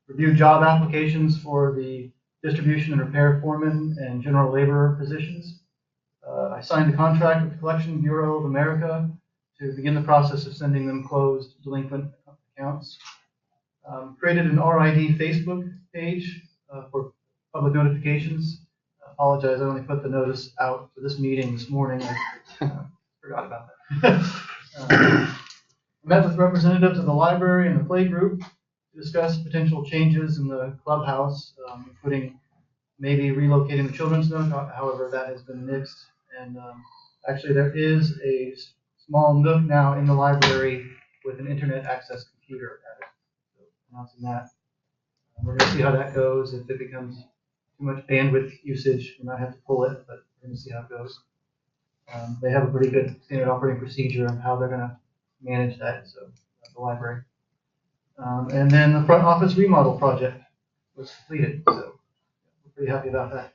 Review job applications for the distribution and repair foreman and general laborer positions. I signed a contract with the Collection Bureau of America to begin the process of sending them closed delinquent accounts. Created an RID Facebook page for public notifications. I apologize, I only put the notice out for this meeting this morning. I forgot about that. Met with representatives of the library and the play group to discuss potential changes in the clubhouse, including maybe relocating the children's nook. However, that has been nixed. And actually, there is a small nook now in the library with an internet access computer at it. So announcing that. We're going to see how that goes. If it becomes too much bandwidth usage, we might have to pull it, but we're going to see how it goes. They have a pretty good standard operating procedure on how they're going to manage that, so the library. And then the front office remodel project was completed, so we're pretty happy about that.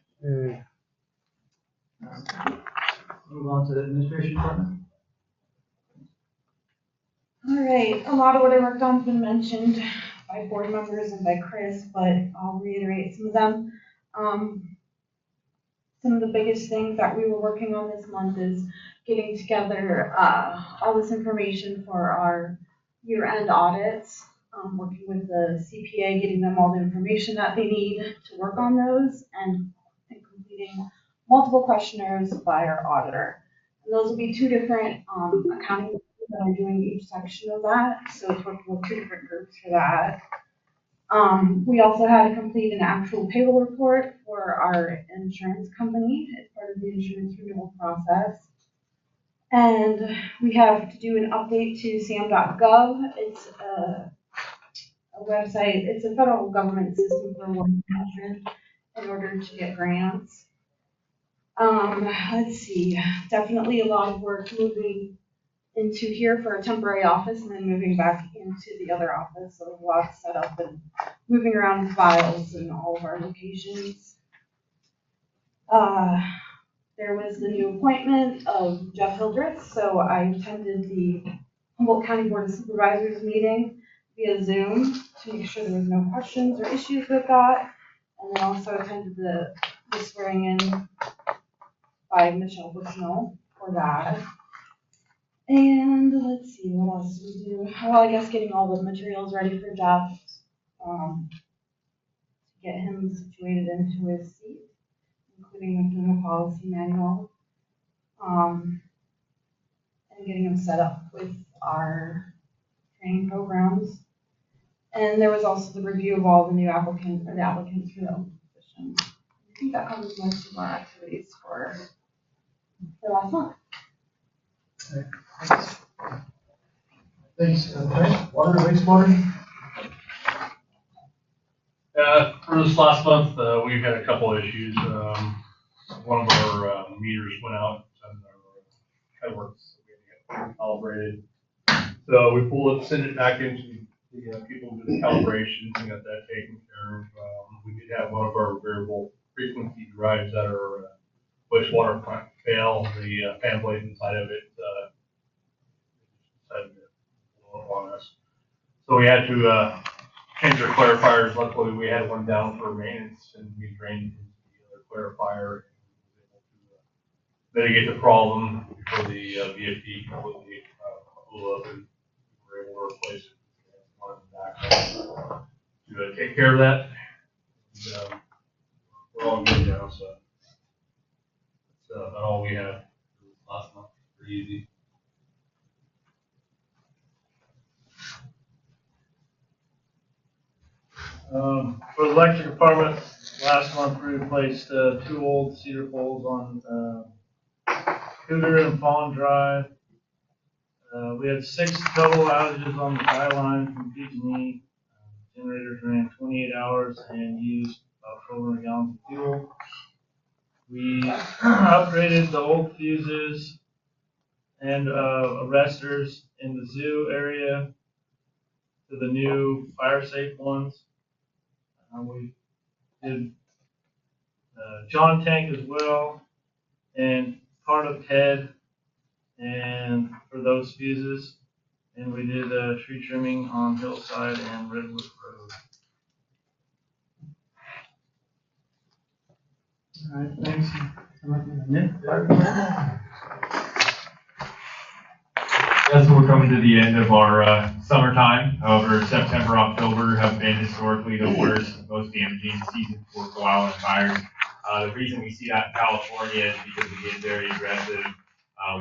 Move on to the administration department. All right, a lot of what I worked on has been mentioned by board members and by Chris, but I'll reiterate some of them. Some of the biggest things that we were working on this month is getting together all this information for our year-end audits, working with the CPA, getting them all the information that they need to work on those, and completing multiple questionnaires by our auditor. And those will be two different accounting groups that are doing each section of that, so it's working with two different groups for that. We also had to complete an actual payroll report for our insurance company as part of the insurance renewal process. And we have to do an update to sam.gov. It's a website, it's a federal government system for water management in order to get grants. Let's see, definitely a lot of work moving into here for a temporary office and then moving back into the other office. So there's a lot of setup and moving around files in all of our locations. There was the new appointment of Jeff Hildreth, so I attended the Humboldt County Board of Supervisors meeting via Zoom to make sure there was no questions or issues with that. And then also attended the swearing in by Michelle Bushnell for that. And let's see, what else did we do? Well, I guess getting all the materials ready for Jeff, to get him situated into his seat, including doing a policy manual, and getting him set up with our training programs. And there was also the review of all the new applicants for the open positions. I think that covers most of our activities for last month. Thanks. Water, wastewater? For this last month, we've had a couple of issues. One of our meters went out and our headworks calibrated. So we pulled it, sent it back into the people who did the calibrations and got that taken care of. We did have one of our variable frequency drives at our wastewater plant fail. The fan blade inside of it decided to blow up on us. So we had to change our clarifiers. Luckily, we had one down for maintenance, and we drained into the other clarifier and was able to mitigate the problem before the VFD completely blew up, and we were able to replace it. To take care of that. And, we're all good now, so that's about all we had last month. Pretty easy. For the electric department, last month we replaced 2 old cedar poles on Cougar and Fawn Drive. We had 6 total outages on the tie line from PG&E. Generators ran 28 hours and used about 400 gallons of fuel. We upgraded the old fuses and arresters in the zoo area to the new fire safe ones. We did John Tank as well, and part of Ted, and for those fuses. And we did tree trimming on Hillside and Redwood Road. All right, thanks. Nick? As we're coming to the end of our summertime, however, September, October have been historically the worst, most damaging season for wildland fires. The reason we see that in California is because we get very aggressive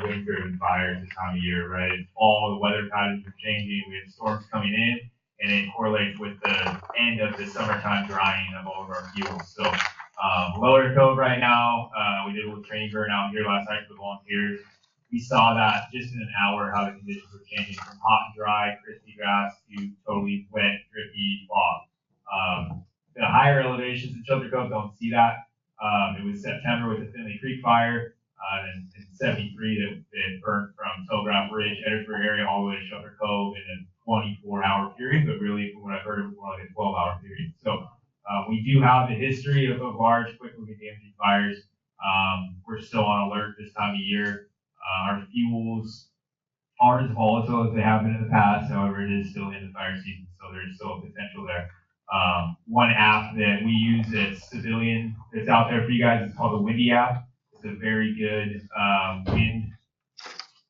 wind-driven fires this time of year, right? It's fall, the weather patterns are changing, we have storms coming in, and it correlates with the end of the summertime drying of all of our fuels. So, Lower Cove right now, we did a little training burn out here last night for volunteers. We saw that just in an hour how the conditions were changing from hot and dry, crispy grass to totally wet, drippy fog. The higher elevations in Shelter Cove don't see that. It was September with the Finley Creek fire, and 73 that burnt from Telegraph Ridge, Edwardsburg area, all the way to Shelter Cove in a 24-hour period, but really, from what I've heard, it was more like a 12-hour period. So we do have the history of large, quickly damaging fires. We're still on alert this time of year. Our fuels aren't as volatile as they have been in the past. However, it is still in the fire season, so there's still a potential there. One app that we use that's civilian that's out there for you guys is called the Windy app. It's a very good wind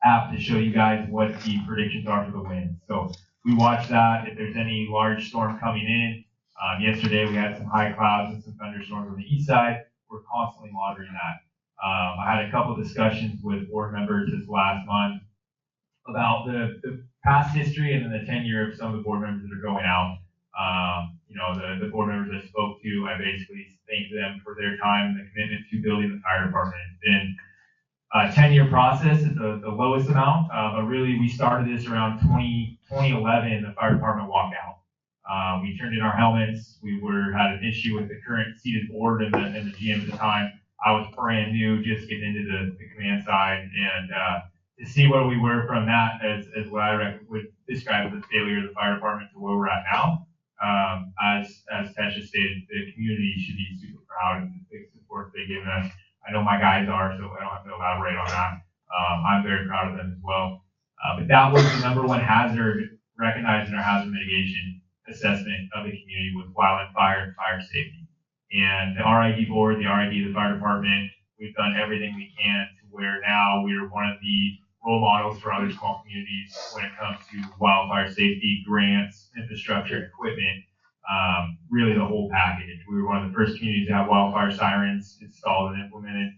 app to show you guys what the predictions are for the winds. So we watch that. If there's any large storm coming in, yesterday we had some high clouds and some thunderstorms on the east side. We're constantly monitoring that. I had a couple discussions with board members this last month about the past history and then the tenure of some of the board members that are going out. The board members I spoke to, I basically thanked them for their time and the commitment to building the fire department. It's been a 10-year process is the lowest amount, but really we started this around 2011. The fire department walked out. We turned in our helmets. We had an issue with the current seated board and the GM at the time. I was brand new, just getting into the command side, and to see where we were from that as what I would describe as the failure of the fire department to where we're at now. As Tesha stated, the community should be super proud of the big support they've given us. I know my guys are, so I don't have to elaborate on that. I'm very proud of them as well. But that was the number one hazard recognized in our hazard mitigation assessment of the community with wildland fire and fire safety. And the RID board, the RID, the fire department, we've done everything we can to where now we're one of the role models for other small communities when it comes to wildfire safety, grants, infrastructure, equipment, really the whole package. We were one of the first communities to have wildfire sirens installed and implemented.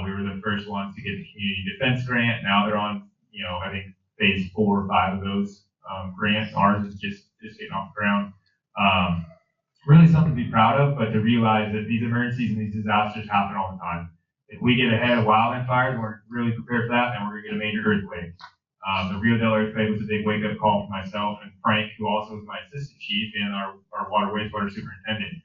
We were the first ones to get the community defense grant. Now they're on, I think phase 4 or 5 of those grants. Ours is just getting off the ground. Really something to be proud of, but to realize that these emergencies and these disasters happen all the time. If we get ahead of wildland fires and we're really prepared for that, then we're going to get a major earthquake. The Rio Del earthquake was a big wake-up call for myself and Frank, who also was my assistant chief and our water wastewater superintendent.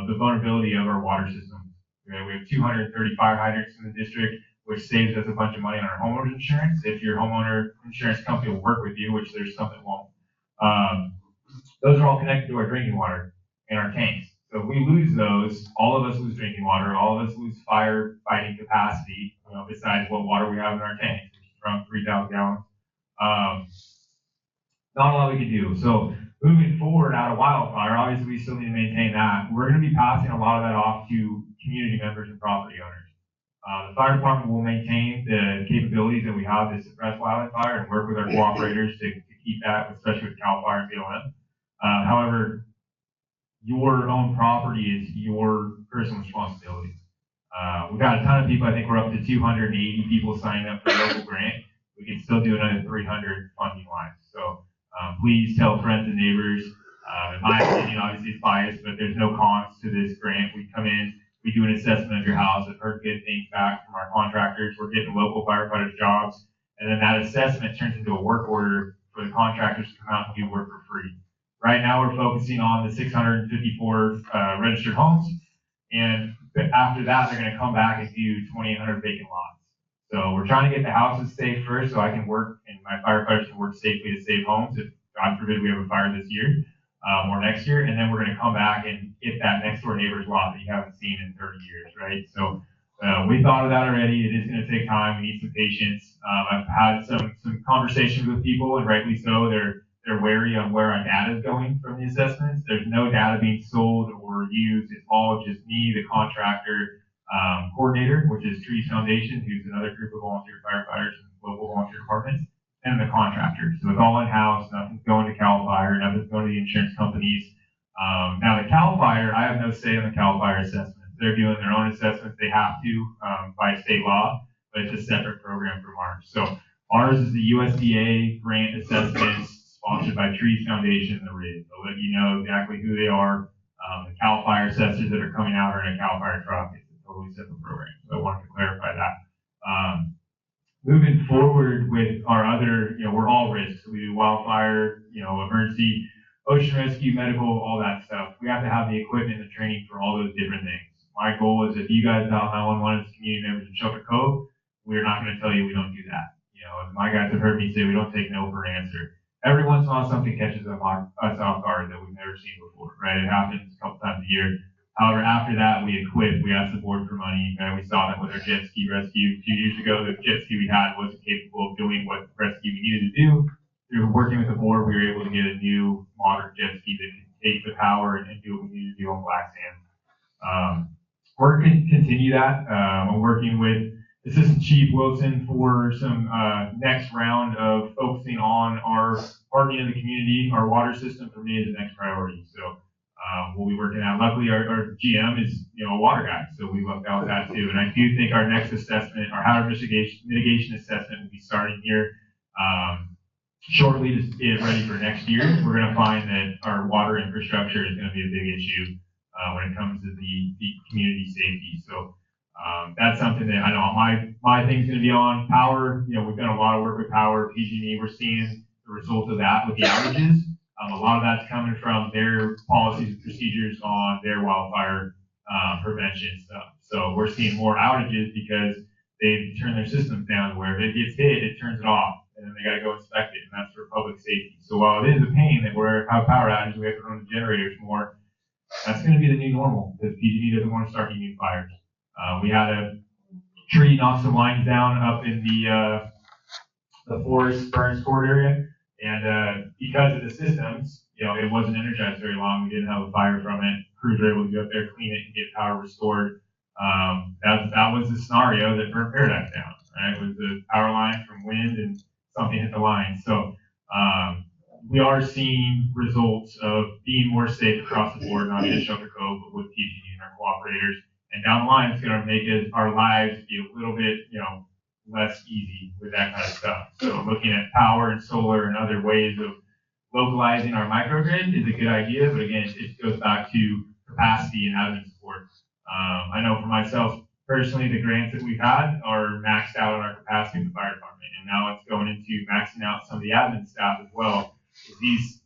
The vulnerability of our water system. We have 230 fire hydrants in the district, which saves us a bunch of money on our homeowner's insurance. If your homeowner insurance company will work with you, which there's some that won't. Those are all connected to our drinking water and our tanks. So if we lose those, all of us lose drinking water, all of us lose fire fighting capacity, besides what water we have in our tanks, which is around 3,000 gallons. Not a lot we can do. So moving forward out of wildfire, obviously we still need to maintain that. We're going to be passing a lot of that off to community members and property owners. The fire department will maintain the capabilities that we have to suppress wildfire and work with our cooperators to keep that, especially with CAL FIRE and BLM. However, your own property is your personal responsibility. We've got a ton of people. I think we're up to 280 people signing up for a local grant. We can still do another 300 funding wise. So please tell friends and neighbors. In my opinion, obviously it's biased, but there's no cons to this grant. We come in, we do an assessment of your house. I've heard good things back from our contractors. We're getting local firefighters jobs. And then that assessment turns into a work order for the contractors to come out and do work for free. Right now, we're focusing on the 654 registered homes, and after that, they're going to come back and do 2,800 vacant lots. So we're trying to get the houses safe first, so I can work and my firefighters can work safely to save homes. If God forbid we have a fire this year or next year, and then we're going to come back and get that next door neighbor's lot that you haven't seen in 30 years, right? So we thought of that already. It is going to take time. We need some patience. I've had some conversations with people, and rightly so. They're wary on where our data is going from the assessments. There's no data being sold or used. It's all just me, the contractor coordinator, which is Trees Foundation, who's another group of volunteer firefighters and local volunteer departments, and the contractor. So it's all in-house. Nothing's going to CAL FIRE. Nothing's going to the insurance companies. Now the CAL FIRE, I have no say on the CAL FIRE assessments. They're doing their own assessments. They have to by state law, but it's a separate program from ours. So ours is the USDA grant assessments, sponsored by Trees Foundation and the RID. They'll let you know exactly who they are. The CAL FIRE assessors that are coming out are in a CAL FIRE truck. It's a totally separate program. So I wanted to clarify that. Moving forward with our other, we're all risks. We do wildfire, emergency, ocean rescue, medical, all that stuff. We have to have the equipment and the training for all those different things. My goal is if you guys dial 911 as community members in Shelter Cove, we're not going to tell you we don't do that. My guys have heard me say we don't take no for an answer. Every once in a while, something catches us off guard that we've never seen before, right? It happens a couple times a year. However, after that, we equip. We ask the board for money, and we saw that with our jet ski rescue 2 years ago. The jet ski we had wasn't capable of doing what rescue we needed to do. Through working with the board, we were able to get a new modern jet ski that can take the power and do what we need to do on black sand. We're going to continue that. I'm working with Assistant Chief Wilson for some next round of focusing on our part in the community. Our water system for me is the next priority. So we'll be working out. Luckily, our GM is a water guy, so we lucked out with that too. And I do think our next assessment, our hazard mitigation assessment, will be starting here shortly to get ready for next year. We're going to find that our water infrastructure is going to be a big issue when it comes to the community safety. So that's something that I know my thing's going to be on. Power, we've done a lot of work with power, PG&E. We're seeing the result of that with the outages. A lot of that's coming from their policies and procedures on their wildfire prevention stuff. So we're seeing more outages because they turn their systems down where if it gets hit, it turns it off. And then they got to go inspect it, and that's for public safety. So while it is a pain that we're have power outages, we have to run the generators more. That's going to be the new normal because PG&E doesn't want to start any new fires. We had a tree knock some lines down up in the Forest Burns Court area, and because of the systems, it wasn't energized very long. We didn't have a fire from it. Crews were able to go up there, clean it, and get power restored. That was the scenario that burnt Paradise down. Right? It was the power line from wind and something hit the line. So we are seeing results of being more safe across the board, not just Shelter Cove, but with PG&E and our cooperators. And down the line, it's going to make our lives be a little bit, less easy with that kind of stuff. So looking at power and solar and other ways of localizing our microgrid is a good idea, but again, it goes back to capacity and admin support. I know for myself personally, the grants that we've had are maxed out on our capacity in the fire department, and now it's going into maxing out some of the admin staff as well.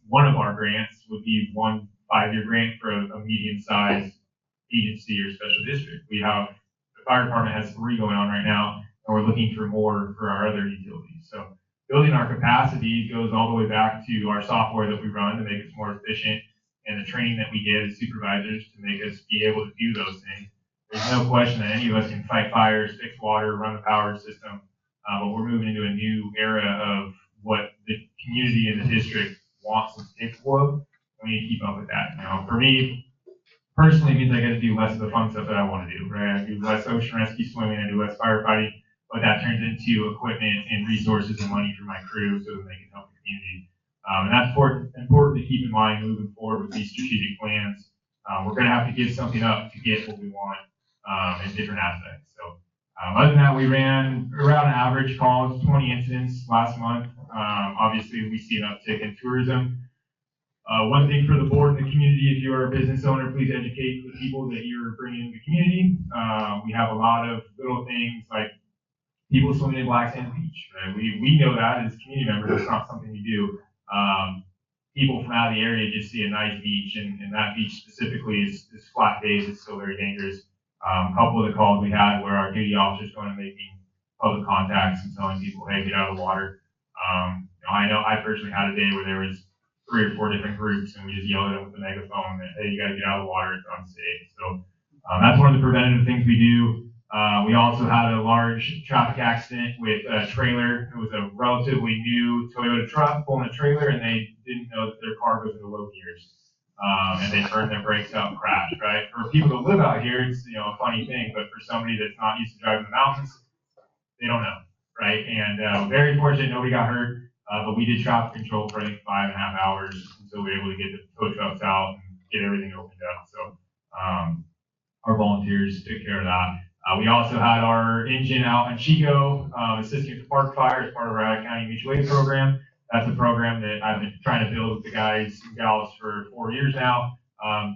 One of our grants would be 1 5-year grant for a medium-sized agency or special district. The fire department has 3 going on right now, and we're looking for more for our other utilities. So building our capacity goes all the way back to our software that we run to make us more efficient, and the training that we get as supervisors to make us be able to do those things. There's no question that any of us can fight fires, fix water, run a power system, but we're moving into a new era of what the community and the district wants us capable of. We need to keep up with that. For me, personally, it means I got to do less of the fun stuff that I want to do, right? I do less ocean rescue swimming, I do less firefighting, but that turns into equipment and resources and money for my crew so that they can help the community. And that's important to keep in mind moving forward with these strategic plans. We're going to have to give something up to get what we want in different aspects. So other than that, we ran around average calls, 20 incidents last month. Obviously, we see an uptick in tourism. One thing for the board and the community, if you're a business owner, please educate the people that you're bringing in the community. We have a lot of little things like people swimming in Black Sand Beach. Right? We know that as community members, it's not something we do. People from out of the area just see a nice beach, and that beach specifically is flat days. It's still very dangerous. A couple of the calls we had where our duty officers going and making public contacts and telling people, hey, get out of the water. I know I personally had a day where there was 3 or 4 different groups, and we just yelled at them with the megaphone that, hey, you got to get out of the water, it's unsafe. So that's one of the preventative things we do. We also had a large traffic accident with a trailer. It was a relatively new Toyota truck pulling a trailer, and they didn't know that their car goes into low gears. And they burned their brakes out and crashed, right? For people that live out here, it's a funny thing, but for somebody that's not used to driving the mountains, they don't know, right? And very fortunate, nobody got hurt, but we did traffic control for I think 5.5 hours until we were able to get the tow trucks out and get everything opened up. So our volunteers took care of that. We also had our engine out in Chico, assisting with park fire as part of our County Mutual Aid program. That's a program that I've been trying to build with the guys and gals for 4 years now.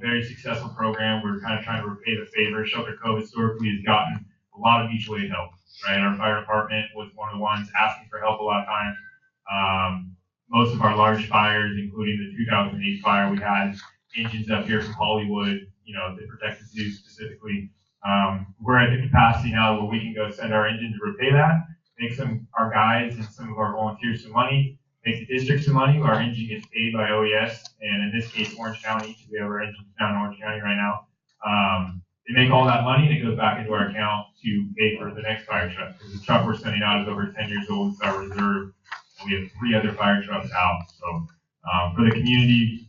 Very successful program. We're kind of trying to repay the favor. Shelter Cove historically has gotten a lot of mutual aid help, right? Our fire department was one of the ones asking for help a lot of times. Most of our large fires, including the 2008 fire, we had engines up here from Hollywood, to protect the zoo specifically. We're at the capacity now where we can go send our engine to repay that, make our guys and some of our volunteers some money, make the district some money. Our engine gets paid by OES, and in this case, Orange County, because we have our engines down in Orange County right now. They make all that money, and it goes back into our account to pay for the next fire truck. Because the truck we're sending out is over 10 years old. It's our reserve, and we have 3 other fire trucks out. So for the community,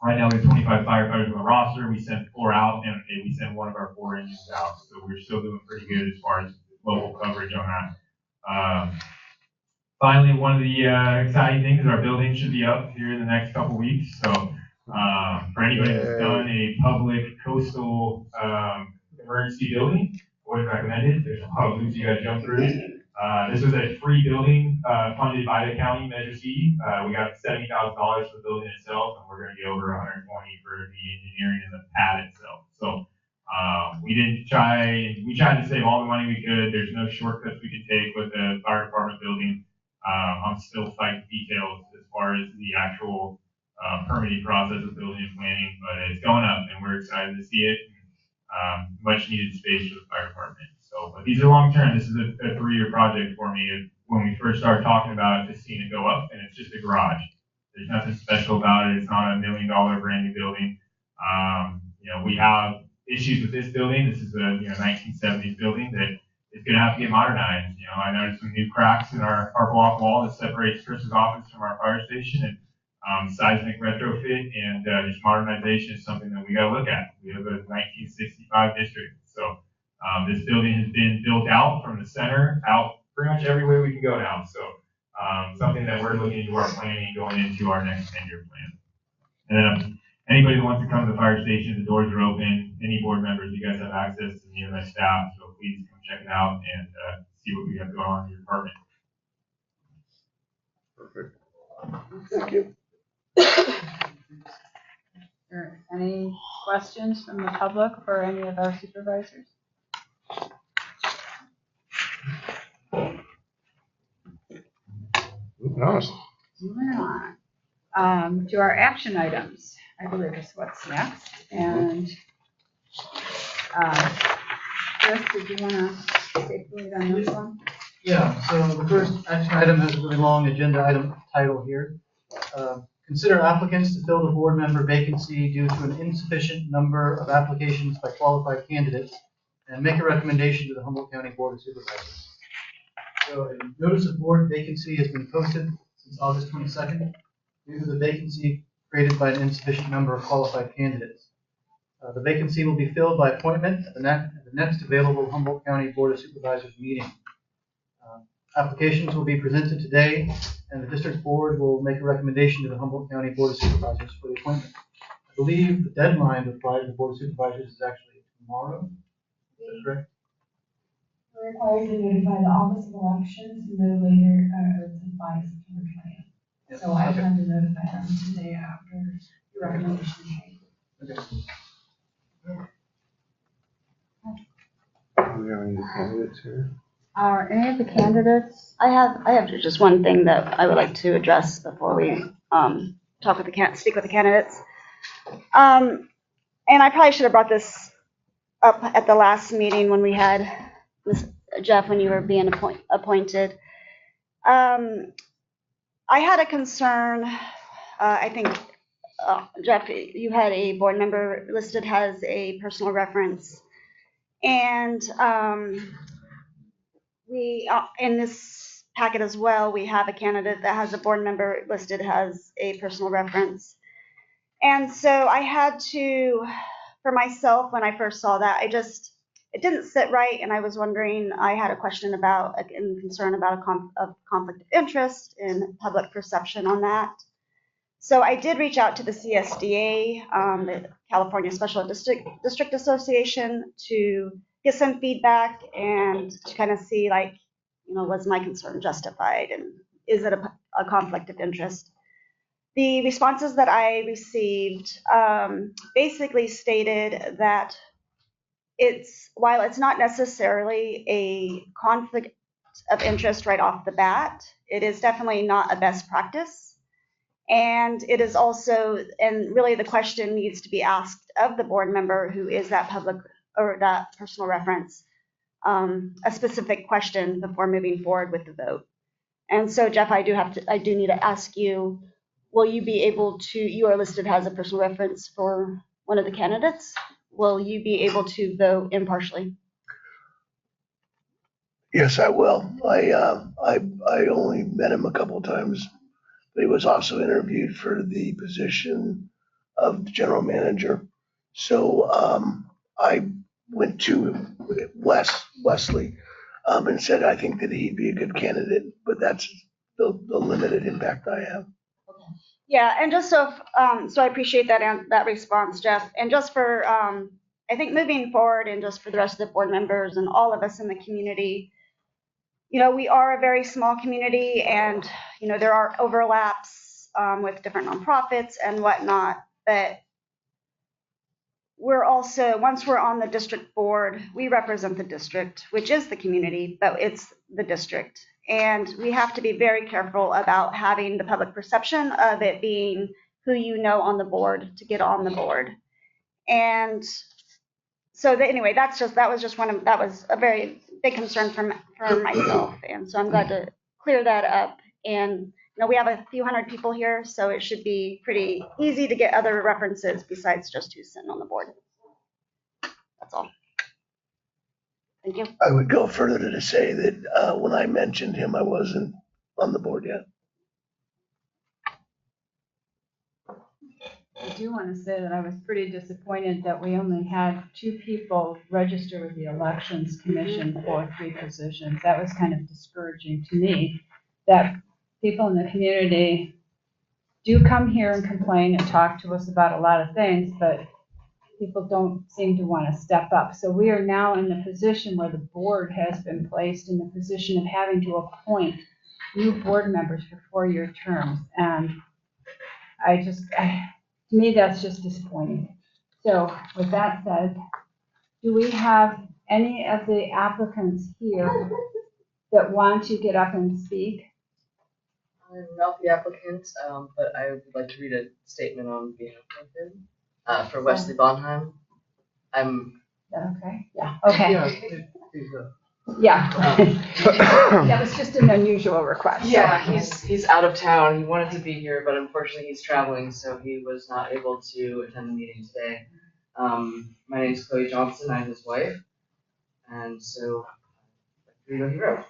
right now we have 25 firefighters on the roster. We sent 4 out, and we sent one of our 4 engines out. So we're still doing pretty good as far as local coverage on that. Finally, one of the exciting things is our building should be up here in the next couple weeks. So for anybody that's done a public coastal emergency building, I would recommend it. There's a lot of hoops you got to jump through. This was a free building funded by the county, Measure C. We got $70,000 for the building itself, and we're going to get over 120 for the engineering and the pad itself. So we tried to save all the money we could. There's no shortcuts we could take with the fire department building. I'm still fighting details as far as the actual permitting process of building and planning, but it's going up, and we're excited to see it. Much needed space for the fire department. So, but these are long term. This is a 3-year project for me. When we first started talking about it, just seeing it go up, and it's just a garage. There's nothing special about it. It's not a $1 million brand new building. We have issues with this building. This is a 1970s building that is going to have to get modernized. I noticed some new cracks in our block wall that separates Chris's office from our fire station, and seismic retrofit and just modernization is something that we got to look at. We have a 1965 district, so this building has been built out from the center out pretty much every way we can go now. So something that we're looking into our planning going into our next 10-year plan. And then anybody that wants to come to the fire station, the doors are open. Any board members, you guys have access to me and my staff, so please come check it out and see what we have going on in your department. Perfect. Thank you. Any questions from the public for any of our supervisors? Moving on. To our action items, I believe is what's next. And Chris, did you want to take the lead on this one? Yeah, so the first action item has a really long agenda item title here. Consider applicants to fill the board member vacancy due to an insufficient number of applications by qualified candidates, and make a recommendation to the Humboldt County Board of Supervisors. So a notice of board vacancy has been posted since August 22nd due to the vacancy created by an insufficient number of qualified candidates. The vacancy will be filled by appointment at the next available Humboldt County Board of Supervisors meeting. Applications will be presented today, and the district board will make a recommendation to the Humboldt County Board of Supervisors for the appointment. I believe the deadline to apply to the Board of Supervisors is actually tomorrow. Is that correct? We're required to notify the Office of Elections no later, by September 20th. Yes. So I plan to notify them today after your recommendation is made. Okay. Do we have any candidates here? Are any of the candidates? I have just one thing that I would like to address before we speak with the candidates. And I probably should have brought this up at the last meeting when we had Jeff, when you were being appointed. I had a concern. I think Jeff, you had a board member listed as a personal reference, and we, in this packet as well, we have a candidate that has a board member listed as a personal reference. And so I had to, for myself, when I first saw that, it didn't sit right. And I was wondering, I had a question about, and concern about a conflict of interest and public perception on that. So I did reach out to the CSDA, the California Special District Association, to get some feedback and to kind of see, was my concern justified, and is it a conflict of interest? The responses that I received basically stated that while it's not necessarily a conflict of interest right off the bat, it is definitely not a best practice. And it is also, and really the question needs to be asked of the board member who is that public or that personal reference, a specific question before moving forward with the vote. And so, Jeff, I do need to ask you, will you be able to, you are listed as a personal reference for one of the candidates. Will you be able to vote impartially? Yes, I will. I only met him a couple of times, but he was also interviewed for the position of the general manager. So I went to Wesley. and said I think that he'd be a good candidate, but that's the limited impact I have. Yeah, and just so I appreciate that response, Jeff. And just for, I think moving forward and just for the rest of the board members and all of us in the community, we are a very small community and, there are overlaps with different nonprofits and whatnot. But we're also, once we're on the district board, we represent the district, which is the community, but it's the district. And we have to be very careful about having the public perception of it being who on the board to get on the board. And so anyway, that was a very big concern for myself. And so I'm glad to clear that up. And we have a few hundred people here, so it should be pretty easy to get other references besides just who's sitting on the board. That's all. Thank you. I would go further to say that when I mentioned him, I wasn't on the board yet. I do want to say that I was pretty disappointed that we only had 2 people register with the Elections Commission for 3 positions. That was kind of discouraging to me, that people in the community do come here and complain and talk to us about a lot of things, but people don't seem to want to step up. So we are now in the position where the board has been placed in the position of having to appoint new board members for 4-year terms. And to me, that's just disappointing. So with that said, do we have any of the applicants here that want to get up and speak? I'm not the applicant, but I would like to read a statement on being appointed for Wesley Bonheim. Okay. Yeah. Okay. Yeah. That was just an unusual request. Yeah, he's out of town. He wanted to be here, but unfortunately he's traveling, so he was not able to attend the meeting today. My name is Chloe Johnson. I'm his wife, and so here you go. He wrote.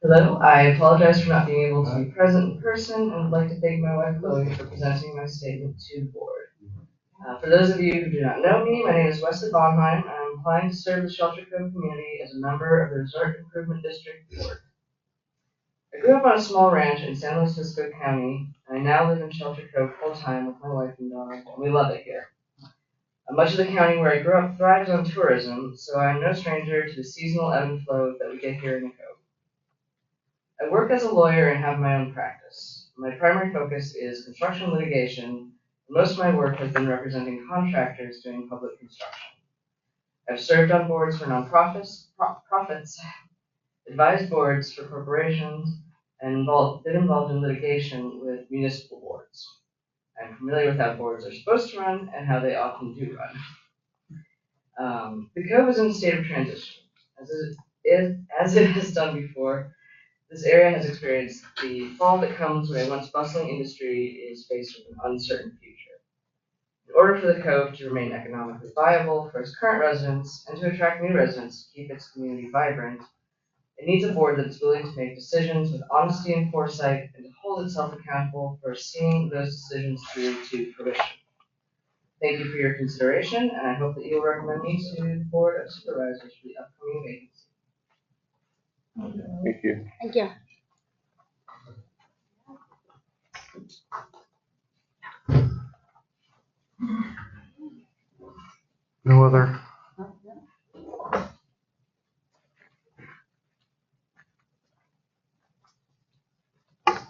Hello, I apologize for not being able to be present in person and would like to thank my wife Chloe for presenting my statement to the board. For those of you who do not know me, my name is Wesley Bonheim, and I'm applying to serve the Shelter Cove community as a member of the Resort Improvement District Board. I grew up on a small ranch in San Luis Obispo County, and I now live in Shelter Cove full-time with my wife and daughter, and we love it here. Much of the county where I grew up thrives on tourism, so I am no stranger to the seasonal ebb and flow that we get here in the Cove. I work as a lawyer and have my own practice. My primary focus is construction litigation. Most of my work has been representing contractors doing public construction. I've served on boards for nonprofits, advised boards for corporations, and been involved in litigation with municipal boards. I'm familiar with how boards are supposed to run and how they often do run. The Cove is in a state of transition. As it has done before, this area has experienced the fall that comes when a once bustling industry is faced with an uncertain future. In order for the Cove to remain economically viable for its current residents and to attract new residents to keep its community vibrant, it needs a board that is willing to make decisions with honesty and foresight and to hold itself accountable for seeing those decisions through to fruition. Thank you for your consideration, and I hope that you will recommend me to the Board of Supervisors for the upcoming vacancy. Thank you. Thank you. No other.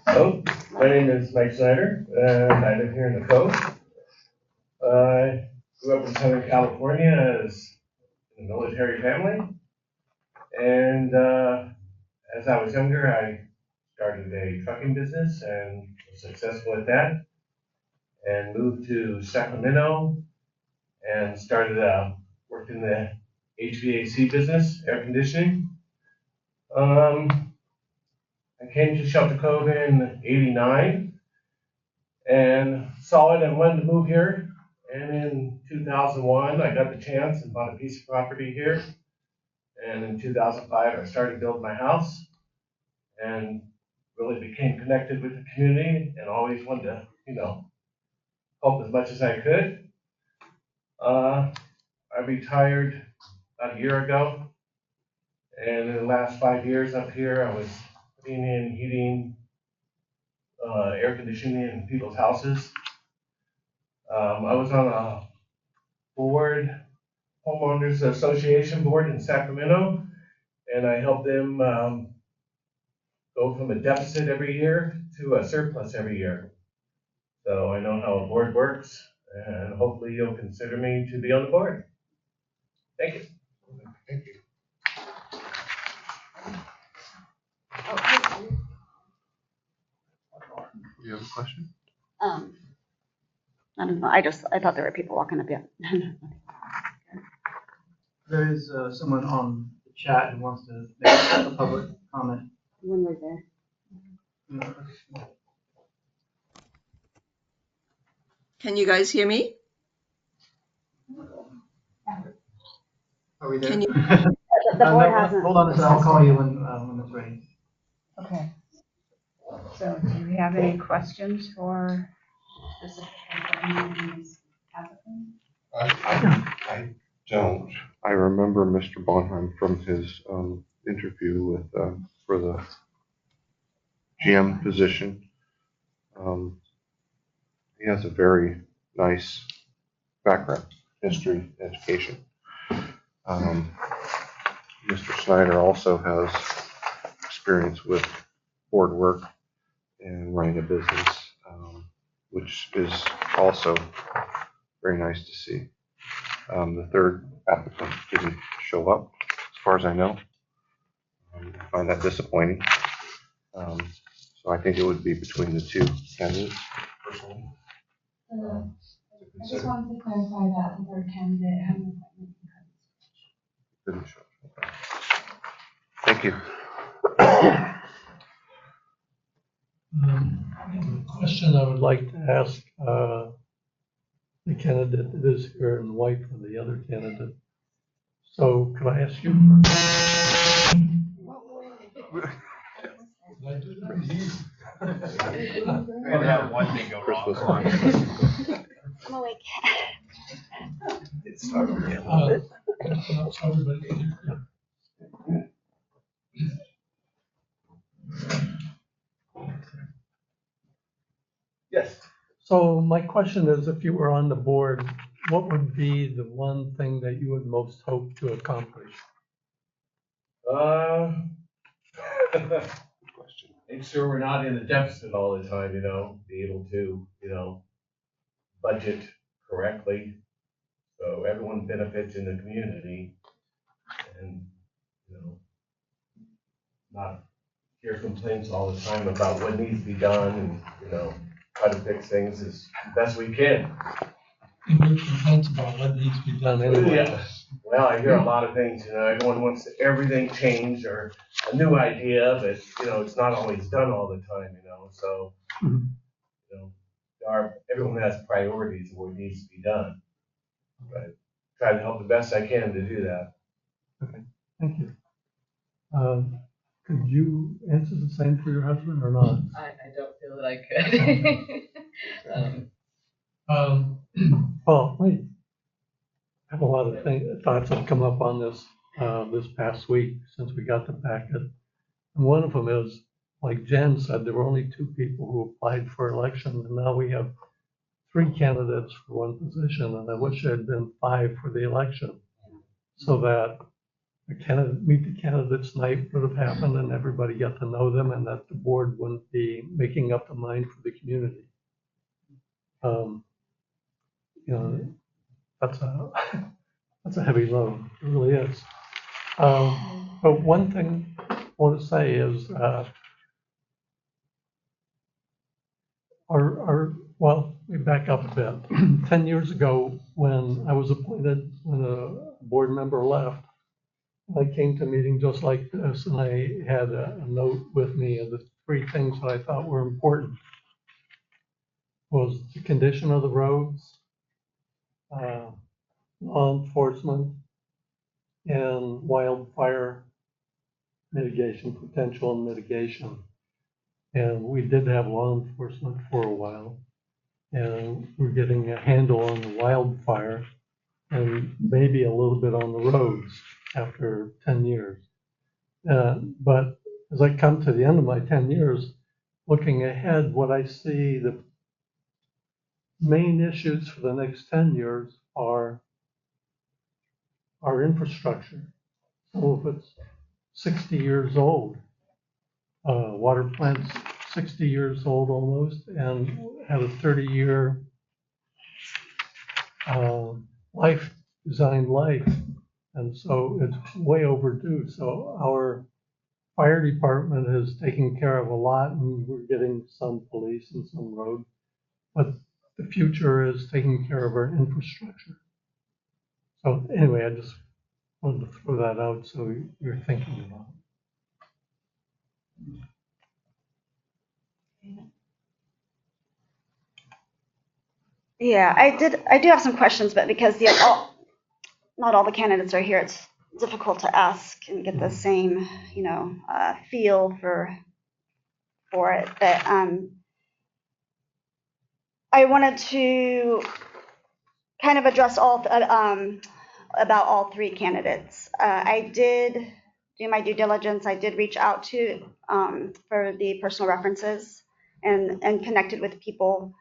Hello, my name is Mike Snyder, and I live here in the Cove. I grew up in Southern California as a military family, and as I was younger, I started a trucking business and was successful at that, and moved to Sacramento and started worked in the HVAC business, air conditioning. I came to Shelter Cove in '89 and saw it and wanted to move here. And in 2001, I got the chance and bought a piece of property here. And in 2005, I started building my house and really became connected with the community and always wanted to, help as much as I could. I retired about a year ago. And in the last 5 years up here, I was putting in heating, air conditioning in people's houses. I was on a board, homeowners association board in Sacramento, and I helped them go from a deficit every year to a surplus every year. So I know how a board works, and hopefully you'll consider me to be on the board. Thank you. Thank you. Do you have a question? I don't know, I thought there were people walking up, yeah. There is someone on the chat who wants to make a public comment. When we're there. Can you guys hear me? Are we there? Can you? The board hasn't. Hold on a second, I'll call you when it's ready. Okay. So do we have any questions for specific applicants? I don't. I remember Mr. Bonheim from his interview with for the GM position. He has a very nice background, history, education. Mr. Snyder also has experience with board work and running a business, which is also very nice to see. The third applicant didn't show up, as far as I know. I find that disappointing. So I think it would be between the two candidates, personally. I just wanted to clarify that the third candidate had an appointment. Didn't show up. Okay. Thank you. The question I would like to ask the candidate that is here and the wife of the other candidate. So could I ask you? We're gonna have one thing go wrong. I'm awake. It's not Yes. So my question is, if you were on the board, what would be the one thing that you would most hope to accomplish? Make sure we're not in a deficit all the time, be able to, budget correctly. So everyone benefits in the community and, not hear complaints all the time about what needs to be done and, try to fix things as best we can. You hear complaints about what needs to be done anyway. Yeah. Well, I hear a lot of things, everyone wants everything changed or a new idea, but, it's not always done all the time, so, everyone has priorities of what needs to be done. But try to help the best I can to do that. Okay, thank you. Could you answer the same for your husband or not? I don't feel that I could. Well, I have a lot of thoughts that come up on this this past week since we got the packet. And one of them is, like Jen said, there were only 2 people who applied for election, and now we have 3 candidates for one position, and I wish there had been 5 for the election, so that meet the candidates night would have happened and everybody got to know them, and that the board wouldn't be making up the mind for the community. That's a heavy load, it really is. But one thing I want to say is, well, we back up a bit. 10 years ago, when I was appointed, when a board member left, I came to a meeting just like this, and I had a note with me of the 3 things that I thought were important. Was the condition of the roads, law enforcement, and wildfire mitigation, potential and mitigation. And we did have law enforcement for a while, and we're getting a handle on the wildfire. and maybe a little bit on the roads after 10 years. But as I come to the end of my 10 years, looking ahead, what I see the main issues for the next 10 years are our infrastructure. Some of it's 60 years old. Water plant's 60 years old almost and had a 30-year designed life. And so it's way overdue. So our fire department has taken care of a lot, and we're getting some police and some road. But the future is taking care of our infrastructure. So anyway, I just wanted to throw that out so you're thinking about it. Yeah, I do have some questions, but because not all the candidates are here, it's difficult to ask and get the same, feel for it. But I wanted to kind of address about all three candidates. I did do my due diligence. I did reach out to for the personal references and connected with people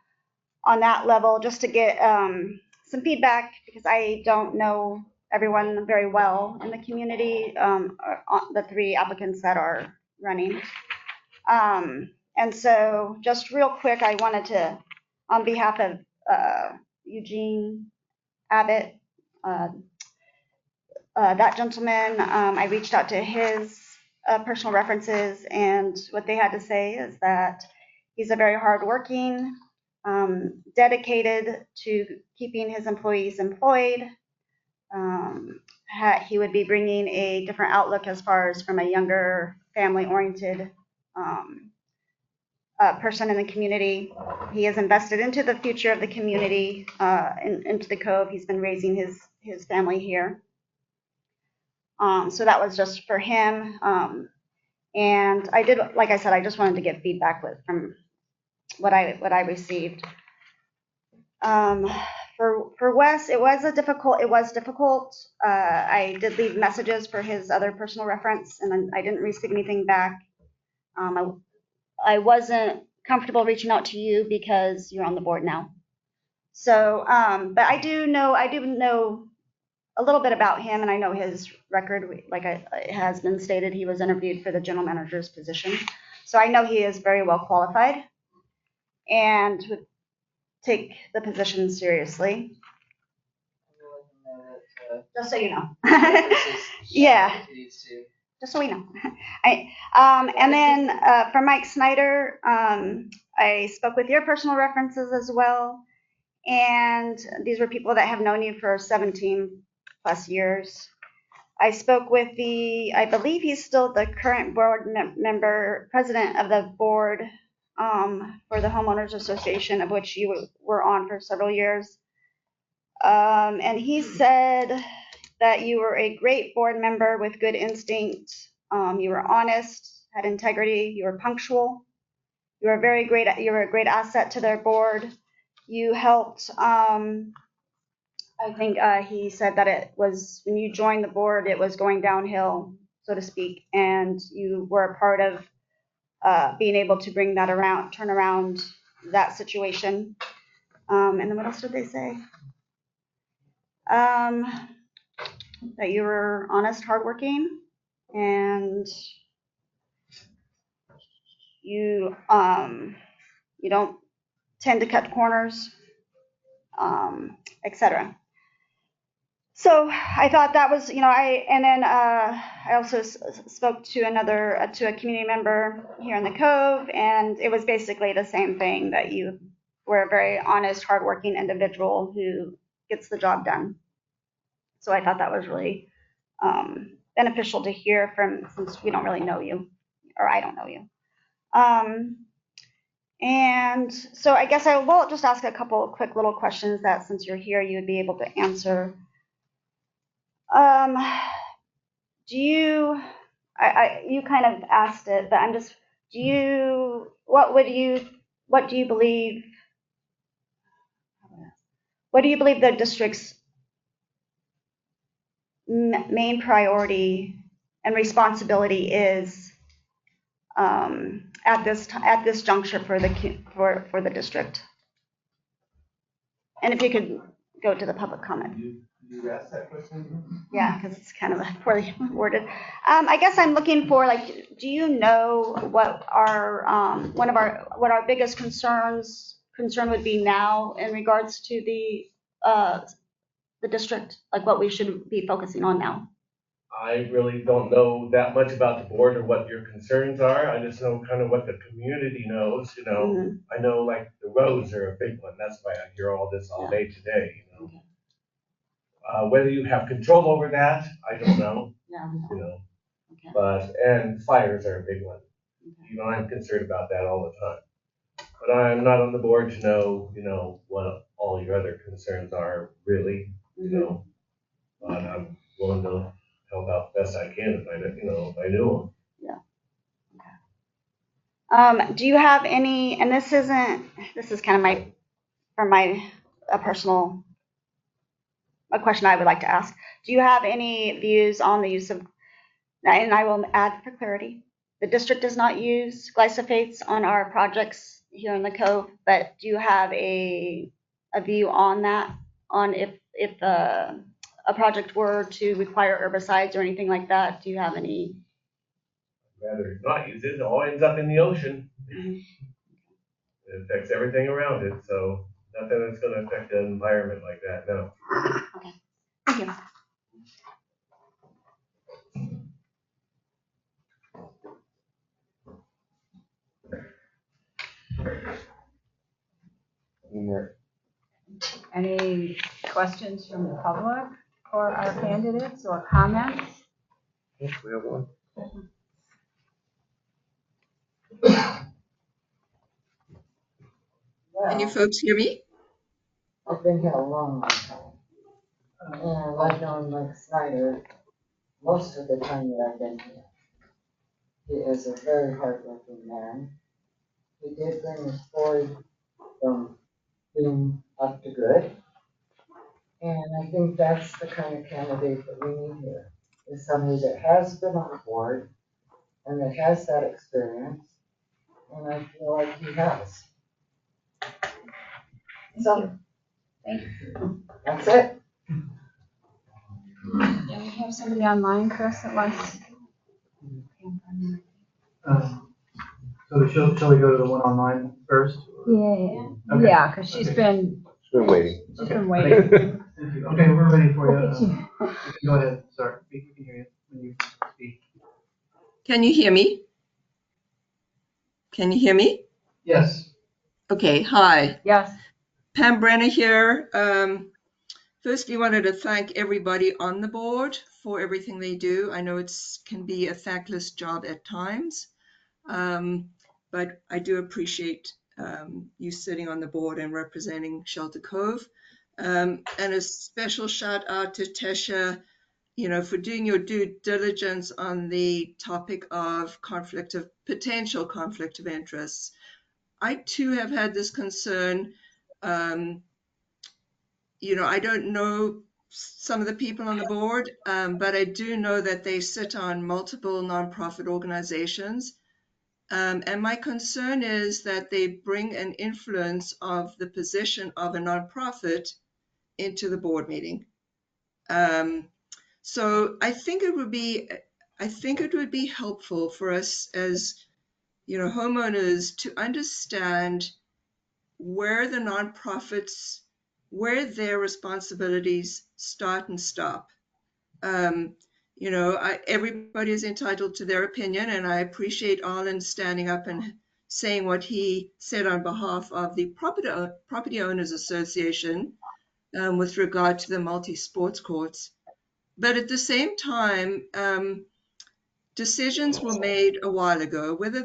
on that level just to get some feedback, because I don't know everyone very well in the community, the three applicants that are running. And so just real quick, I wanted to, on behalf of Eugene Abbott, that gentleman, I reached out to his personal references, and what they had to say is that he's a very hardworking, dedicated to keeping his employees employed. He would be bringing a different outlook as far as from a younger, family-oriented person in the community. He has invested into the future of the community, into the Cove. He's been raising his family here. So that was just for him. And I did, like I said, I just wanted to get feedback from what I received. For Wes, it was difficult. I did leave messages for his other personal reference, and I didn't receive anything back. I wasn't comfortable reaching out to you because you're on the board now. So, but I do know a little bit about him, and I know his record. Like it has been stated, he was interviewed for the general manager's position. So I know he is very well qualified and would take the position seriously. Just so you know. Yeah. Just so we know. And then for Mike Snyder, I spoke with your personal references as well. And these were people that have known you for 17 plus years. I spoke with I believe he's still the current board member, president of the board for the Homeowners Association, of which you were on for several years. And he said that you were a great board member with good instinct. You were honest, had integrity, you were punctual. You were a great asset to their board. You helped, I think he said that it was, when you joined the board, it was going downhill, so to speak, and you were a part of being able to bring that around, turn around that situation. And then what else did they say? That you were honest, hardworking, and you don't tend to cut corners, etc. So I thought that was, I also spoke to a community member here in the Cove, and it was basically the same thing, that you were a very honest, hardworking individual who gets the job done. So I thought that was really beneficial to hear since we don't really know you, or I don't know you. And so I guess I will just ask a couple of quick little questions that, since you're here, you would be able to answer. You kind of asked it, but what do you believe the district's main priority and responsibility is at this juncture for the district. And if you could go to the public comment. You asked that question? Yeah, because it's kind of poorly worded. I guess I'm looking for, like, do you know what what our biggest concern would be now in regards to the district, like what we should be focusing on now? I really don't know that much about the board or what your concerns are. I just know kind of what the community knows, you know. Mhm. I know like the roads are a big one. That's why I hear all this all day today, you know. Whether you have control over that, I don't know, Yeah. you know. Okay. But, and fires are a big one. You know, I'm concerned about that all the time. But I'm not on the board to know, you know, what all your other concerns are really, you know. But I'm willing to help out best I can if I, you know, if I knew them. Do you have any, and this is kind of a question I would like to ask. Do you have any views on the use of, and I will add for clarity, the district does not use glyphosates on our projects here in the Cove, but do you have a view on that, on if a project were to require herbicides or anything like that? Do you have any? Rather not use it, it all ends up in the ocean. It affects everything around it, so nothing that's gonna affect the environment like that, no. Okay, thank you. Any questions from the public for our candidates or comments? Yes, we have one. Can you folks hear me? I've been here a long, long time. And I've known Mike Snyder most of the time that I've been here. He is a very hardworking man. He did bring us forward from being up to good. And I think that's the kind of candidate that we need here, is somebody that has been on board and that has that experience. And I feel like he has. So, Thank you. that's it. And we have somebody online, Chris, that wants. So shall we go to the one online first? Yeah, Okay. yeah, because she's been waiting. waiting. Thank you. Okay, we're ready for you. Look at you. You can go ahead, start. We can hear you when you speak. Can you hear me? Can you hear me? Yes. Okay, hi. Yes. Pam Brenner here. Firstly, wanted to thank everybody on the board for everything they do. I know it can be a thankless job at times, but I do appreciate you sitting on the board and representing Shelter Cove. And a special shout out to Tesha, you know, for doing your due diligence on the topic of potential conflict of interests. I too have had this concern. You know, I don't know some of the people on the board, but I do know that they sit on multiple nonprofit organizations. And my concern is that they bring an influence of the position of a nonprofit into the board meeting. So I think it would be helpful for us as, you know, homeowners to understand where the nonprofits, where their responsibilities start and stop. You know, everybody is entitled to their opinion, and I appreciate Arlen standing up and saying what he said on behalf of the Property Owners Association with regard to the multi-sports courts. But at the same time, decisions were made a while ago, whether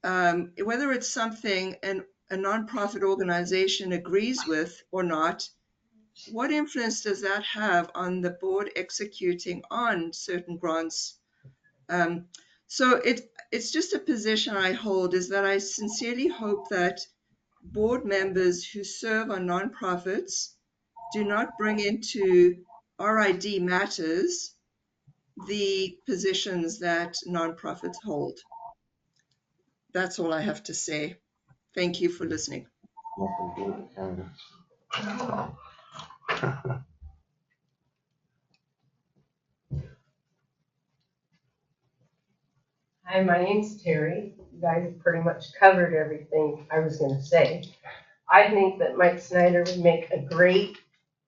it's something a nonprofit organization agrees with or not. What influence does that have on the board executing on certain grants? So it's just a position I hold, is that I sincerely hope that board members who serve on nonprofits do not bring into RID matters the positions that nonprofits hold. That's all I have to say. Thank you for listening. Nothing to do with the candidates. Hi, my name's Terry. You guys have pretty much covered everything I was going to say. I think that Mike Snyder would make a great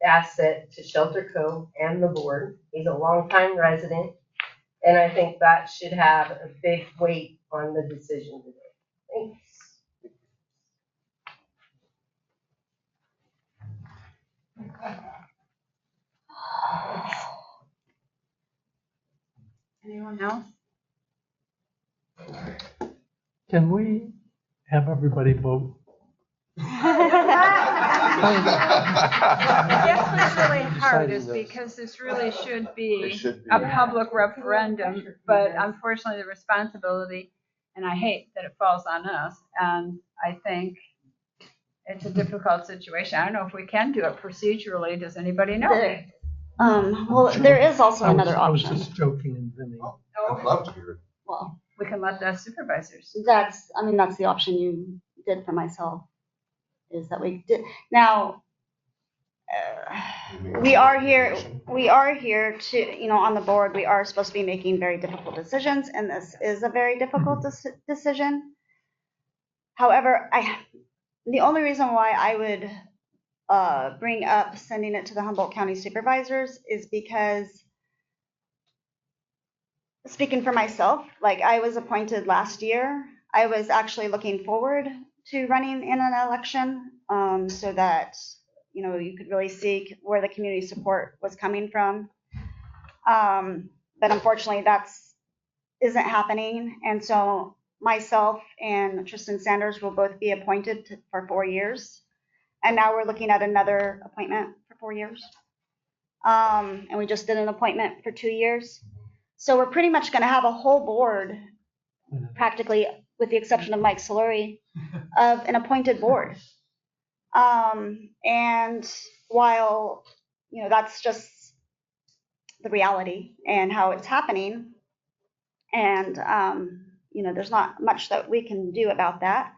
asset to Shelter Cove and the board. He's a longtime resident, and I think that should have a big weight on the decision today. Thanks. Anyone else? Can we have everybody vote? That's what's really hard is because this really should be a public referendum, but unfortunately the responsibility, and I hate that it falls on us, and I think it's a difficult situation. I don't know if we can do it procedurally. Does anybody know? Well, there is also another I was option. just joking and Vinny. I'd love to hear it. Well, we can let the supervisors. That's the option you did for myself, is that we did. Now, we are here to, on the board, we are supposed to be making very difficult decisions, and this is a very difficult decision. However, the only reason why I would bring up sending it to the Humboldt County Supervisors is because, speaking for myself, like I was appointed last year, I was actually looking forward to running in an election so that, you could really see where the community support was coming from. But unfortunately, isn't happening. And so myself and Tristan Sanders will both be appointed for 4 years. And now we're looking at another appointment for 4 years. And we just did an appointment for 2 years. So we're pretty much going to have a whole board, practically, with the exception of Mike Solari, of an appointed board. And while, that's just the reality and how it's happening, and, there's not much that we can do about that.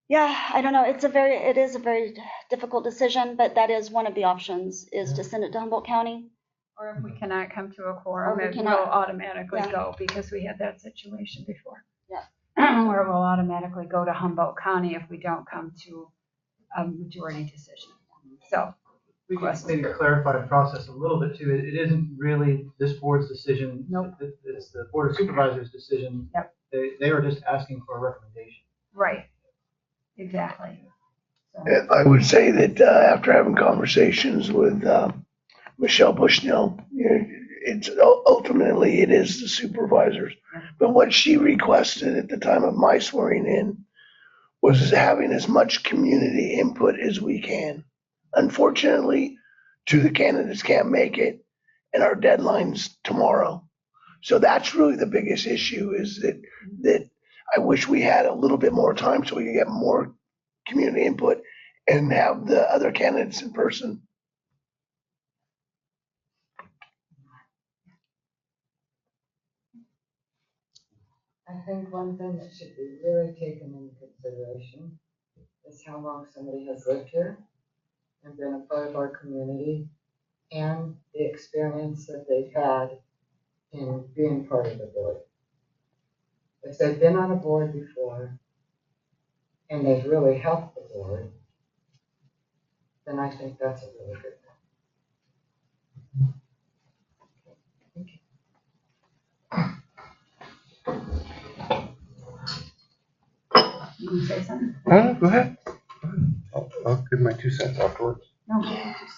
Yeah, I don't know. It is a very difficult decision, but that is one of the options, is to send it to Humboldt County. Or if we cannot come to a quorum, Or if it we will cannot- automatically yeah. go, because we had that situation before. Yeah. Where it will automatically go to Humboldt County if we don't come to a majority decision. So. We can maybe clarify the process a little bit too. It isn't really this board's decision. Nope. It's the Board of Supervisors' decision. Yep. They were just asking for a recommendation. Right. Exactly. So. I would say that after having conversations with Michelle Bushnell, it's ultimately it is the supervisors. But what she requested at the time of my swearing in was having as much community input as we can. Unfortunately, two of the candidates can't make it, and our deadline's tomorrow. So that's really the biggest issue, is that I wish we had a little bit more time so we could get more community input and have the other candidates in person. I think one thing that should be really taken into consideration is how long somebody has lived here and been a part of our community, and the experience that they've had in being part of the board. If they've been on a board before and they've really helped the board, then I think that's a really good thing. Thank You can say something? Go ahead. I'll give my 2 cents afterwards. No, my 2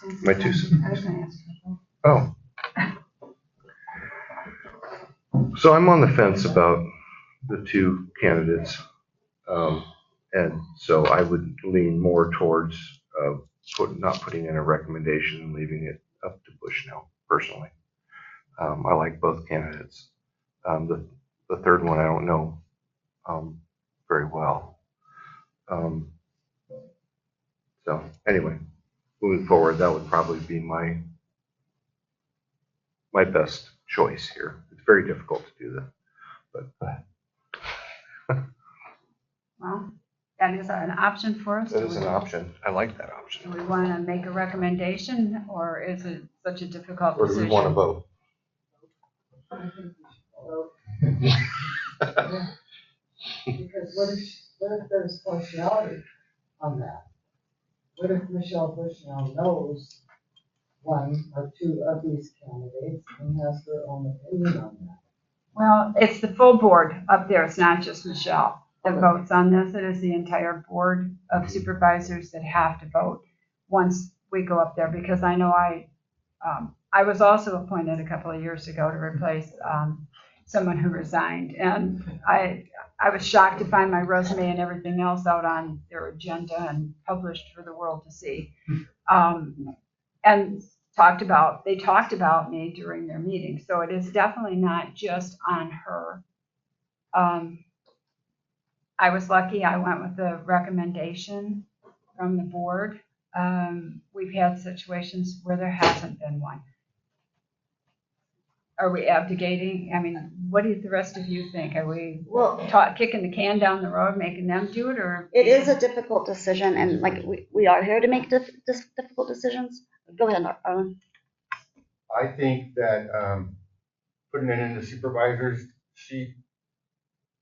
cents. My 2 cents. I was going to ask you. Oh. So I'm on the fence about the 2 candidates. And so I would lean more towards not putting in a recommendation and leaving it up to Bushnell, personally. I like both candidates. The third one I don't know very well. So anyway, moving forward, that would probably be my my best choice here. It's very difficult to do that, but Well, that is an option for us. that is an option. I like that option. Do we want to make a recommendation, or is it such a difficult Or do decision? we want to vote? Because what if there's partiality on that? What if Michelle Bushnell knows one or two of these candidates and has her own opinion on that? Well, it's the full board up there. It's not just Michelle that votes on this. It is the entire board of supervisors that have to vote once we go up there, because I know I was also appointed a couple of years ago to replace someone who resigned, and I was shocked to find my resume and everything else out on their agenda and published for the world to see. And they talked about me during their meeting. So it is definitely not just on her. I was lucky. I went with the recommendation from the board. We've had situations where there hasn't been one. Are we abdicating? I mean, what do the rest of you think? Are we kicking the can down the road, making them do it, or? It is a difficult decision, and like we are here to make difficult decisions. Go ahead, Arlen. I think that putting it in the supervisor's seat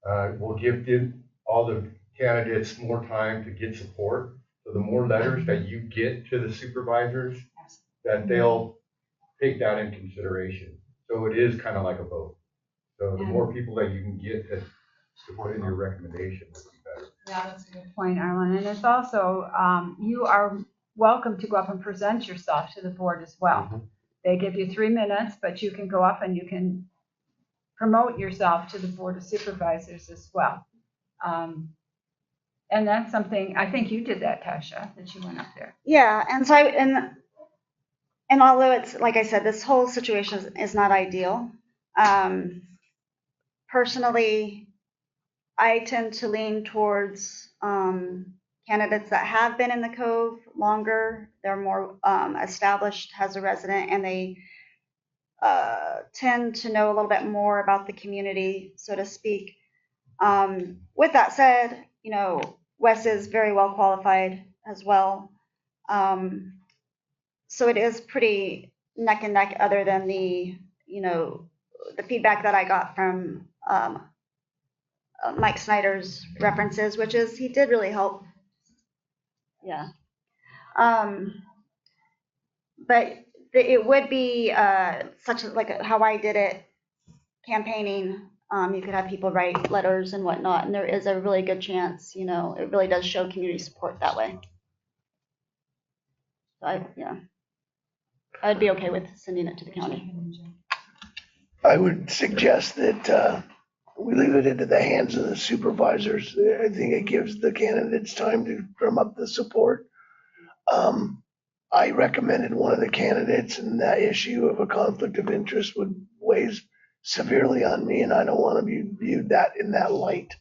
will give all the candidates more time to get support. So the more letters that you get to the supervisors, that they'll take that in consideration. So it is kind of like a vote. So the more people that you can get to support in your recommendation, would be better. Yeah, that's a good point, Arlen. And it's also, you are welcome to go up and present yourself to the board as well. Mm-hmm. They give you 3 minutes, but you can go up and you can promote yourself to the board of supervisors as well. And that's something, I think you did that, Tasha, that you went up there. Yeah, and so and although it's like I said, this whole situation is not ideal. Personally, I tend to lean towards candidates that have been in the Cove longer. They're more established as a resident, and they tend to know a little bit more about the community, so to speak. With that said, Wes is very well qualified as well. So it is pretty neck and neck, other than the feedback that I got from Mike Snyder's references, which is he did really help. Yeah. But it would be such like how I did it, campaigning. You could have people write letters and whatnot, and there is a really good chance, it really does show community support that way. So I'd be okay with sending it to the county. I would suggest that we leave it into the hands of the supervisors. I think it gives the candidates time to drum up the support. I recommended one of the candidates, and that issue of a conflict of interest weighs severely on me, and I don't want to be viewed that in that light.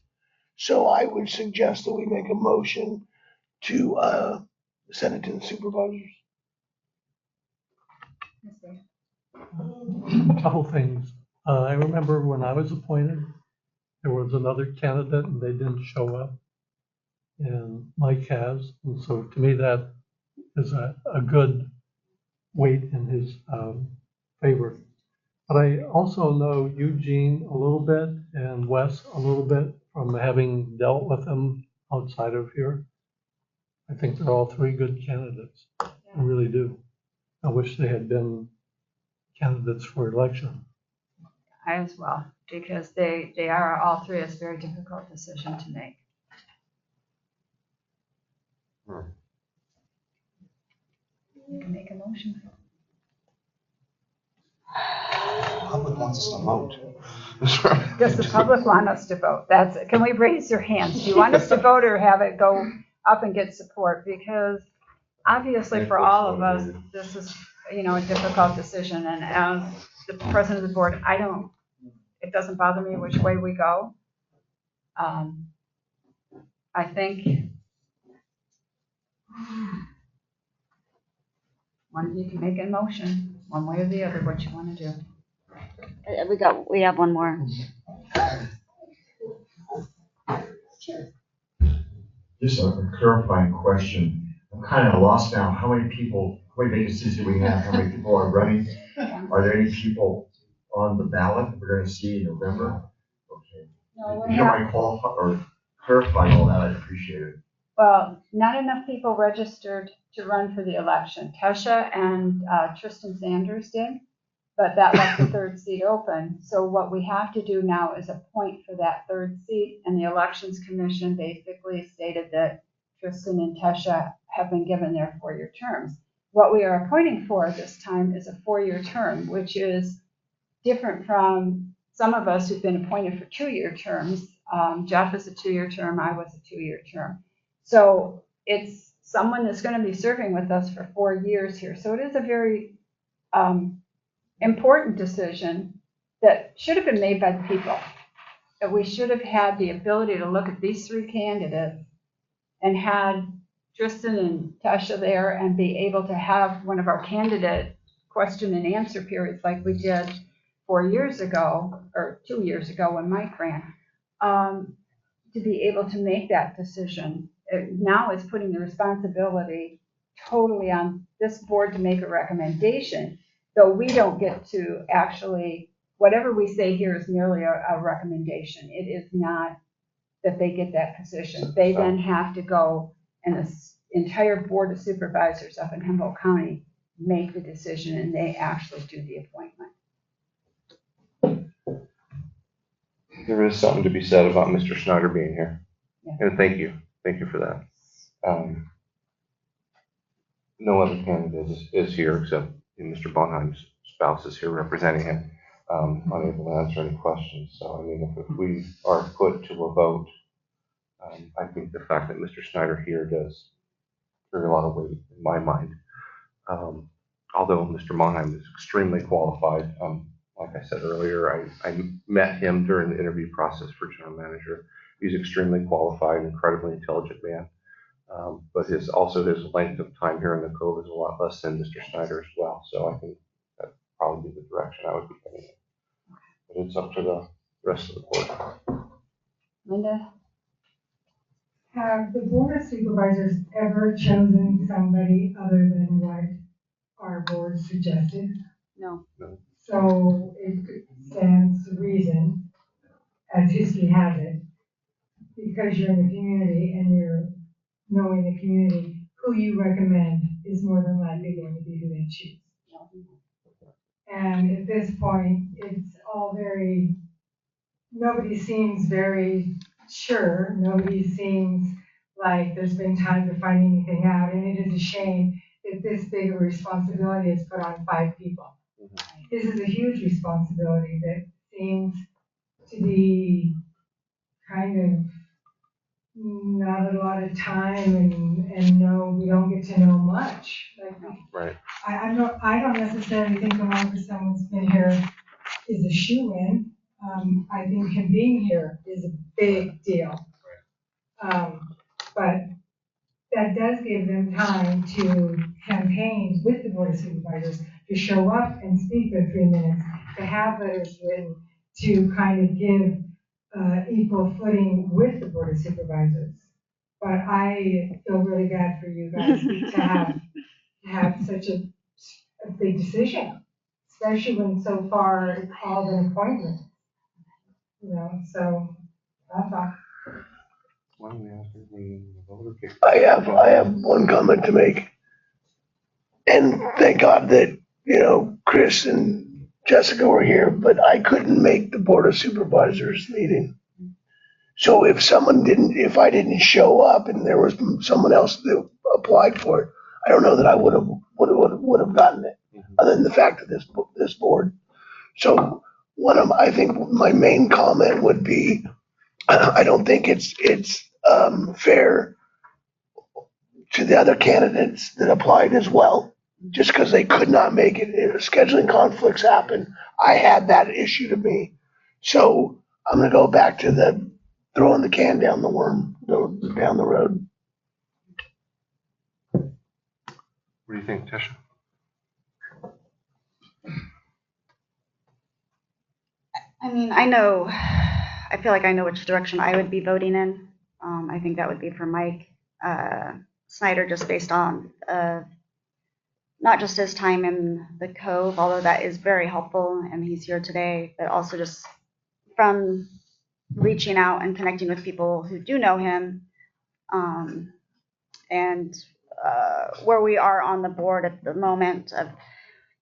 So I would suggest that we make a motion to send it to the supervisors. A couple things. I remember when I was appointed, there was another candidate and they didn't show up. And Mike has, and so to me that is a good weight in his favor. But I also know Eugene a little bit and Wes a little bit from having dealt with them outside of here. I think they're all three good candidates. I really do. I wish they had been candidates for election. I as well, because they are all three. It's a very difficult decision to make. You can make a motion. The public wants us to vote. Does the public want us to vote? Can we raise your hands? Do you want us to vote or have it go up and get support? Because obviously for all of us, this is, a difficult decision. And as the president of the board, it doesn't bother me which way we go. I think one of you can make a motion, one way or the other, what you want to do. We have one more. Just a clarifying question. I'm kind of lost now. How many vacancies do we have? How many people are running? Are there any people on the ballot that we're going to see in November? Okay. No, If you don't mind or clarifying all that, I'd appreciate it. Well, not enough people registered to run for the election. Tesha and Tristan Sanders did, but that left the third seat open. So what we have to do now is appoint for that third seat, and the Elections Commission basically stated that Tristan and Tesha have been given their 4-year terms. What we are appointing for this time is a 4-year term, which is different from some of us who've been appointed for 2-year terms. Jeff is a 2-year term, I was a 2-year term. So it's someone that's going to be serving with us for 4 years here. So it is a very important decision that should have been made by the people. That we should have had the ability to look at these 3 candidates and had Tristan and Tasha there and be able to have one of our candidate question and answer periods like we did 4 years ago, or 2 years ago when Mike ran, to be able to make that decision. Now it's putting the responsibility totally on this board to make a recommendation, though we don't get to actually, whatever we say here is merely a recommendation. It is not that they get that position. They then have to go, and the entire board of supervisors up in Humboldt County make the decision, and they actually do the appointment. There is something to be said about Mr. Schneider being here. Yeah. And thank you for that. No other candidate is here except Mr. Bonheim's spouse is here representing him, unable to answer any questions. So, I mean, if we are put to a vote, I think the fact that Mr. Schneider here does carry a lot of weight in my mind. Although Mr. Bonheim is extremely qualified, like I said earlier, I met him during the interview process for general manager. He's extremely qualified, incredibly intelligent man. But his length of time here in the Cove is a lot less than Mr. Schneider as well. So I think that'd probably be the direction I would be heading in. But it's up to the rest of the board. Linda? Have the board of supervisors ever chosen somebody other than what our board suggested? No. So it stands to reason, as history has it, because you're in the community and you're knowing the community, who you recommend is more than likely going to be who they choose. And at this point, it's all nobody seems very sure. Nobody seems like there's been time to find anything out. And it is a shame that this big of a responsibility is put on 5 people. This is a huge responsibility that seems to be kind of not a lot of time and no, we don't get to know much. Right. I don't necessarily think the one for someone who's been here is a shoo-in. I think him being here is a big deal. But that does give them time to campaign with the board of supervisors, to show up and speak for 3 minutes, to have letters written, to kind of give equal footing with the board of supervisors. But I feel really bad for you guys to have such a big decision, especially when so far it's all been appointments. So that's all. I have one comment to make. And thank God that, Chris and Jessica were here, but I couldn't make the Board of Supervisors meeting. So if I didn't show up and there was someone else that applied for it, I don't know that I would have gotten it, other than the fact of this board. So I think my main comment would be, I don't think it's fair to the other candidates that applied as well, just because they could not make it. Scheduling conflicts happen. I had that issue to me. So I'm going to go back to throwing the can down the road. What do you think, Tisha? I mean, I feel like I know which direction I would be voting in. I think that would be for Mike Snyder, just based on not just his time in the Cove, although that is very helpful and he's here today, but also just from reaching out and connecting with people who do know him, and where we are on the board at the moment of,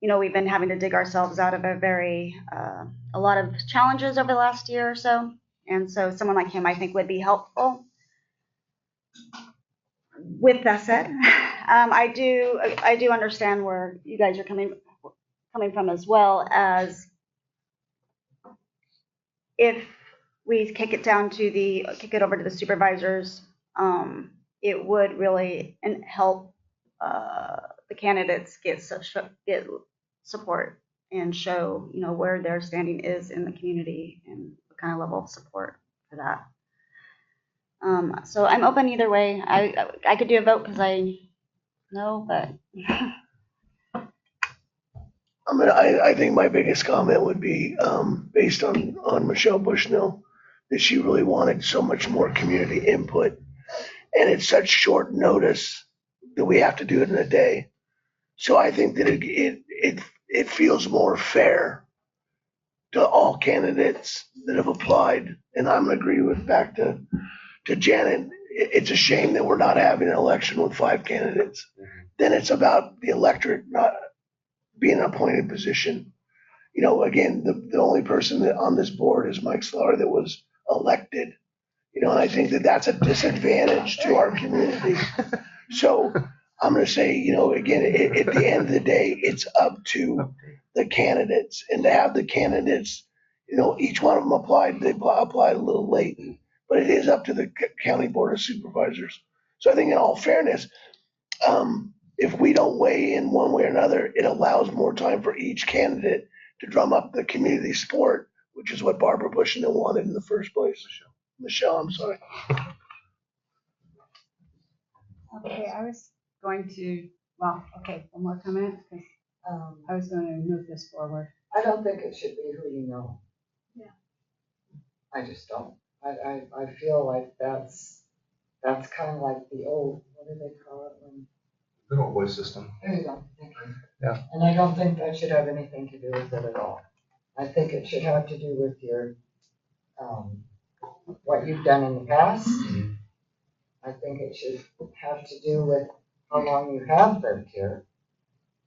we've been having to dig ourselves out of a lot of challenges over the last year or so. And so someone like him, I think, would be helpful. With that said, I do understand where you guys are coming from, as well as if we kick it over to the supervisors, it would really help the candidates get support and show, where their standing is in the community and what kind of level of support for that. So I'm open either way. I could do a vote because I know, but I mean, I think my biggest comment would be, based on Michelle Bushnell, that she really wanted so much more community input. And it's such short notice that we have to do it in a day. So I think that it feels more fair to all candidates that have applied. And I'm gonna agree with back to Janet. It's a shame that we're not having an election with 5 candidates. Then it's about the electorate not being an appointed position. Again, the only person that on this board is Mike Slaughter that was elected. And I think that that's a disadvantage to our community. So I'm going to say, again, at the end of the day, it's up to the candidates, and to have the candidates, each one of them applied. They applied a little late, but it is up to the county board of supervisors. So I think, in all fairness, if we don't weigh in one way or another, it allows more time for each candidate to drum up the community support, which is what Barbara Bushnell wanted in the first place. Michelle, I'm sorry. Okay, I was going to, one more comment, because I was going to move this forward. I don't think it should be who you know. Yeah. I just don't. I feel like that's kind of like the old, what do they call it when? Good old boy system. There you go. Thank you. Yeah. And I don't think that should have anything to do with it at all. I think it should have to do with your, what you've done in the past. I think it should have to do with how long you have lived here.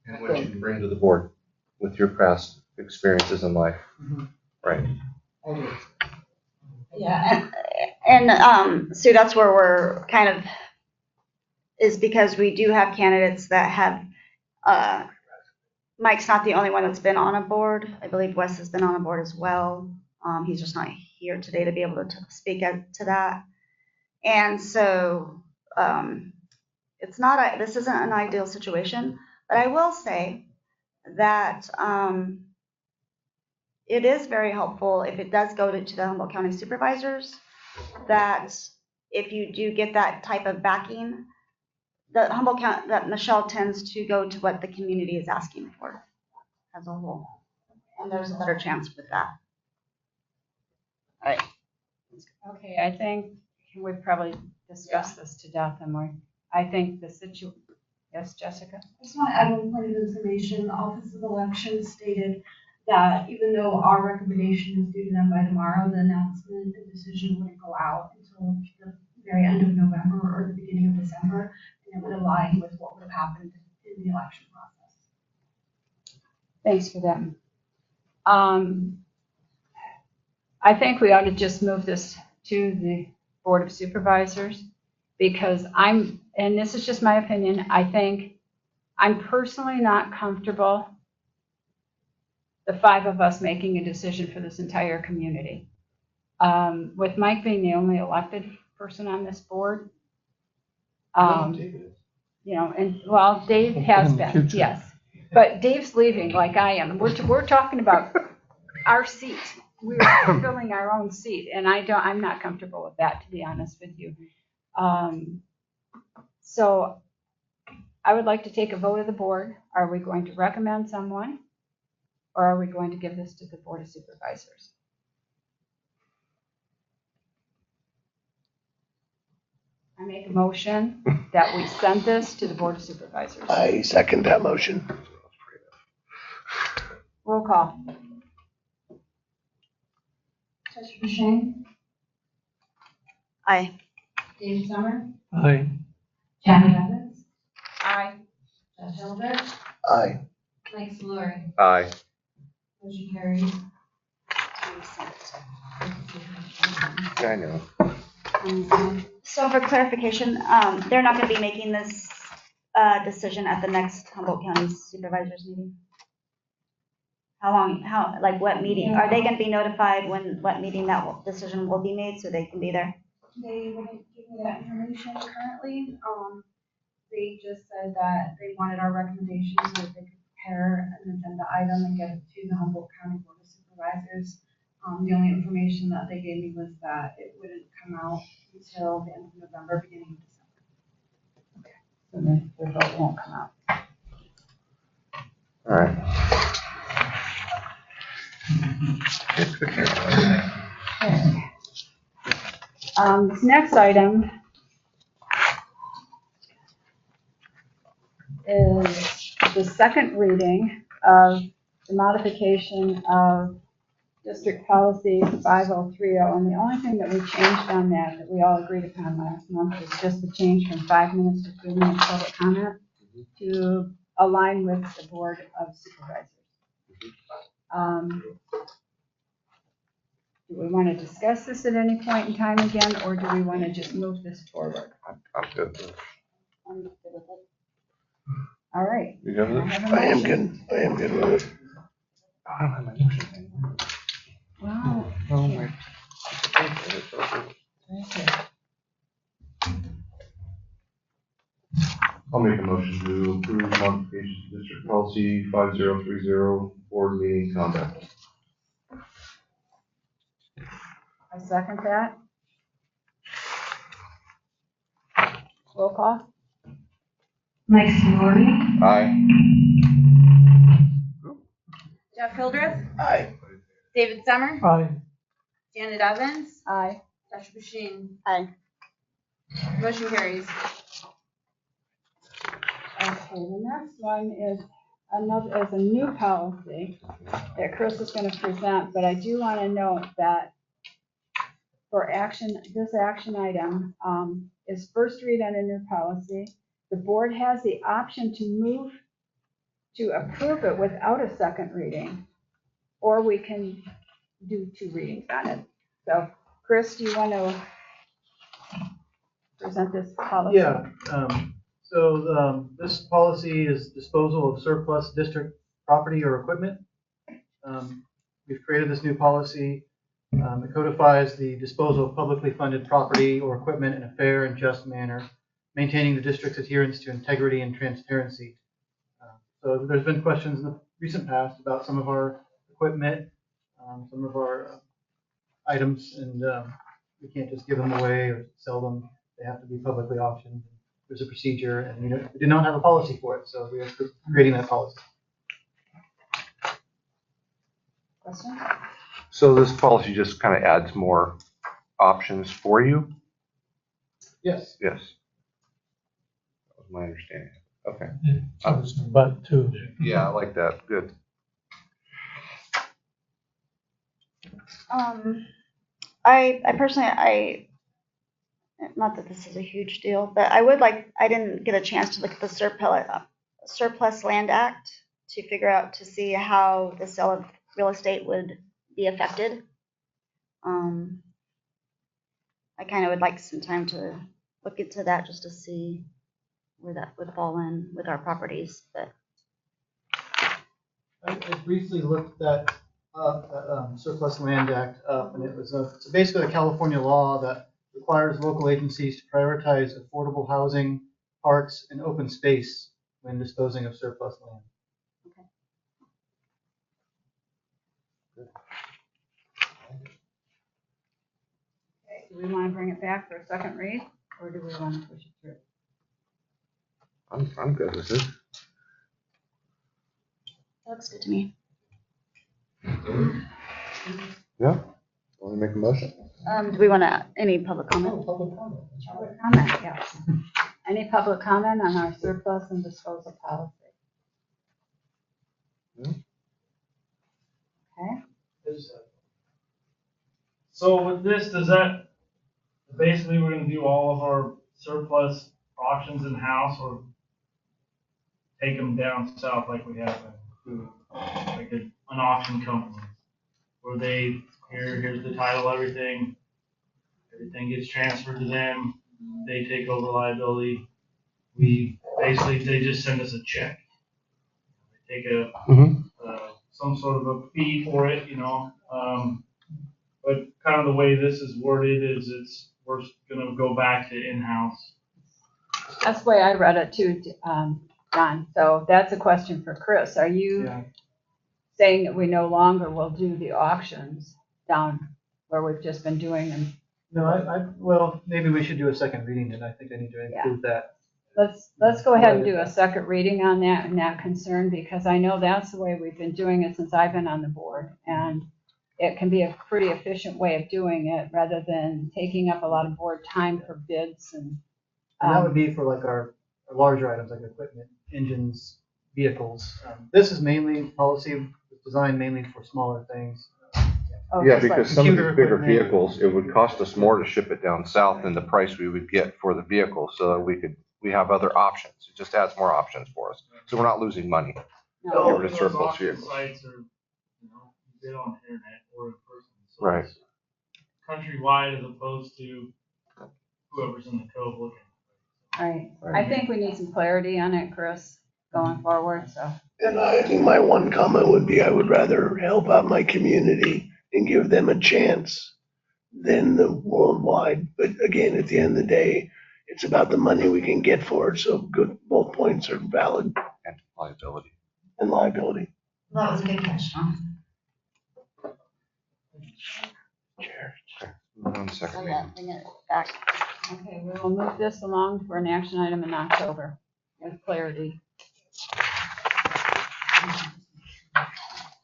And what you can bring to the board with your past experiences in life. Mm-hmm. Right. yeah, and Sue, that's where we're kind of, is because we do have candidates that have, Mike's not the only one that's been on a board. I believe Wes has been on a board as well. He's just not here today to be able to speak to that. And so this isn't an ideal situation, but I will say that it is very helpful if it does go to the Humboldt County supervisors, that if you do get that type of backing, the Humboldt County, that Michelle tends to go to what the community is asking for as a whole. And there's a better chance with that. All right. Okay, I think we've probably discussed this to death, and I think yes, Jessica? I just want to add one point of information. The Office of Elections stated that even though our recommendation is due to them by tomorrow, the announcement and decision wouldn't go out until the very end of November or the beginning of December, and it would align with what would have happened in the election process. Thanks for that. I think we ought to just move this to the Board of Supervisors, because and this is just my opinion, I think I'm personally not comfortable the 5 of us making a decision for this entire community. With Mike being the only elected person on this board, Dave has been, yes. But Dave's leaving like I am. We're talking about our seat. We're filling our own seat, and I'm not comfortable with that, to be honest with you. So I would like to take a vote of the board. Are we going to recommend someone, or are we going to give this to the Board of Supervisors? I make a motion that we send this to the Board of Supervisors. I second that motion. Roll call. Trustee Bushnell? Aye. David Summer? Aye. Janet Evans? Aye. Jeff Hildreth? Aye. Mike Solari? Aye. Motion carries. Yeah, I know. So for clarification, they're not going to be making this decision at the next Humboldt County Supervisors meeting? Like what meeting? Are they going to be notified what meeting that decision will be made so they can be there? They wouldn't give me that information currently. They just said that they wanted our recommendations so that they could prepare an agenda item and get it to the Humboldt County Board of Supervisors. The only information that they gave me was that it wouldn't come out until the end of November, beginning of December. So then the vote won't come out. All right. This next item is the second reading of the modification of District Policy 5030. And the only thing that we changed on that we all agreed upon last month is just the change from 5 minutes to 3 minutes public comment to align with the Board of Supervisors. Do we want to discuss this at any point in time again, or do we want to just move this forward? I'm good with it. I'm good with it. All right. You good with it? I am good. I am good with it. I don't have my motion. Wow. Oh, my. I'll make a motion to approve modifications to District Policy 5030, board meeting conduct. I second that. Roll call. Mike Solari? Aye. Jeff Hildreth? Aye. David Summer? Aye. Janet Evans? Aye. Josh Bushnell? Aye. Motion carries. Okay, the next one is a new policy that Chris is going to present, but I do want to note that for this action item is first read on a new policy. The board has the option to move to approve it without a second reading, or we can do 2 readings on it. So, Chris, do you want to present this policy? Yeah, this policy is disposal of surplus district property or equipment. We've created this new policy. It codifies the disposal of publicly funded property or equipment in a fair and just manner, maintaining the district's adherence to integrity and transparency. So there's been questions in the recent past about some of our equipment, some of our items, and we can't just give them away or sell them. They have to be publicly auctioned. There's a procedure, and we did not have a policy for it, so we are creating that policy. Question? So this policy just kind of adds more options for you? Yes. Yes. That was my understanding. Okay. But too. Yeah, I like that. Good. I personally, not that this is a huge deal, but I didn't get a chance to look at the Surplus Land Act to see how the sale of real estate would be affected. I kind of would like some time to look into that just to see where that would fall in with our properties, but. I briefly looked that Surplus Land Act up, and it was basically a California law that requires local agencies to prioritize affordable housing, parks, and open space when disposing of surplus land. Okay, do we want to bring it back for a second read, or do we want to push it through? I'm good with it. Looks good to me. Yeah. Want to make a motion? Do we want to, any public comment? Oh, public comment. Public comment, yes. Any public comment on our surplus and disposal policy? No. Okay. So with this, does that, basically we're gonna do all of our surplus auctions in-house or take them down south like we have like an auction company? Where here's the title, everything gets transferred to them, they take over liability. They just send us a check. They take some sort of a fee for it, but kind of the way this is worded is we're gonna go back to in-house. That's the way I read it too, John. So that's a question for Chris. Are you saying that we no longer will do the auctions down where we've just been doing them? No, well, maybe we should do a second reading, and I think I need to include that. Let's go ahead and do a second reading on that and that concern, because I know that's the way we've been doing it since I've been on the board, and it can be a pretty efficient way of doing it rather than taking up a lot of board time for bids and. And that would be for like our larger items like equipment, engines, vehicles. This is mainly policy designed mainly for smaller things. Yeah, because some of the bigger equipment. vehicles, it would cost us more to ship it down south than the price we would get for the vehicle, so that we have other options. It just adds more options for us, so we're not losing money. No, Get rid of surplus auction vehicles. sites are, you bid on the internet or in person. So Right. it's countrywide as opposed to whoever's in the cove looking. Right. I think we need some clarity on it, Chris, going forward, so. And I think my one comment would be I would rather help out my community and give them a chance than the worldwide. But again, at the end of the day, it's about the money we can get for it. So good, both points are valid. And liability. And liability. That was a good catch, John. One second. Bring it back. Okay, we will move this along for an action item in October with clarity.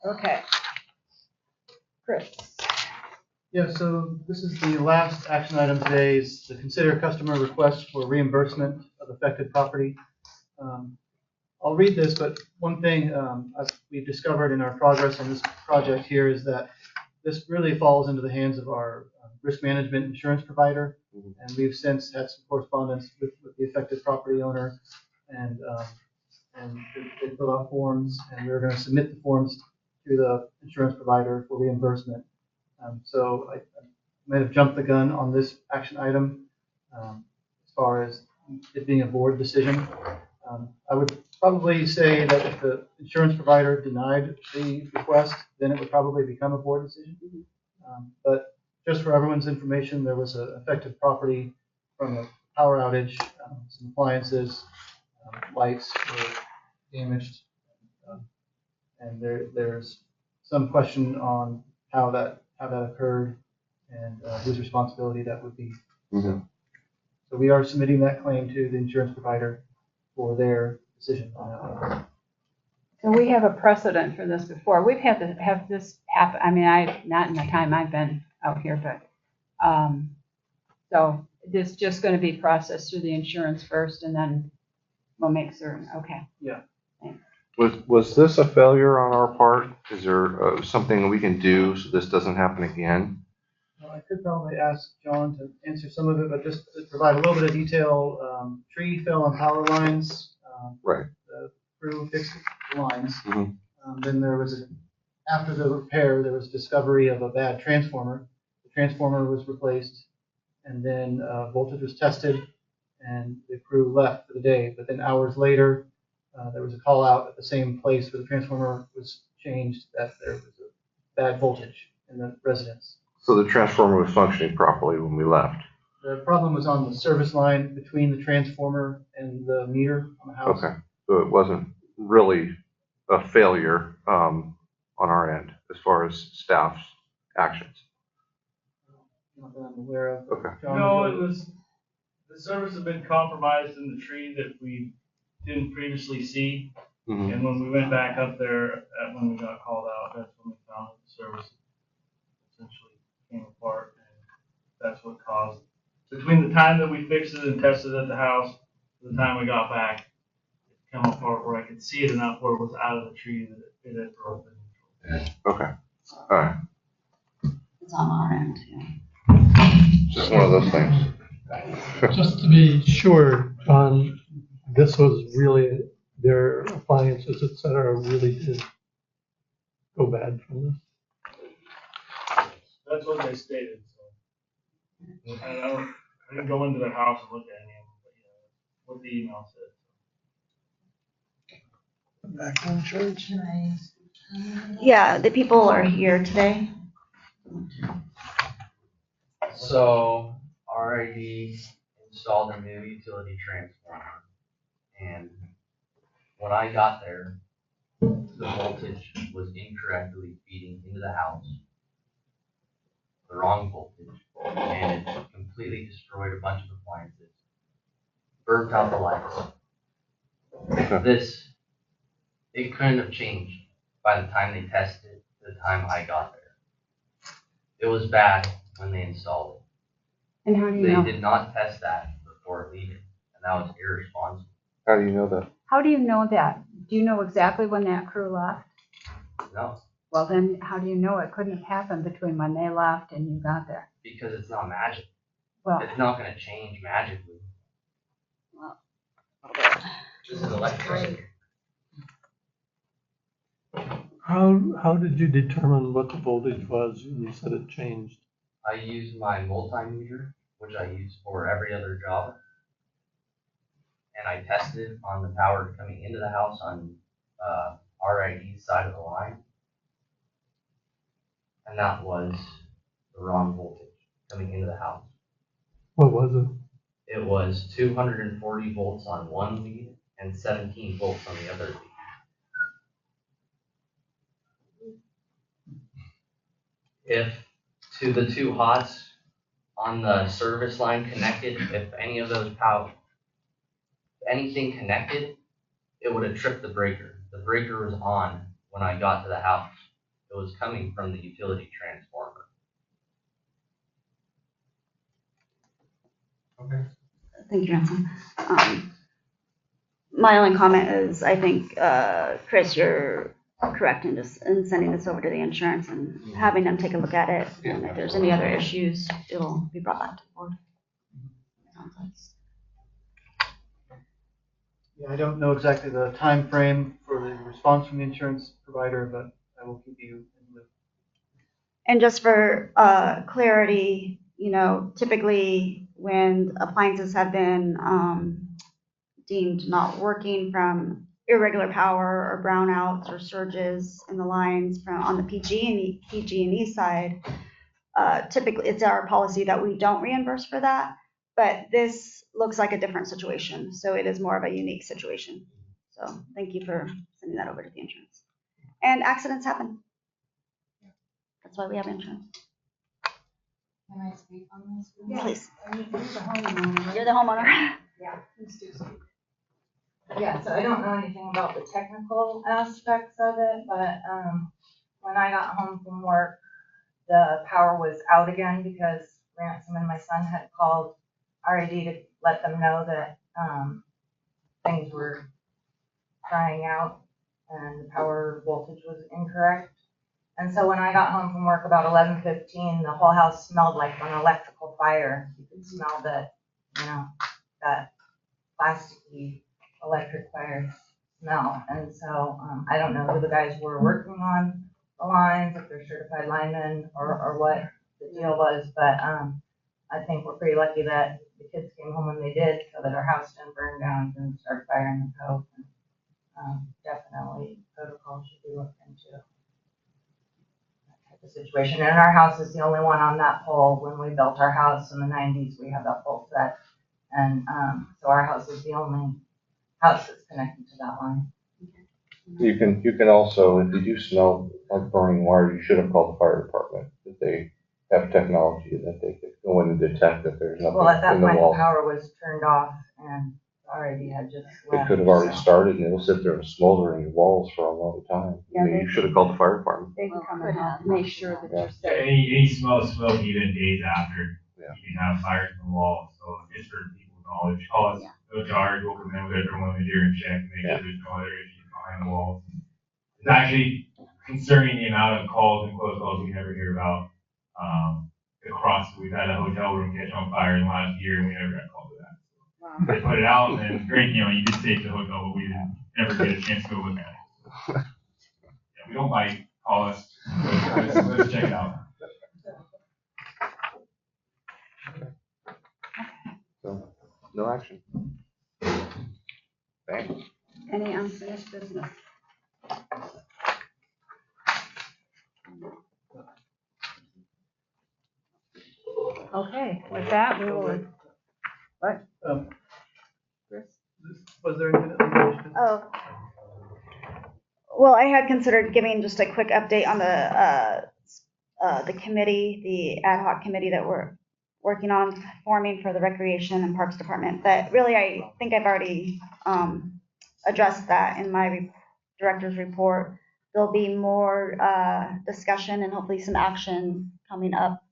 Okay. Chris. Yeah, so this is the last action item today is to consider customer requests for reimbursement of affected property. I'll read this, but one thing we've discovered in our progress on this project here is that this really falls into the hands of our risk management insurance provider. And we've since had some correspondence with the affected property owner, and they fill out forms, and we're going to submit the forms to the insurance provider for reimbursement. So I might have jumped the gun on this action item as far as it being a board decision. I would probably say that if the insurance provider denied the request, then it would probably become a board decision. But just for everyone's information, there was an affected property from a power outage, some appliances, lights were damaged, and there's some question on how that occurred and whose responsibility that would be. Mm-hmm. So we are submitting that claim to the insurance provider for their decision on that one. So we have a precedent for this before. We've had to have this happen. I mean, not in the time I've been out here, but so this just going to be processed through the insurance first, and then we'll make certain. Okay. Yeah. Thanks. Was this a failure on our part? Is there something we can do so this doesn't happen again? Well, I could probably ask John to answer some of it, but just to provide a little bit of detail, tree fell on power lines. Right. The crew fixed the lines. Mm-hmm. Then there was, after the repair, there was discovery of a bad transformer. The transformer was replaced, and then voltage was tested, and the crew left for the day. But then hours later, there was a call out at the same place where the transformer was changed that there was a bad voltage in the residence. So the transformer was functioning properly when we left. The problem was on the service line between the transformer and the meter on the house. Okay, so it wasn't really a failure on our end as far as staff's actions. Not that I'm aware of. Okay. John, No, it was, the service had been compromised in the tree that we didn't previously see. Mm-hmm. And when we went back up there, when we got called out, that's when we found that the service essentially came apart, and that's what caused. Between the time that we fixed it and tested it at the house, to the time I got back, it come apart where I could see it enough where it was out of the tree that it had broken. Okay, all right. It's on our end, yeah. Just one of those things. Just to be sure, John, this was really, their appliances, et cetera, really did go bad from this. That's what they stated, so. I didn't go into their house and look at any of them, but yeah, what the email said. Back on church. Yeah, the people are here today. So RID installed a new utility transformer, and when I got there, the voltage was incorrectly feeding into the house, the wrong voltage, and it completely destroyed a bunch of appliances, burnt out the lights. This, it couldn't have changed by the time they tested it to the time I got there. It was bad when they installed it. And how do you know? They did not test that before leaving, and that was irresponsible. How do you know that? How do you know that? Do you know exactly when that crew left? No, Well, then how do you know it couldn't have happened between when they left and you got there? because it's not magic. Well, It's not gonna change magically. This is electricity. How did you determine what the voltage was when you said it changed? I use my multimeter, which I use for every other job. And I tested on the power coming into the house on RID's side of the line. And that was the wrong voltage coming into the house. What was it? It was 240 volts on one lead and 17 volts on the other lead. If to the two hots on the service line connected, if any of those anything connected, it would have tripped the breaker. The breaker was on when I got to the house. It was coming from the utility transformer. Okay. Thank you, Ransom. My only comment is, I think, Chris, you're correct in sending this over to the insurance and having them take a look at it. And if there's any other issues, it'll be brought back to the board. Yeah, I don't know exactly the time frame for the response from the insurance provider, but I will keep you in the loop. And just for clarity, typically when appliances have been deemed not working from irregular power or brownouts or surges in the lines on the PG&E side, typically it's our policy that we don't reimburse for that. But this looks like a different situation, so it is more of a unique situation. So thank you for sending that over to the insurance. And accidents happen. That's why we have insurance. Can I speak on this? Please. You're the homeowner. You're the homeowner. Yeah, please do speak. Yeah, so I don't know anything about the technical aspects of it, but when I got home from work, the power was out again because Ransom and my son had called RID to let them know that things were trying out and the power voltage was incorrect. And so when I got home from work about 11:15, the whole house smelled like an electrical fire. You could smell that plasticky electric fire smell. And so I don't know who the guys were working on the lines, if they're certified linemen or what the deal was, but I think we're pretty lucky that the kids came home when they did, so that our house didn't burn down and start firing the cove. Definitely protocol should be looked into that type of situation. And our house is the only one on that pole. When we built our house in the 90s, we had that pole set, and so our house is the only house that's connected to that line. You can also, if you do smell like burning wire, you should have called the fire department. That they have technology that they could go in and detect that there's nothing Well, at that in the point, wall. the power was turned off and already had just It left. could have already started and it'll sit there and smolder in your walls for a long time. Yeah, I mean, you should have called the fire department. They can come and help, make sure that you're safe. Any smell of smoke even days after, Yeah. you can have fires in the wall, so just for people's knowledge, call us, no charge, we'll come in with a thermometer and check, make sure there's no other issues behind the walls. It's actually concerning the amount of calls and close calls we never hear about. We've had a hotel room catch on fire in the last year and we never got called to that. Wow. They put it out and then it's great, you know, you could save the hotel, but we didn't ever get a chance to go look at it. Yeah, we don't like, call us, let's check it out. So, no action. Thanks. Any unfinished business? Okay, with that, we will, what? Chris? Was there anything unfinished? Oh. Well, I had considered giving just a quick update on the committee, the ad hoc committee that we're working on forming for the Recreation and Parks Department. But really, I think I've already addressed that in my director's report. There'll be more discussion and hopefully some action coming up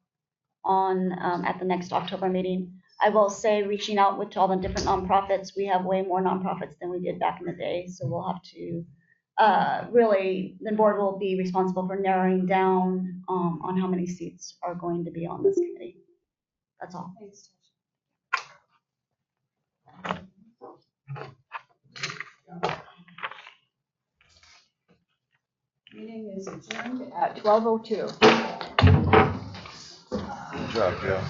on at the next October meeting. I will say, reaching out to all the different nonprofits, we have way more nonprofits than we did back in the day, so we'll have to really, the board will be responsible for narrowing down on how many seats are going to be on this committee. That's all. Thanks. Meeting is adjourned at 12:02. Good job, Jeff.